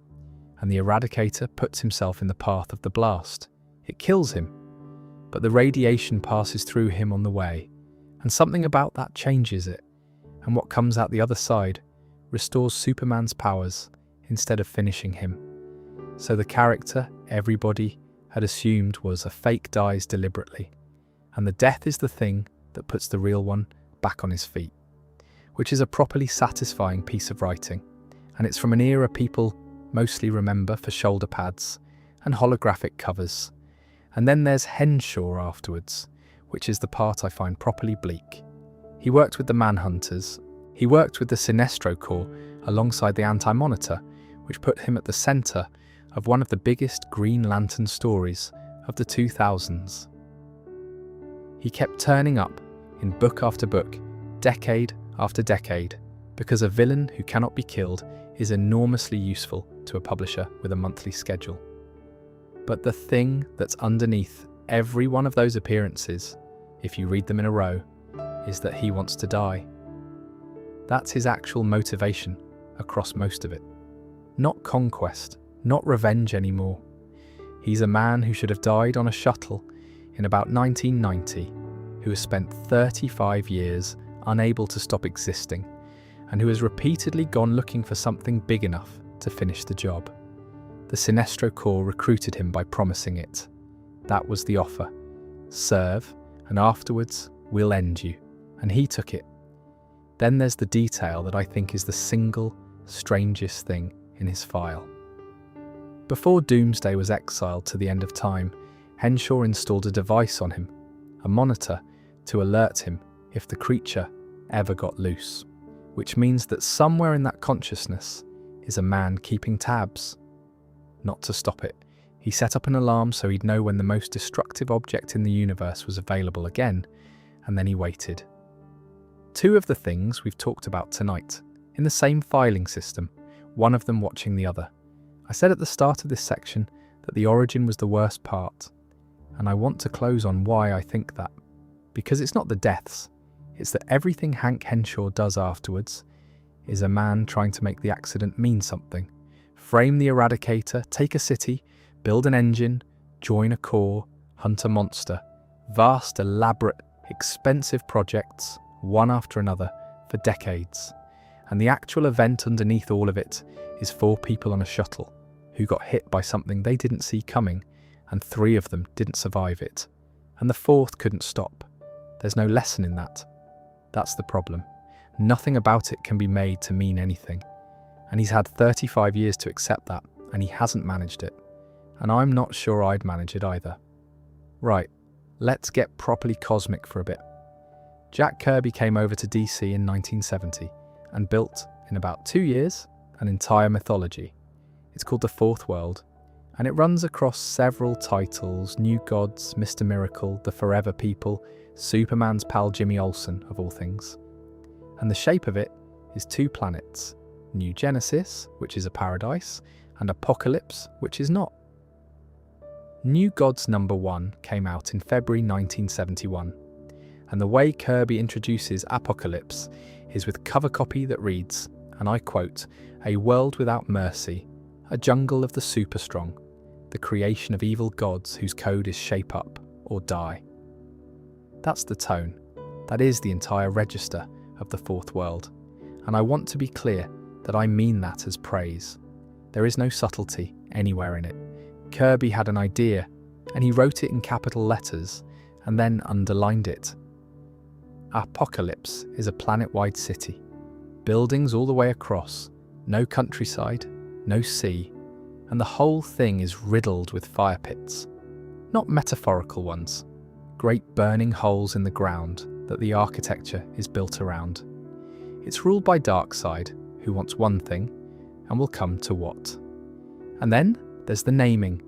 S1: and the Eradicator puts himself in the path of the blast. It kills him, but the radiation passes through him on the way, and something about that changes it, and what comes out the other side restores Superman's powers instead of finishing him. So the character everybody had assumed was a fake dies deliberately, and the death is the thing that puts the real one back on his feet, which is a properly satisfying piece of writing, and it's from an era people mostly remember for shoulder pads and holographic covers. And then there's Henshaw afterwards, which is the part I find properly bleak. He worked with the Manhunters, he worked with the Sinestro Corps alongside the Anti-Monitor, which put him at the centre of one of the biggest Green Lantern stories of the 2000s. He kept turning up in book after book, decade after decade, because a villain who cannot be killed is enormously useful to a publisher with a monthly schedule. But the thing that's underneath every one of those appearances, if you read them in a row, is that he wants to die. That's his actual motivation across most of it. Not conquest, not revenge anymore. He's a man who should have died on a shuttle in about 1990, who has spent 35 years unable to stop existing, and who has repeatedly gone looking for something big enough to finish the job. The Sinestro Corps recruited him by promising it. That was the offer. Serve, and afterwards, we'll end you. And he took it. Then there's the detail that I think is the single strangest thing in his file. Before Doomsday was exiled to the end of time, Henshaw installed a device on him, a monitor, to alert him if the creature ever got loose, which means that somewhere in that consciousness is a man keeping tabs. Not to stop it, he set up an alarm so he'd know when the most destructive object in the universe was available again, and then he waited. Two of the things we've talked about tonight, in the same filing system, one of them watching the other. I said at the start of this section that the origin was the worst part, and I want to close on why I think that. Because it's not the deaths, it's that everything Hank Henshaw does afterwards is a man trying to make the accident mean something. Frame the Eradicator, take a city, build an engine, join a corps, hunt a monster. Vast, elaborate, expensive projects, one after another, for decades. And the actual event underneath all of it is 4 people on a shuttle who got hit by something they didn't see coming, and 3 of them didn't survive it. And the 4th couldn't stop. There's no lesson in that. That's the problem. Nothing about it can be made to mean anything. And he's had 35 years to accept that, and he hasn't managed it. And I'm not sure I'd manage it either. Right, let's get properly cosmic for a bit. Jack Kirby came over to DC in 1970 and built, in about 2 years, an entire mythology. It's called The Fourth World, and it runs across several titles: New Gods, Mr. Miracle, The Forever People, Superman's pal Jimmy Olsen, of all things. And the shape of it is 2 planets, New Genesis, which is a paradise, and Apocalypse, which is not. New Gods #1 came out in February 1971, and the way Kirby introduces Apocalypse is with cover copy that reads, and I quote, "A world without mercy, a jungle of the super strong, the creation of evil gods whose code is shape up, or die. That's the tone. That is the entire register of the fourth world. And I want to be clear that I mean that as praise. There is no subtlety anywhere in it. Kirby had an idea, and he wrote it in capital letters and then underlined it. Apocalypse is a planet-wide city. Buildings all the way across, no countryside, no sea, and the whole thing is riddled with fire pits. Not metaphorical ones, great burning holes in the ground that the architecture is built around. It's ruled by Darkseid, who wants one thing, and will come to what. And then there's the naming,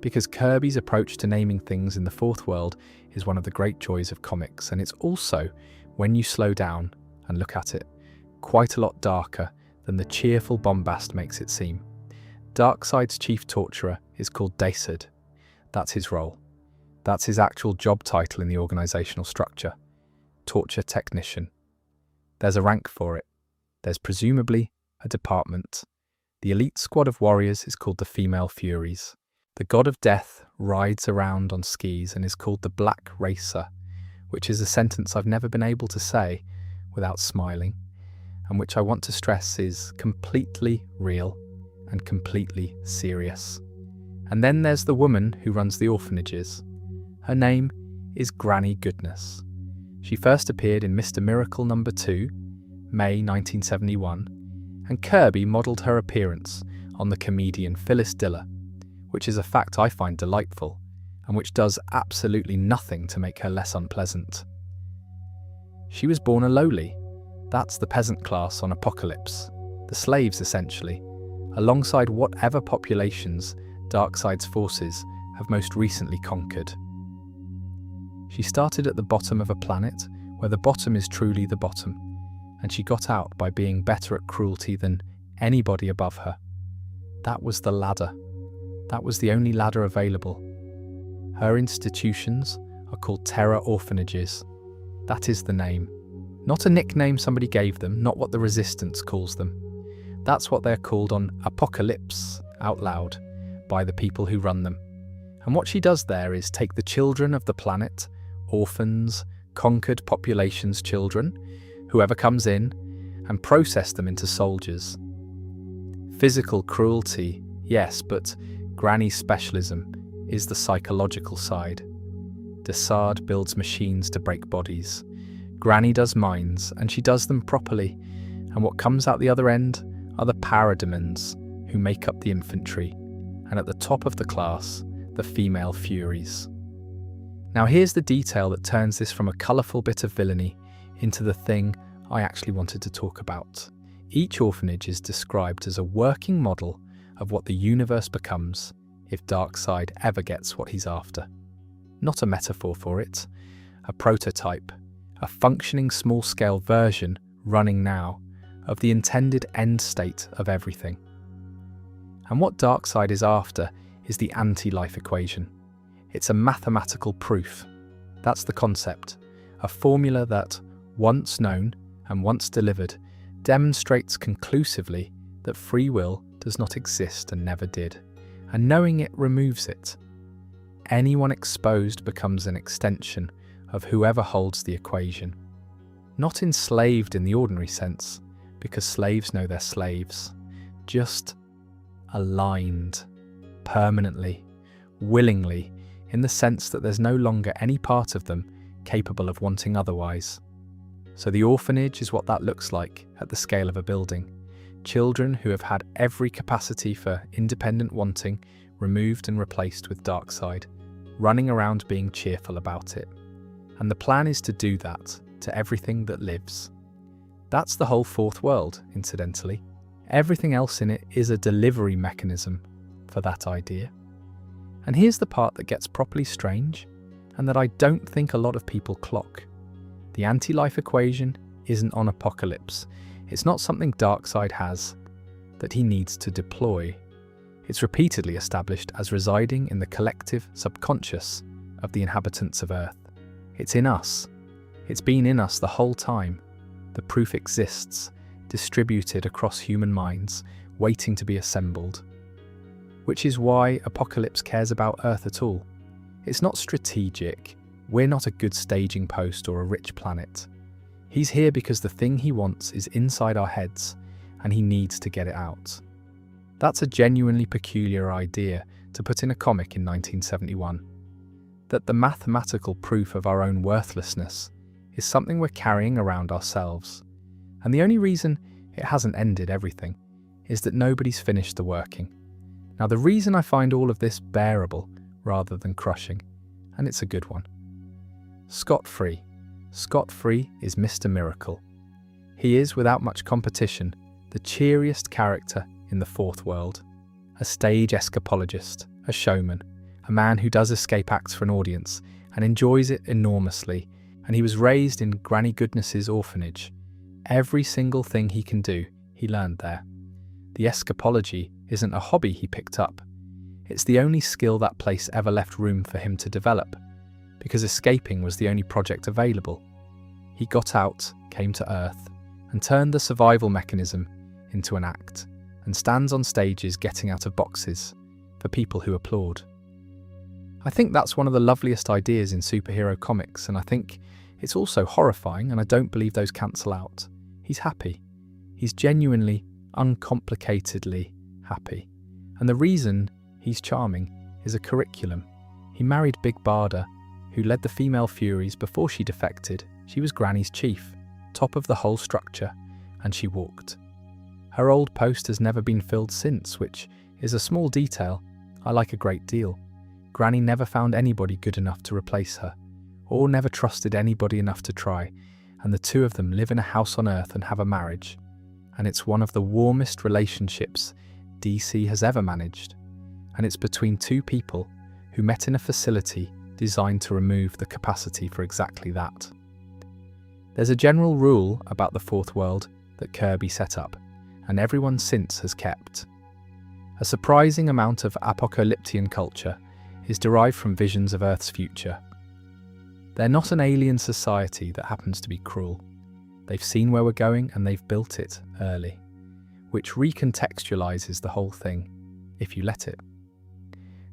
S1: because Kirby's approach to naming things in the fourth world is one of the great joys of comics, and it's also, when you slow down and look at it, quite a lot darker than the cheerful bombast makes it seem. Darkseid's chief torturer is called Dasid. That's his role. That's his actual job title in the organisational structure. Torture technician. There's a rank for it. There's presumably a department. The elite squad of warriors is called the Female Furies. The god of death rides around on skis and is called the Black Racer, which is a sentence I've never been able to say without smiling, and which I want to stress is completely real and completely serious. And then there's the woman who runs the orphanages. Her name is Granny Goodness. She first appeared in Mr. Miracle No. 2, May 1971, and Kirby modelled her appearance on the comedian Phyllis Diller, which is a fact I find delightful, and which does absolutely nothing to make her less unpleasant. She was born a lowly. That's the peasant class on Apocalypse, the slaves essentially, alongside whatever populations Darkseid's forces have most recently conquered. She started at the bottom of a planet where the bottom is truly the bottom, and she got out by being better at cruelty than anybody above her. That was the ladder. That was the only ladder available. Her institutions are called Terror Orphanages. That is the name. Not a nickname somebody gave them, not what the Resistance calls them. That's what they're called on Apocalypse, out loud, by the people who run them. And what she does there is take the children of the planet, orphans, conquered populations' children, whoever comes in, and process them into soldiers. Physical cruelty, yes, but Granny's specialism is the psychological side. Dasid builds machines to break bodies. Granny does minds, and she does them properly, and what comes out the other end are the parademons who make up the infantry, and at the top of the class, the Female Furies. Now here's the detail that turns this from a colourful bit of villainy into the thing I actually wanted to talk about. Each orphanage is described as a working model of what the universe becomes if Darkseid ever gets what he's after. Not a metaphor for it, a prototype, a functioning small-scale version running now of the intended end state of everything. And what Darkseid is after is the anti-life equation. It's a mathematical proof. That's the concept, a formula that, once known and once delivered, demonstrates conclusively that free will does not exist and never did, and knowing it removes it. Anyone exposed becomes an extension of whoever holds the equation. Not enslaved in the ordinary sense, because slaves know they're slaves, just aligned, permanently, willingly, in the sense that there's no longer any part of them capable of wanting otherwise. So the orphanage is what that looks like at the scale of a building. Children who have had every capacity for independent wanting removed and replaced with Darkseid, running around being cheerful about it. And the plan is to do that to everything that lives. That's the whole fourth world, incidentally. Everything else in it is a delivery mechanism for that idea. And here's the part that gets properly strange, and that I don't think a lot of people clock. The anti-life equation isn't on Apocalypse. It's not something Darkseid has that he needs to deploy. It's repeatedly established as residing in the collective subconscious of the inhabitants of Earth. It's in us. It's been in us the whole time. The proof exists, distributed across human minds, waiting to be assembled. Which is why Apocalypse cares about Earth at all. It's not strategic. We're not a good staging post or a rich planet. He's here because the thing he wants is inside our heads, and he needs to get it out. That's a genuinely peculiar idea to put in a comic in 1971. That the mathematical proof of our own worthlessness is something we're carrying around ourselves. And the only reason it hasn't ended everything is that nobody's finished the working. Now, the reason I find all of this bearable rather than crushing, and it's a good one. Scot-free. Scot-free is Mr. Miracle. He is, without much competition, the cheeriest character in the fourth world. A stage escapologist, a showman, a man who does escape acts for an audience and enjoys it enormously, and he was raised in Granny Goodness's orphanage. Every single thing he can do, he learned there. The escapology isn't a hobby he picked up. It's the only skill that place ever left room for him to develop, because escaping was the only project available. He got out, came to Earth, and turned the survival mechanism into an act, and stands on stages getting out of boxes for people who applaud. I think that's one of the loveliest ideas in superhero comics, and I think it's also horrifying, and I don't believe those cancel out. He's happy. He's genuinely, uncomplicatedly happy. And the reason he's charming is a curriculum. He married Big Barda, who led the female Furies before she defected. She was Granny's chief, top of the whole structure, and she walked. Her old post has never been filled since, which is a small detail I like a great deal. Granny never found anybody good enough to replace her, or never trusted anybody enough to try, and the two of them live in a house on Earth and have a marriage. And it's one of the warmest relationships DC has ever managed. And it's between two people who met in a facility designed to remove the capacity for exactly that. There's a general rule about the fourth world that Kirby set up, and everyone since has kept. A surprising amount of apocalyptian culture is derived from visions of Earth's future. They're not an alien society that happens to be cruel. They've seen where we're going and they've built it early, which recontextualizes the whole thing, if you let it.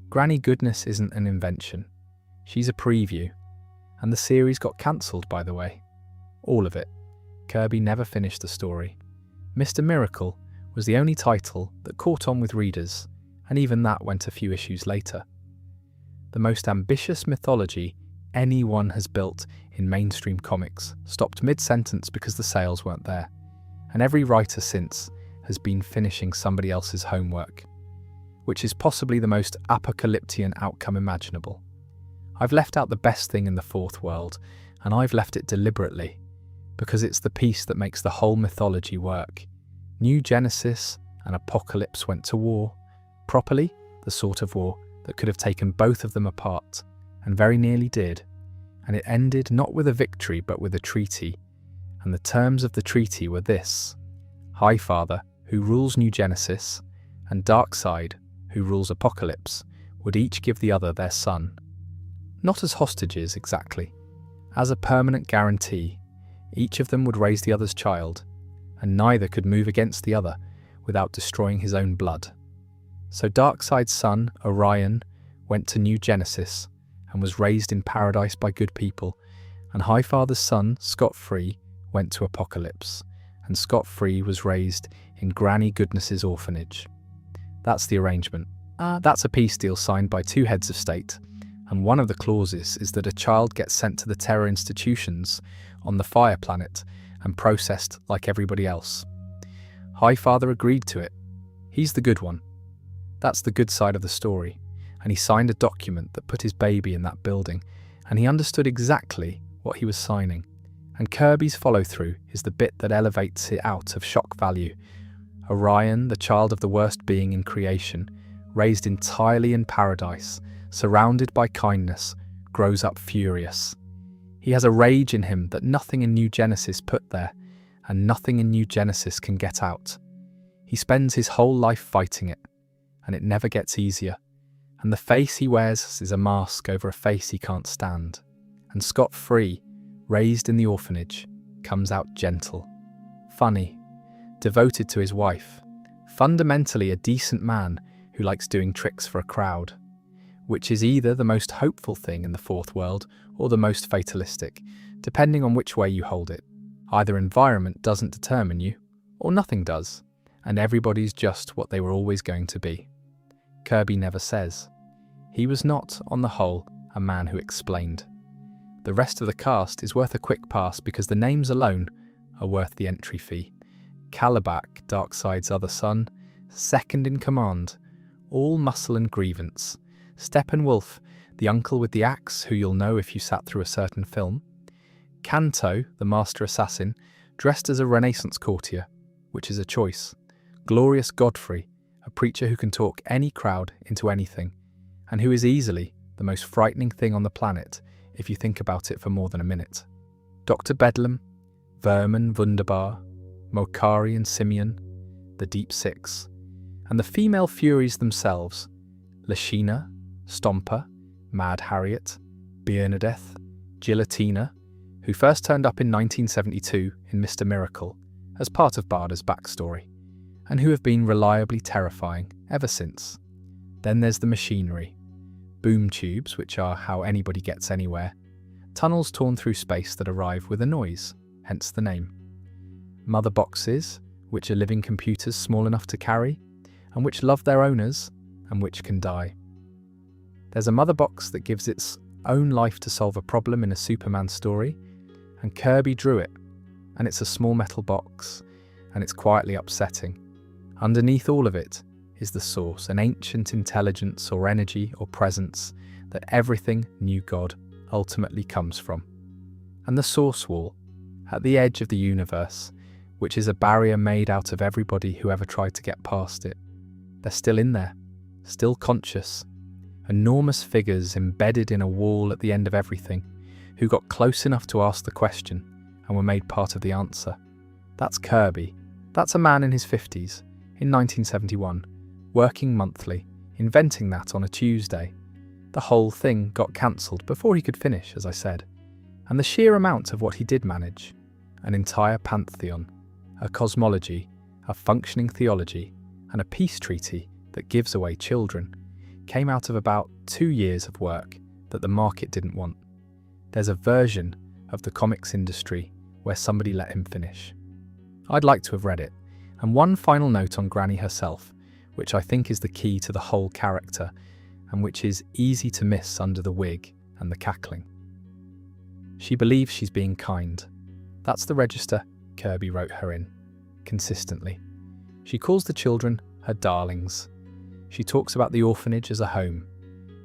S1: Granny Goodness isn't an invention. She's a preview. And the series got cancelled, by the way. All of it. Kirby never finished the story. Mr. Miracle was the only title that caught on with readers, and even that went a few issues later. The most ambitious mythology anyone has built in mainstream comics stopped mid-sentence because the sales weren't there, and every writer since has been finishing somebody else's homework, which is possibly the most apocalyptian outcome imaginable. I've left out the best thing in the fourth world, and I've left it deliberately, because it's the piece that makes the whole mythology work. New Genesis and Apocalypse went to war, properly the sort of war that could have taken both of them apart, and very nearly did, and it ended not with a victory but with a treaty, and the terms of the treaty were this: Highfather, who rules New Genesis, and Darkseid, who rules Apocalypse, would each give the other their son. Not as hostages exactly, as a permanent guarantee. Each of them would raise the other's child, and neither could move against the other without destroying his own blood. So Darkseid's son, Orion, went to New Genesis and was raised in paradise by good people, and Highfather's son, Scot-Free, went to Apocalypse, and Scot-Free was raised in Granny Goodness's orphanage. That's the arrangement. That's a peace deal signed by two heads of state, and one of the clauses is that a child gets sent to the terror institutions on the Fire Planet and processed like everybody else. Highfather agreed to it. He's the good one. That's the good side of the story, and he signed a document that put his baby in that building, and he understood exactly what he was signing. And Kirby's follow-through is the bit that elevates it out of shock value. Orion, the child of the worst being in creation, raised entirely in paradise, surrounded by kindness, grows up furious. He has a rage in him that nothing in New Genesis put there, and nothing in New Genesis can get out. He spends his whole life fighting it, and it never gets easier. And the face he wears is a mask over a face he can't stand. And Scot-Free, raised in the orphanage, comes out gentle, funny, devoted to his wife, fundamentally a decent man who likes doing tricks for a crowd. which is either the most hopeful thing in the fourth world or the most fatalistic, depending on which way you hold it. Either environment doesn't determine you, or nothing does, and everybody's just what they were always going to be. Kirby never says. He was not, on the whole, a man who explained. The rest of the cast is worth a quick pass because the names alone are worth the entry fee. Calibac, Darkseid's other son, second in command, all muscle and grievance. Steppenwolf, the uncle with the axe who you'll know if you sat through a certain film. Kanto, the master assassin, dressed as a Renaissance courtier, which is a choice. Glorious Godfrey, a preacher who can talk any crowd into anything, and who is easily the most frightening thing on the planet if you think about it for more than a minute. Dr. Bedlam, Vermin, Wunderbar, Mokari and Simeon, the Deep Six, and the female Furies themselves, Lashina, Stomper, Mad Harriet, Bernadette, Gillatina, who first turned up in 1972 in Mr. Miracle as part of Barda's backstory, and who have been reliably terrifying ever since. Then there's the machinery. Boom tubes, which are how anybody gets anywhere. Tunnels torn through space that arrive with a noise, hence the name. Mother boxes, which are living computers small enough to carry, and which love their owners, and which can die. There's a mother box that gives its own life to solve a problem in a Superman story, and Kirby drew it, and it's a small metal box, and it's quietly upsetting. Underneath all of it is the source, an ancient intelligence or energy or presence that everything new God ultimately comes from. And the source wall, at the edge of the universe, which is a barrier made out of everybody who ever tried to get past it. They're still in there, still conscious. Enormous figures embedded in a wall at the end of everything, who got close enough to ask the question and were made part of the answer. That's Kirby. That's a man in his 50s, in 1971, working monthly, inventing that on a Tuesday. The whole thing got cancelled before he could finish, as I said. And the sheer amount of what he did manage, an entire pantheon, a cosmology, a functioning theology, and a peace treaty that gives away children, came out of about 2 years of work that the market didn't want. There's a version of the comics industry where somebody let him finish. I'd like to have read it. And one final note on Granny herself, which I think is the key to the whole character, and which is easy to miss under the wig and the cackling. She believes she's being kind. That's the register Kirby wrote her in, consistently. She calls the children her darlings. She talks about the orphanage as a home.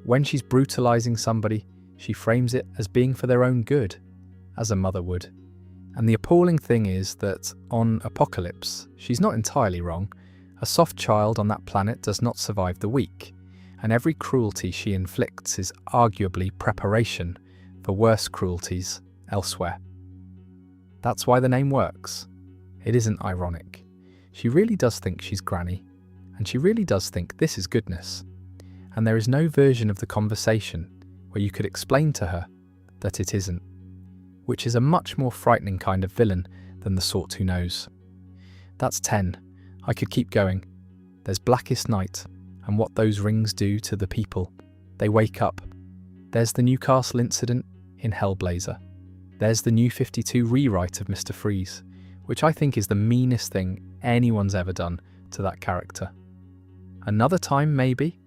S1: When she's brutalizing somebody, she frames it as being for their own good, as a mother would. And the appalling thing is that on Apocalypse, she's not entirely wrong. A soft child on that planet does not survive the week, and every cruelty she inflicts is arguably preparation for worse cruelties elsewhere. That's why the name works. It isn't ironic. She really does think she's Granny, and she really does think this is goodness. And there is no version of the conversation where you could explain to her that it isn't, which is a much more frightening kind of villain than the sort who knows. That's 10. I could keep going. There's Blackest Night, and what those rings do to the people. They wake up. There's the Newcastle incident in Hellblazer. There's the New 52 rewrite of Mr. Freeze, which I think is the meanest thing anyone's ever done to that character. Another time, maybe?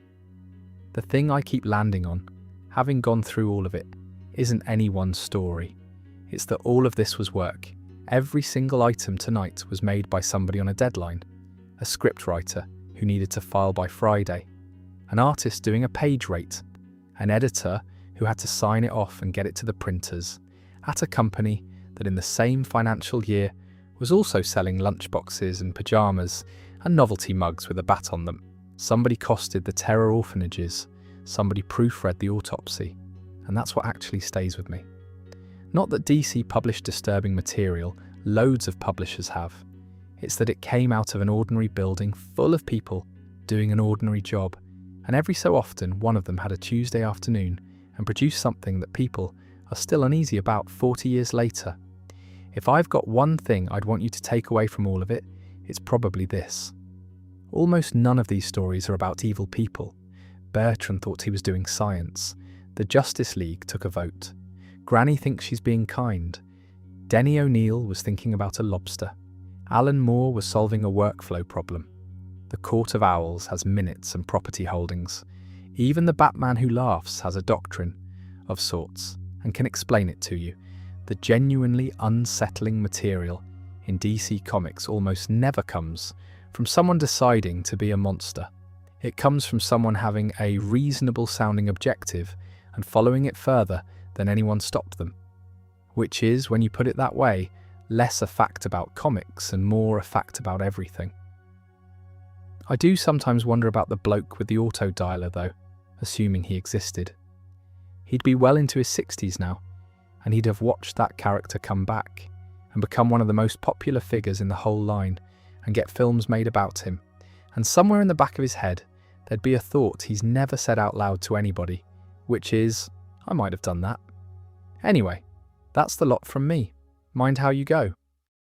S1: The thing I keep landing on, having gone through all of it, isn't any one story. It's that all of this was work. Every single item tonight was made by somebody on a deadline. A scriptwriter who needed to file by Friday. An artist doing a page rate. An editor who had to sign it off and get it to the printers. At a company that in the same financial year was also selling lunchboxes and pyjamas and novelty mugs with a bat on them. Somebody costed the terror orphanages. Somebody proofread the autopsy. And that's what actually stays with me. Not that DC published disturbing material, loads of publishers have. It's that it came out of an ordinary building full of people doing an ordinary job, and every so often one of them had a Tuesday afternoon and produced something that people are still uneasy about 40 years later. If I've got one thing I'd want you to take away from all of it, it's probably this. Almost none of these stories are about evil people, Bertrand thought he was doing science. The Justice League took a vote. Granny thinks she's being kind. Denny O'Neill was thinking about a lobster. Alan Moore was solving a workflow problem. The Court of Owls has minutes and property holdings. Even the Batman Who Laughs has a doctrine of sorts and can explain it to you. The genuinely unsettling material in DC Comics almost never comes from someone deciding to be a monster. It comes from someone having a reasonable sounding objective and following it further than anyone stopped them. Which is, when you put it that way, less a fact about comics and more a fact about everything. I do sometimes wonder about the bloke with the auto dialer though, assuming he existed. He'd be well into his 60s now, and he'd have watched that character come back and become one of the most popular figures in the whole line and get films made about him. And somewhere in the back of his head, there'd be a thought he's never said out loud to anybody, which is, I might have done that. Anyway, that's the lot from me. Mind how you go.